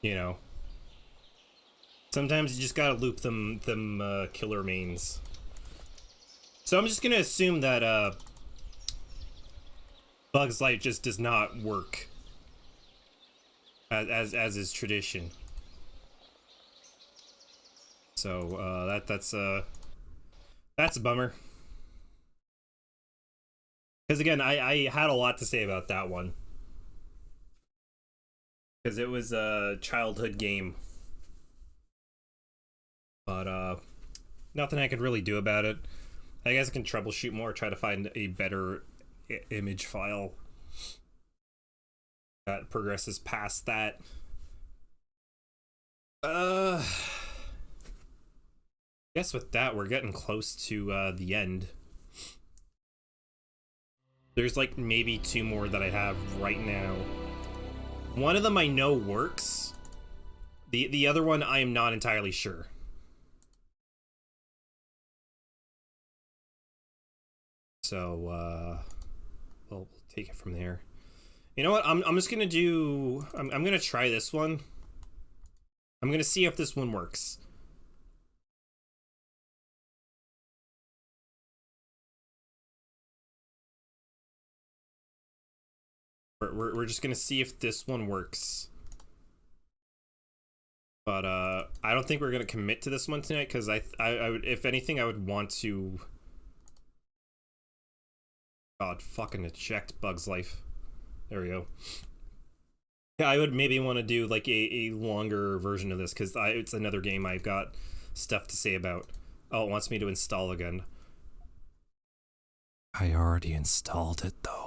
you know, sometimes you just gotta loop them killer mains. So I'm just gonna assume that, Bugs Life just does not work, as is tradition. So, that's a bummer. Because again, I had a lot to say about that one. Because it was a childhood game. But, nothing I could really do about it. I guess I can troubleshoot more, try to find a better image file that progresses past that. I guess with that, we're getting close to the end. There's like maybe 2 more that I have right now. One of them I know works. The other one I am not entirely sure. So we'll take it from there. You know what? I'm just gonna do. I'm gonna try this one. I'm gonna see if this one works. We're just gonna see if this one works. But I don't think we're gonna commit to this one tonight because I would, if anything, I would want to. God, fucking eject Bugs Life. There we go. Yeah, I would maybe want to do like a longer version of this because it's another game I've got stuff to say about. Oh, it wants me to install again. I already installed it though.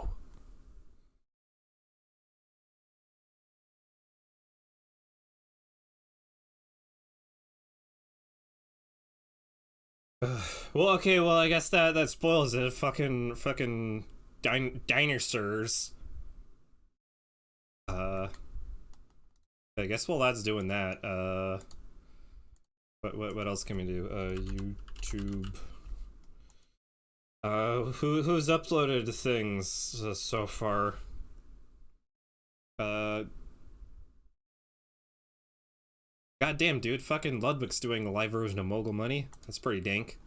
Well, okay, well, I guess that spoils it. Fucking dinosaurs. I guess while that's doing that, what else can we do? YouTube. Who's uploaded things so far? Goddamn, dude, fucking Ludwig's doing a live version of Mogul Money. That's pretty dank.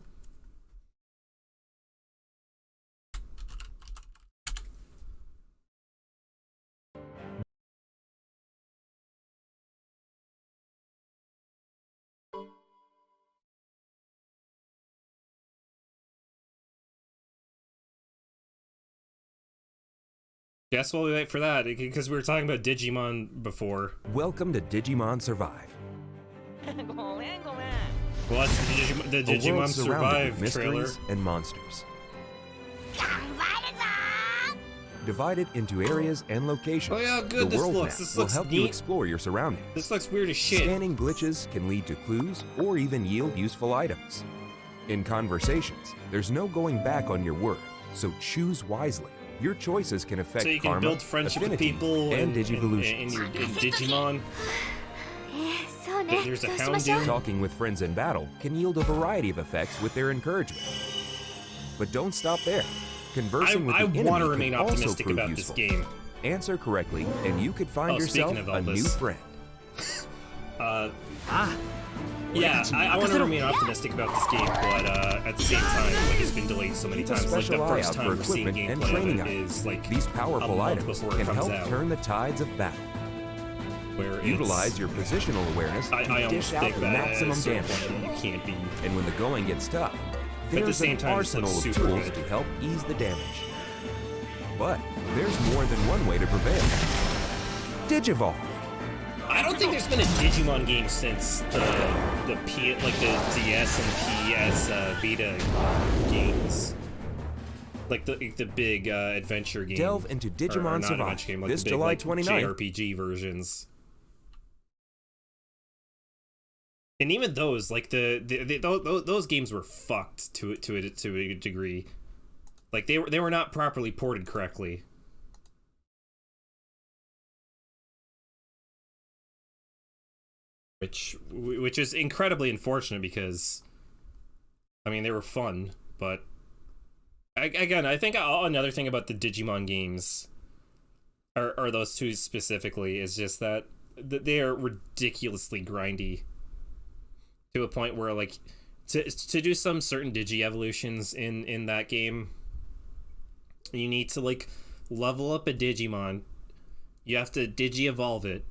Guess while we wait for that, because we were talking about Digimon before. Welcome to Digimon Survive. Well, that's the Digimon Survive trailer. And monsters. Divided into areas and locations. Oh yeah, good. The world map This will looks help neat. you explore your surroundings. This looks weird as shit. Scanning glitches can lead to clues or even yield useful items. In conversations, there's no going back on your word, so choose wisely. Your choices can affect so you can karma, build friendship with affinity, people and in Digivolutions. in Digimon. There's a Houndoom. Talking with friends in battle can yield a variety of effects with their encouragement. But don't stop there. Conversing with the enemy want to can remain also optimistic prove about useful. this game. Answer correctly, and you could find yourself a new friend. Yeah, I want to remain optimistic about this game, but at the same time, like, it's been delayed so many Keep a times. Like, the special eye first out time for we're seeing equipment and gameplay training of it items. is like These a powerful month items before it can comes help out. turn the tides of battle. Where Utilize your positional awareness to I almost dish out think the that maximum at a certain damage. point you can't be. And when the going gets tough, But at the there's same an time, it's, like, arsenal of super tools good. to help ease the damage. But there's more than one way to prevail. Digivolve. I don't think there's been a Digimon game since the DS and PS Vita games. Like the big adventure game. Delve into Digimon or not Survive adventure game, like this the big, July like, 29th. JRPG versions. And even those, like those games were fucked to a degree. Like they were not properly ported correctly. Which is incredibly unfortunate because, I mean, they were fun. But again, I think another thing about the Digimon games, or those two specifically, is just that they are ridiculously grindy to a point where, like, to do some certain Digi evolutions in that game, you need to, like, level up a Digimon. You have to Digi evolve it.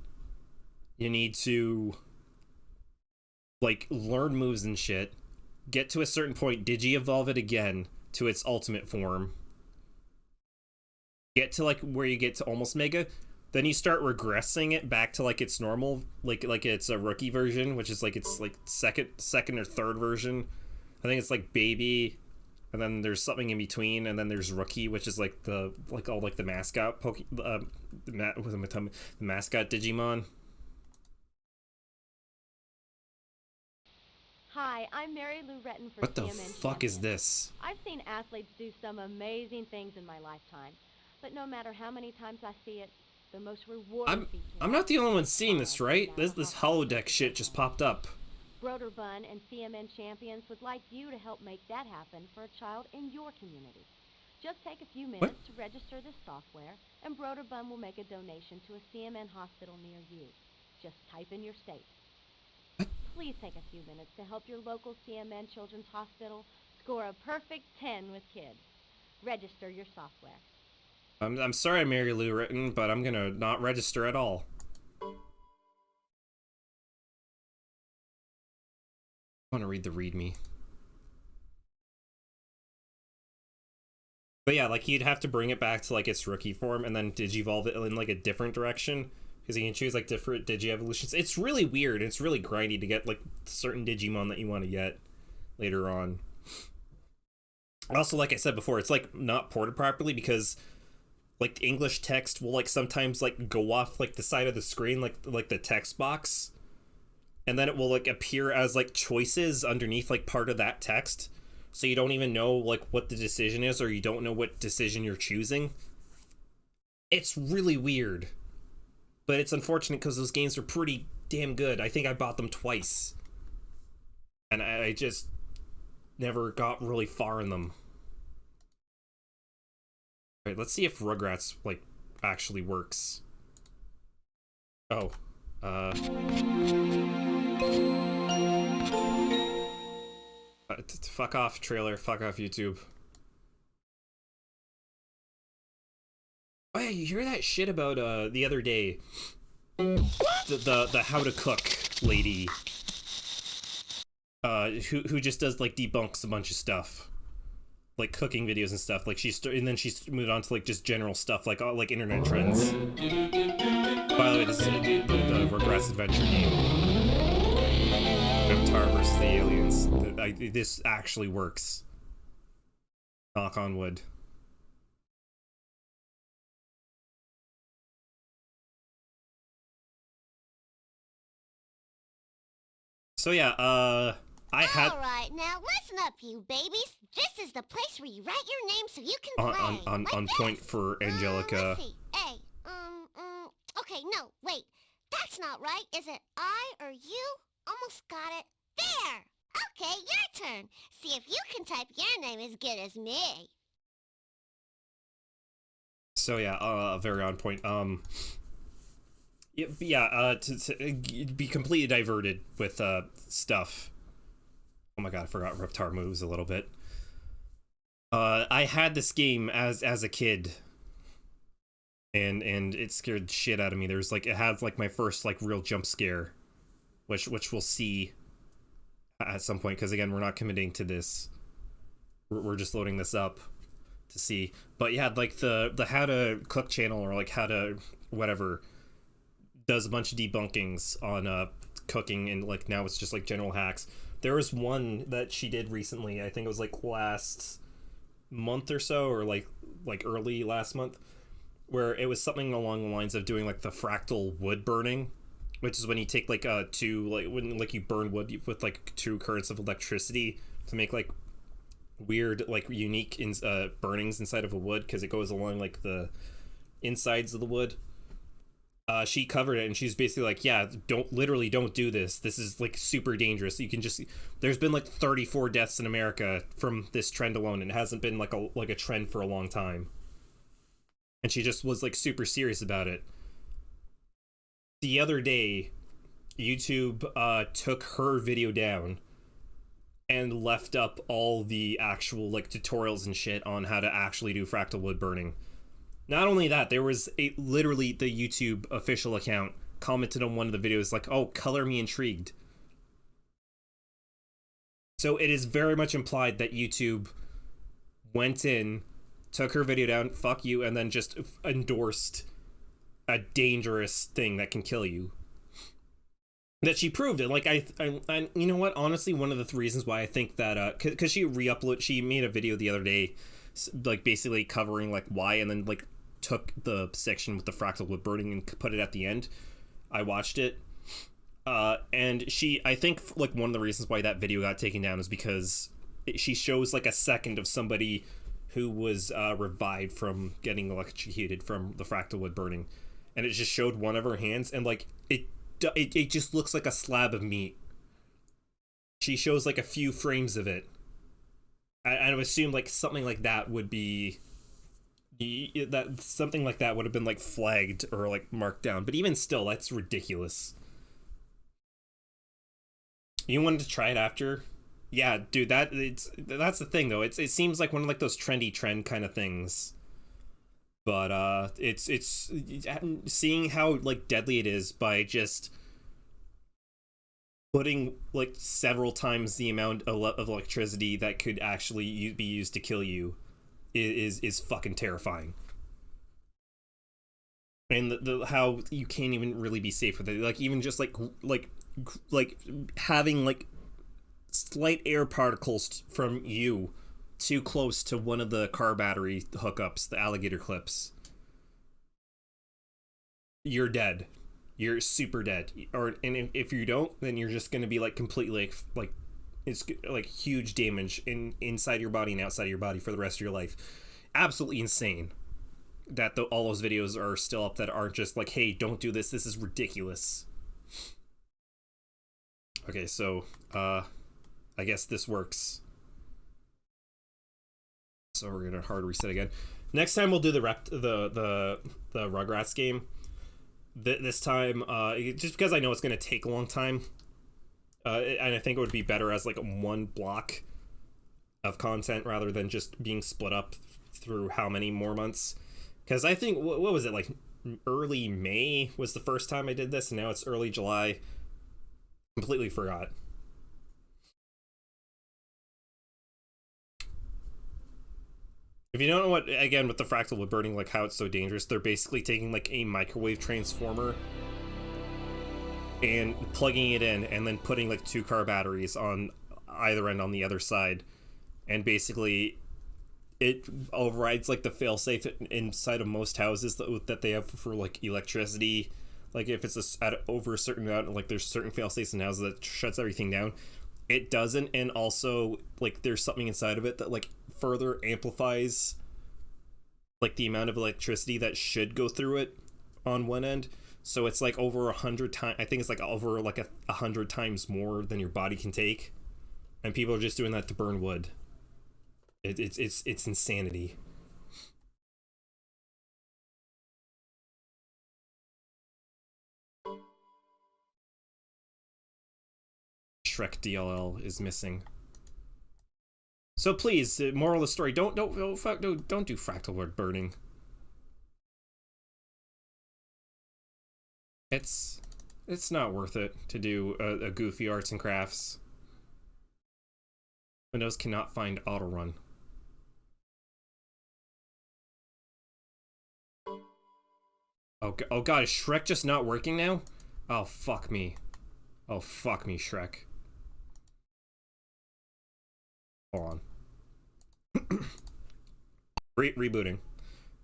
You need to, like, learn moves and shit. Get to a certain point, Digi evolve it again to its ultimate form. Get to, like, where you get to almost Mega. Then you start regressing it back to, like, its normal, like it's a rookie version, which is, like, it's, like, second or third version. I think it's, like, Baby, and then there's something in between, and then there's Rookie, which is, like, the, like, all, like, the mascot the mascot Digimon. Hi, I'm Mary Lou Retton for What the CMN fuck is this? I've seen athletes do some amazing things in my lifetime, but no matter how many times I see it, the most rewarding feature... I'm not the only one seeing this, right? This holodeck shit just popped up. Broderbun and CMN champions would like you to help make that happen for a child in your community. Just take a few minutes to register this software, and Broderbun will make a donation to a CMN hospital near you. Just type in your state. Please take a few minutes to help your local CMN Children's Hospital score a perfect 10 with kids. Register your software. I'm sorry, Mary Lou Retton, but I'm gonna not register at all. I want to read the README. But yeah, like, you'd have to bring it back to, like, its rookie form and then digivolve it in, like, a different direction. Because you can choose, like, different Digi-evolutions. It's really weird. It's really grindy to get, like, certain Digimon that you want to get later on. Also, like I said before, it's, like, not ported properly because, like, the English text will, like, sometimes, like, go off, like, the side of the screen, like the text box. And then it will, like, appear as, like, choices underneath, like, part of that text. So you don't even know, like, what the decision is, or you don't know what decision you're choosing. It's really weird. But it's unfortunate because those games are pretty damn good. I think I bought them twice. And I just never got really far in them. Alright, let's see if Rugrats, like, actually works. Oh. Fuck off, trailer. Fuck off, YouTube. Oh yeah, you hear that shit about the other day? The how to cook lady. Who just does, like, debunks a bunch of stuff, like cooking videos and stuff. Like, and then she's moved on to, like, just general stuff, like internet trends. By the way, this is the Rugrats Adventure game. Avatar versus the aliens. This actually works. Knock on wood. So yeah, I had... Alright, now listen up, you babies. This is the place where you write your name so you can play. On point for Angelica. Let's see. Okay, no, wait. That's not right. Is it I or you? Almost got it. There! Okay, your turn. See if you can type your name as good as me. So yeah, very on point. To be completely diverted with stuff. Oh my god, I forgot Reptar moves a little bit. I had this game as a kid, and it scared the shit out of me. There's, like, it had, like, my first, like, real jump scare, which we'll see at some point, because again, we're not committing to this. We're just loading this up to see. But yeah, like, the how to cook channel, or, like, how to whatever, does a bunch of debunkings on cooking, and, like, now it's just, like, general hacks. There was one that she did recently, I think it was, like, last month or so, or like early last month, where it was something along the lines of doing, like, the fractal wood burning, which is when you take, like, you burn wood with, like, 2 currents of electricity to make, like, weird, like, unique burnings inside of a wood, because it goes along, like, the insides of the wood. she covered it, and she's basically like, yeah, don't do this. This is like super dangerous. You can just, there's been like 34 deaths in America from this trend alone, and it hasn't been like a trend for a long time. And she just was like super serious about it. The other day, YouTube took her video down and left up all the actual like tutorials and shit on how to actually do fractal wood burning. Not only that, there was literally the YouTube official account commented on one of the videos like, oh, color me intrigued. So it is very much implied that YouTube went in, took her video down, fuck you, and then just endorsed a dangerous thing that can kill you. That she proved it. Like, I you know what? Honestly, one of the reasons why I think that, because she made a video the other day, like, basically covering, like, why, and then, like, took the section with the fractal wood burning and put it at the end. I watched it. And I think, like, one of the reasons why that video got taken down is because she shows, like, a second of somebody who was revived from getting electrocuted from the fractal wood burning. And it just showed one of her hands, and, like, it just looks like a slab of meat. She shows like a few frames of it. I would assume like something like that would be something like that would have been like flagged or like marked down. But even still, that's ridiculous. You wanted to try it after? Yeah, dude, that's the thing though. It seems like one of like those trendy trend kind of things. But it's seeing how like deadly it is by just putting like several times the amount of electricity that could actually be used to kill you is fucking terrifying. And the how you can't even really be safe with it. Like even just like having like slight air particles from you too close to one of the car battery hookups, the alligator clips, you're dead. You're super dead. And if you don't, then you're just gonna be like completely like it's like huge damage inside your body and outside of your body for the rest of your life. Absolutely insane that all those videos are still up that aren't just like, hey, don't do this. This is ridiculous. Okay, so I guess this works. So we're gonna hard reset again. Next time we'll do the Rugrats game. This time, just because I know it's gonna take a long time, and I think it would be better as like one block of content rather than just being split up through how many more months. Because I think what was it, like early May was the first time I did this, and now it's early July. Completely forgot. If you don't know what, again, with the fractal wood burning, like how it's so dangerous, they're basically taking like a microwave transformer and plugging it in and then putting like 2 car batteries on either end on the other side. And basically it overrides like the failsafe inside of most houses that they have for like electricity. Like if it's over a certain amount, like there's certain failsafes in houses that shuts everything down. It doesn't, and also like there's something inside of it that like further amplifies like the amount of electricity that should go through it on one end. So it's like over 100 times. I think it's like over like 100 times more than your body can take, and people are just doing that to burn wood. It's insanity. Shrek DLL is missing. So please, moral of the story: don't do fractal wood burning. It's not worth it to do a goofy arts and crafts. Windows cannot find auto run. Oh god, is Shrek just not working now? Oh fuck me. Oh fuck me, Shrek. Hold on. Rebooting.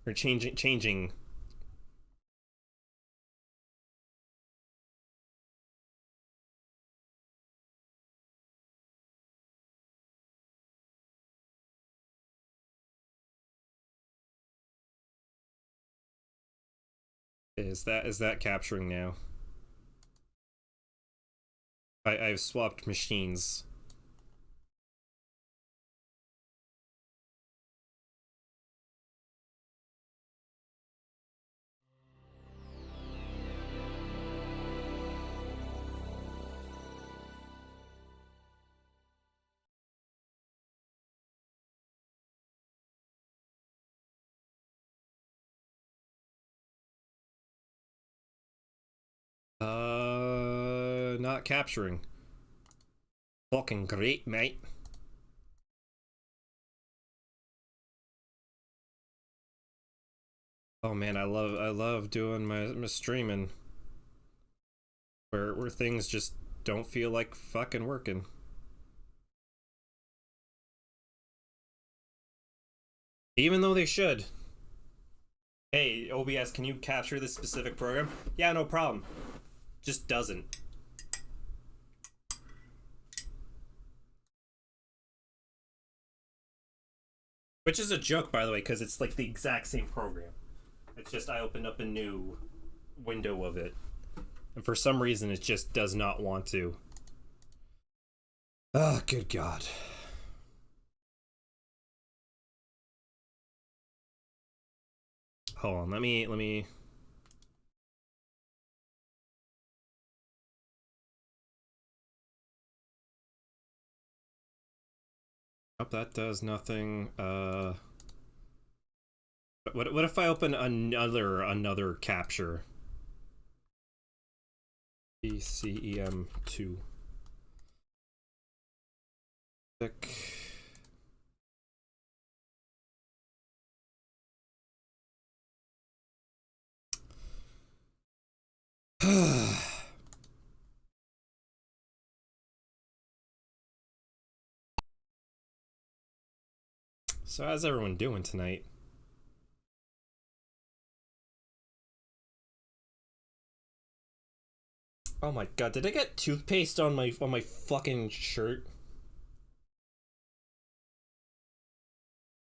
Or changing. Is that capturing now? I've swapped machines. Not capturing. Fucking great, mate. Oh man, I love doing my streaming where things just don't feel like fucking working. Even though they should. Hey, OBS, can you capture this specific program? Yeah, no problem. Just doesn't. Which is a joke, by the way, because it's like the exact same program. It's just I opened up a new window of it. And for some reason, it just does not want to. Oh, good God. Hold on, let me... Oh, that does nothing. What if I open another capture? ECEM2. So how's everyone doing tonight? Oh my God, did I get toothpaste on my fucking shirt?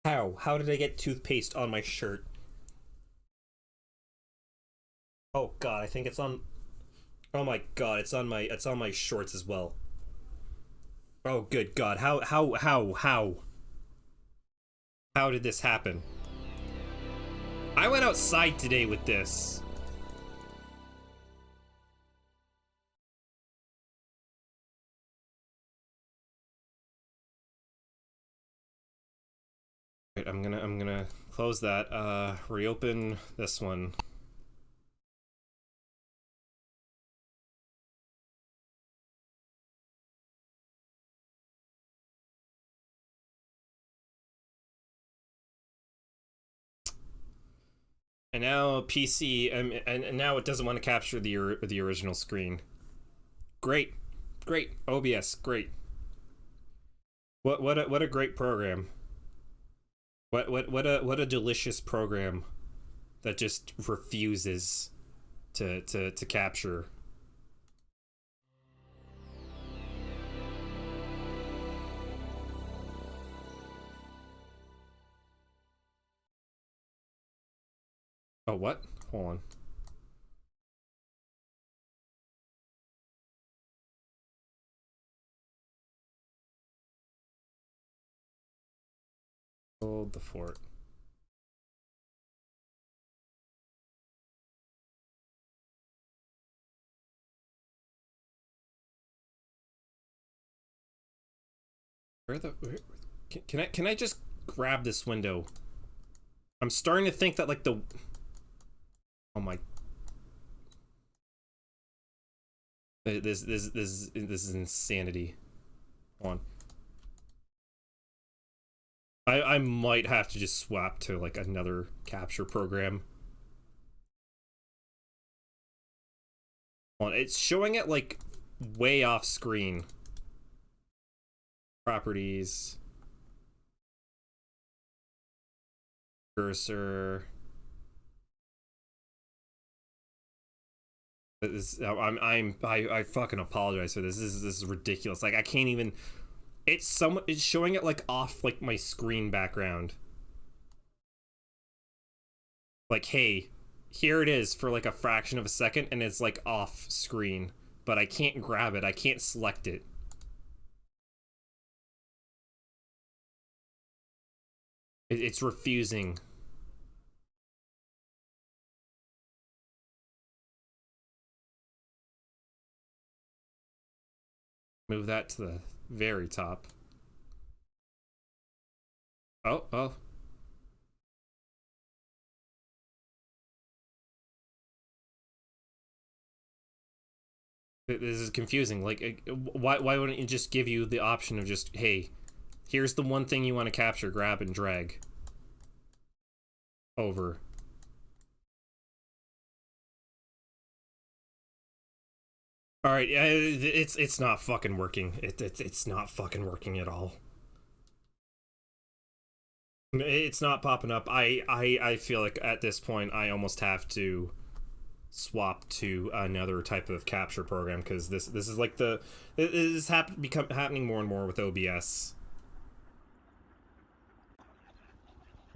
How did I get toothpaste on my shirt? Oh God, I think it's on... Oh my God, it's on my shorts as well. Oh good God, how did this happen? I went outside today with this. Wait, I'm gonna close that, reopen this one. And now PC, and now it doesn't want to capture the original screen. Great, OBS, great. What a great program. What a delicious program that just refuses to capture. Oh, what? Hold on. Hold the fort. Can I just grab this window? I'm starting to think that like the... Oh my... This is insanity. Hold on. I might have to just swap to like another capture program. Hold on, it's showing it like way off screen. Properties. Cursor. I fucking apologize for this. This is ridiculous. Like I can't even... It's showing it like off like my screen background. Like, hey, here it is for like a fraction of a second, and it's like off screen, but I can't grab it. I can't select it. It's refusing. Move that to the very top. Oh. This is confusing. Like, why wouldn't it just give you the option of just, hey, here's the one thing you want to capture, grab and drag over. All right, it's not fucking working. It's not fucking working at all. It's not popping up. I feel like at this point I almost have to swap to another type of capture program, because this is like this is happening more and more with OBS,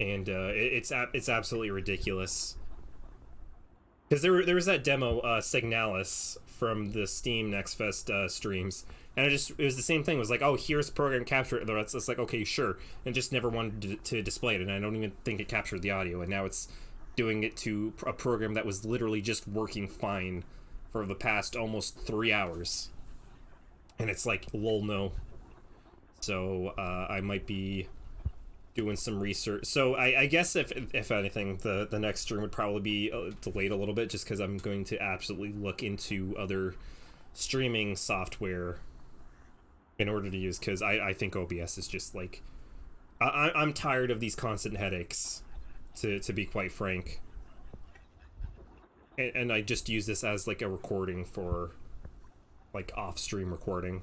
and it's absolutely ridiculous. Because there was that demo, Signalis, from the Steam Next Fest streams, and it was the same thing. It was like, oh, here's program capture. It's like, okay, sure, and just never wanted to display it, and I don't even think it captured the audio, and now it's doing it to a program that was literally just working fine for the past almost 3 hours, and it's like, lol, no. So I might be doing some research. So I guess if anything, the next stream would probably be delayed a little bit, just because I'm going to absolutely look into other streaming software in order to use, because I think OBS is just like, I'm tired of these constant headaches, to be quite frank. And I just use this as like a recording for like off-stream recording.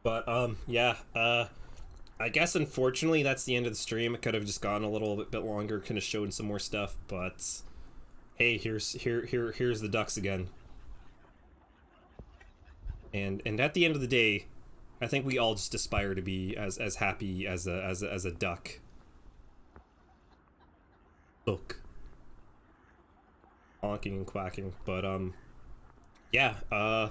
But yeah, I guess unfortunately that's the end of the stream. It could have just gone a little bit longer, could have showed some more stuff, but hey, here's the ducks again. And at the end of the day, I think we all just aspire to be as happy as a duck. Duck. Honking and quacking. But yeah,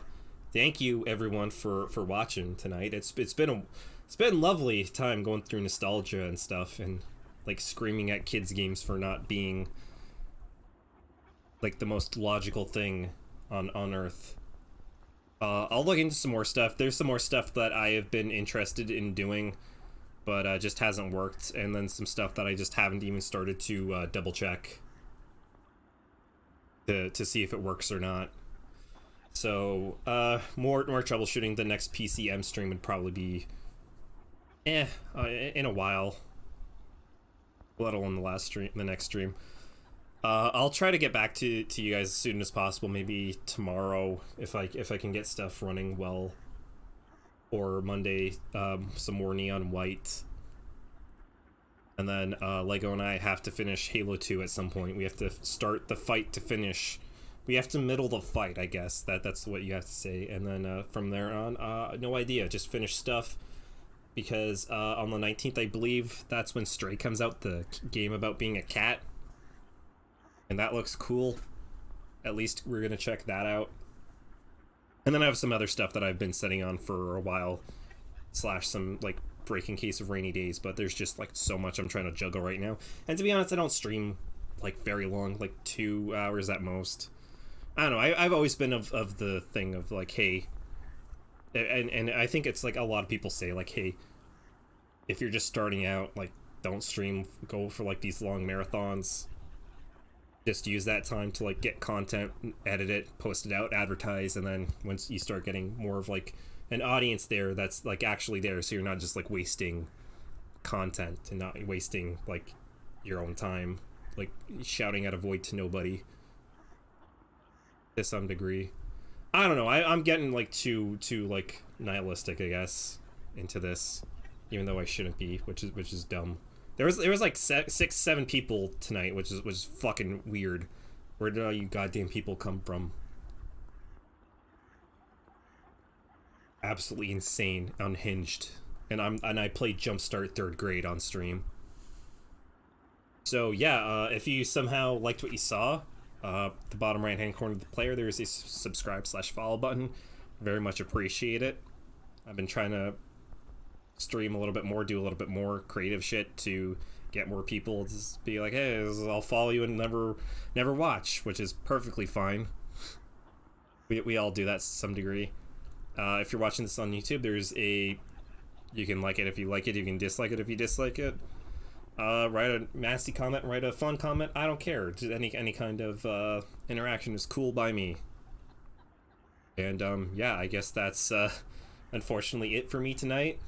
thank you everyone for watching tonight. It's been lovely time going through nostalgia and stuff, and like screaming at kids games for not being like the most logical thing on earth. I'll look into some more stuff. There's some more stuff that I have been interested in doing, but just hasn't worked, and then some stuff that I just haven't even started to double check to see if it works or not. So more troubleshooting. The next PCM stream would probably be in a while, let alone the next stream. I'll try to get back to you guys as soon as possible, maybe tomorrow if I can get stuff running well, or Monday, some more Neon White. And then Lego and I have to finish Halo 2 at some point. We have to start the fight to finish. We have to middle the fight, I guess. That's what you have to say. And then from there on, no idea. Just finish stuff. Because on the 19th, I believe, that's when Stray comes out, the game about being a cat. And that looks cool. At least we're gonna check that out. And then I have some other stuff that I've been setting on for a while. / some, like, breaking case of rainy days. But there's just, like, so much I'm trying to juggle right now. And to be honest, I don't stream, like, very long. Like, 2 hours at most. I don't know, I've always been of the thing of, like, hey... And I think it's, like, a lot of people say, like, hey... if you're just starting out, like, don't stream. Go for, like, these long marathons. Just use that time to, like, get content, edit it, post it out, advertise, and then once you start getting more of, like, an audience there that's, like, actually there, so you're not just, like, wasting content and not wasting, like, your own time, like, shouting at a void to nobody, to some degree. I don't know, I'm getting, like, too, like, nihilistic, I guess, into this, even though I shouldn't be, which is dumb. There was like 6-7 people tonight, which was fucking weird. Where did all you goddamn people come from? Absolutely insane, unhinged. And I played Jumpstart 3rd grade on stream. So yeah, if you somehow liked what you saw, the bottom right hand corner of the player, there is a subscribe/follow button. Very much appreciate it. I've been trying to stream a little bit more, do a little bit more creative shit to get more people to be like, hey, I'll follow you and never watch, which is perfectly fine. We all do that to some degree. If you're watching this on YouTube, you can like it if you like it, you can dislike it if you dislike it. Write a nasty comment, write a fun comment, I don't care. Just any kind of interaction is cool by me. And yeah, I guess that's unfortunately it for me tonight.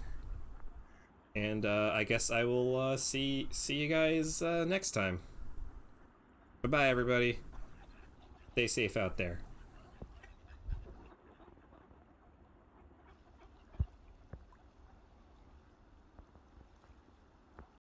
And I guess I will see you guys next time. Bye-bye, everybody. Stay safe out there.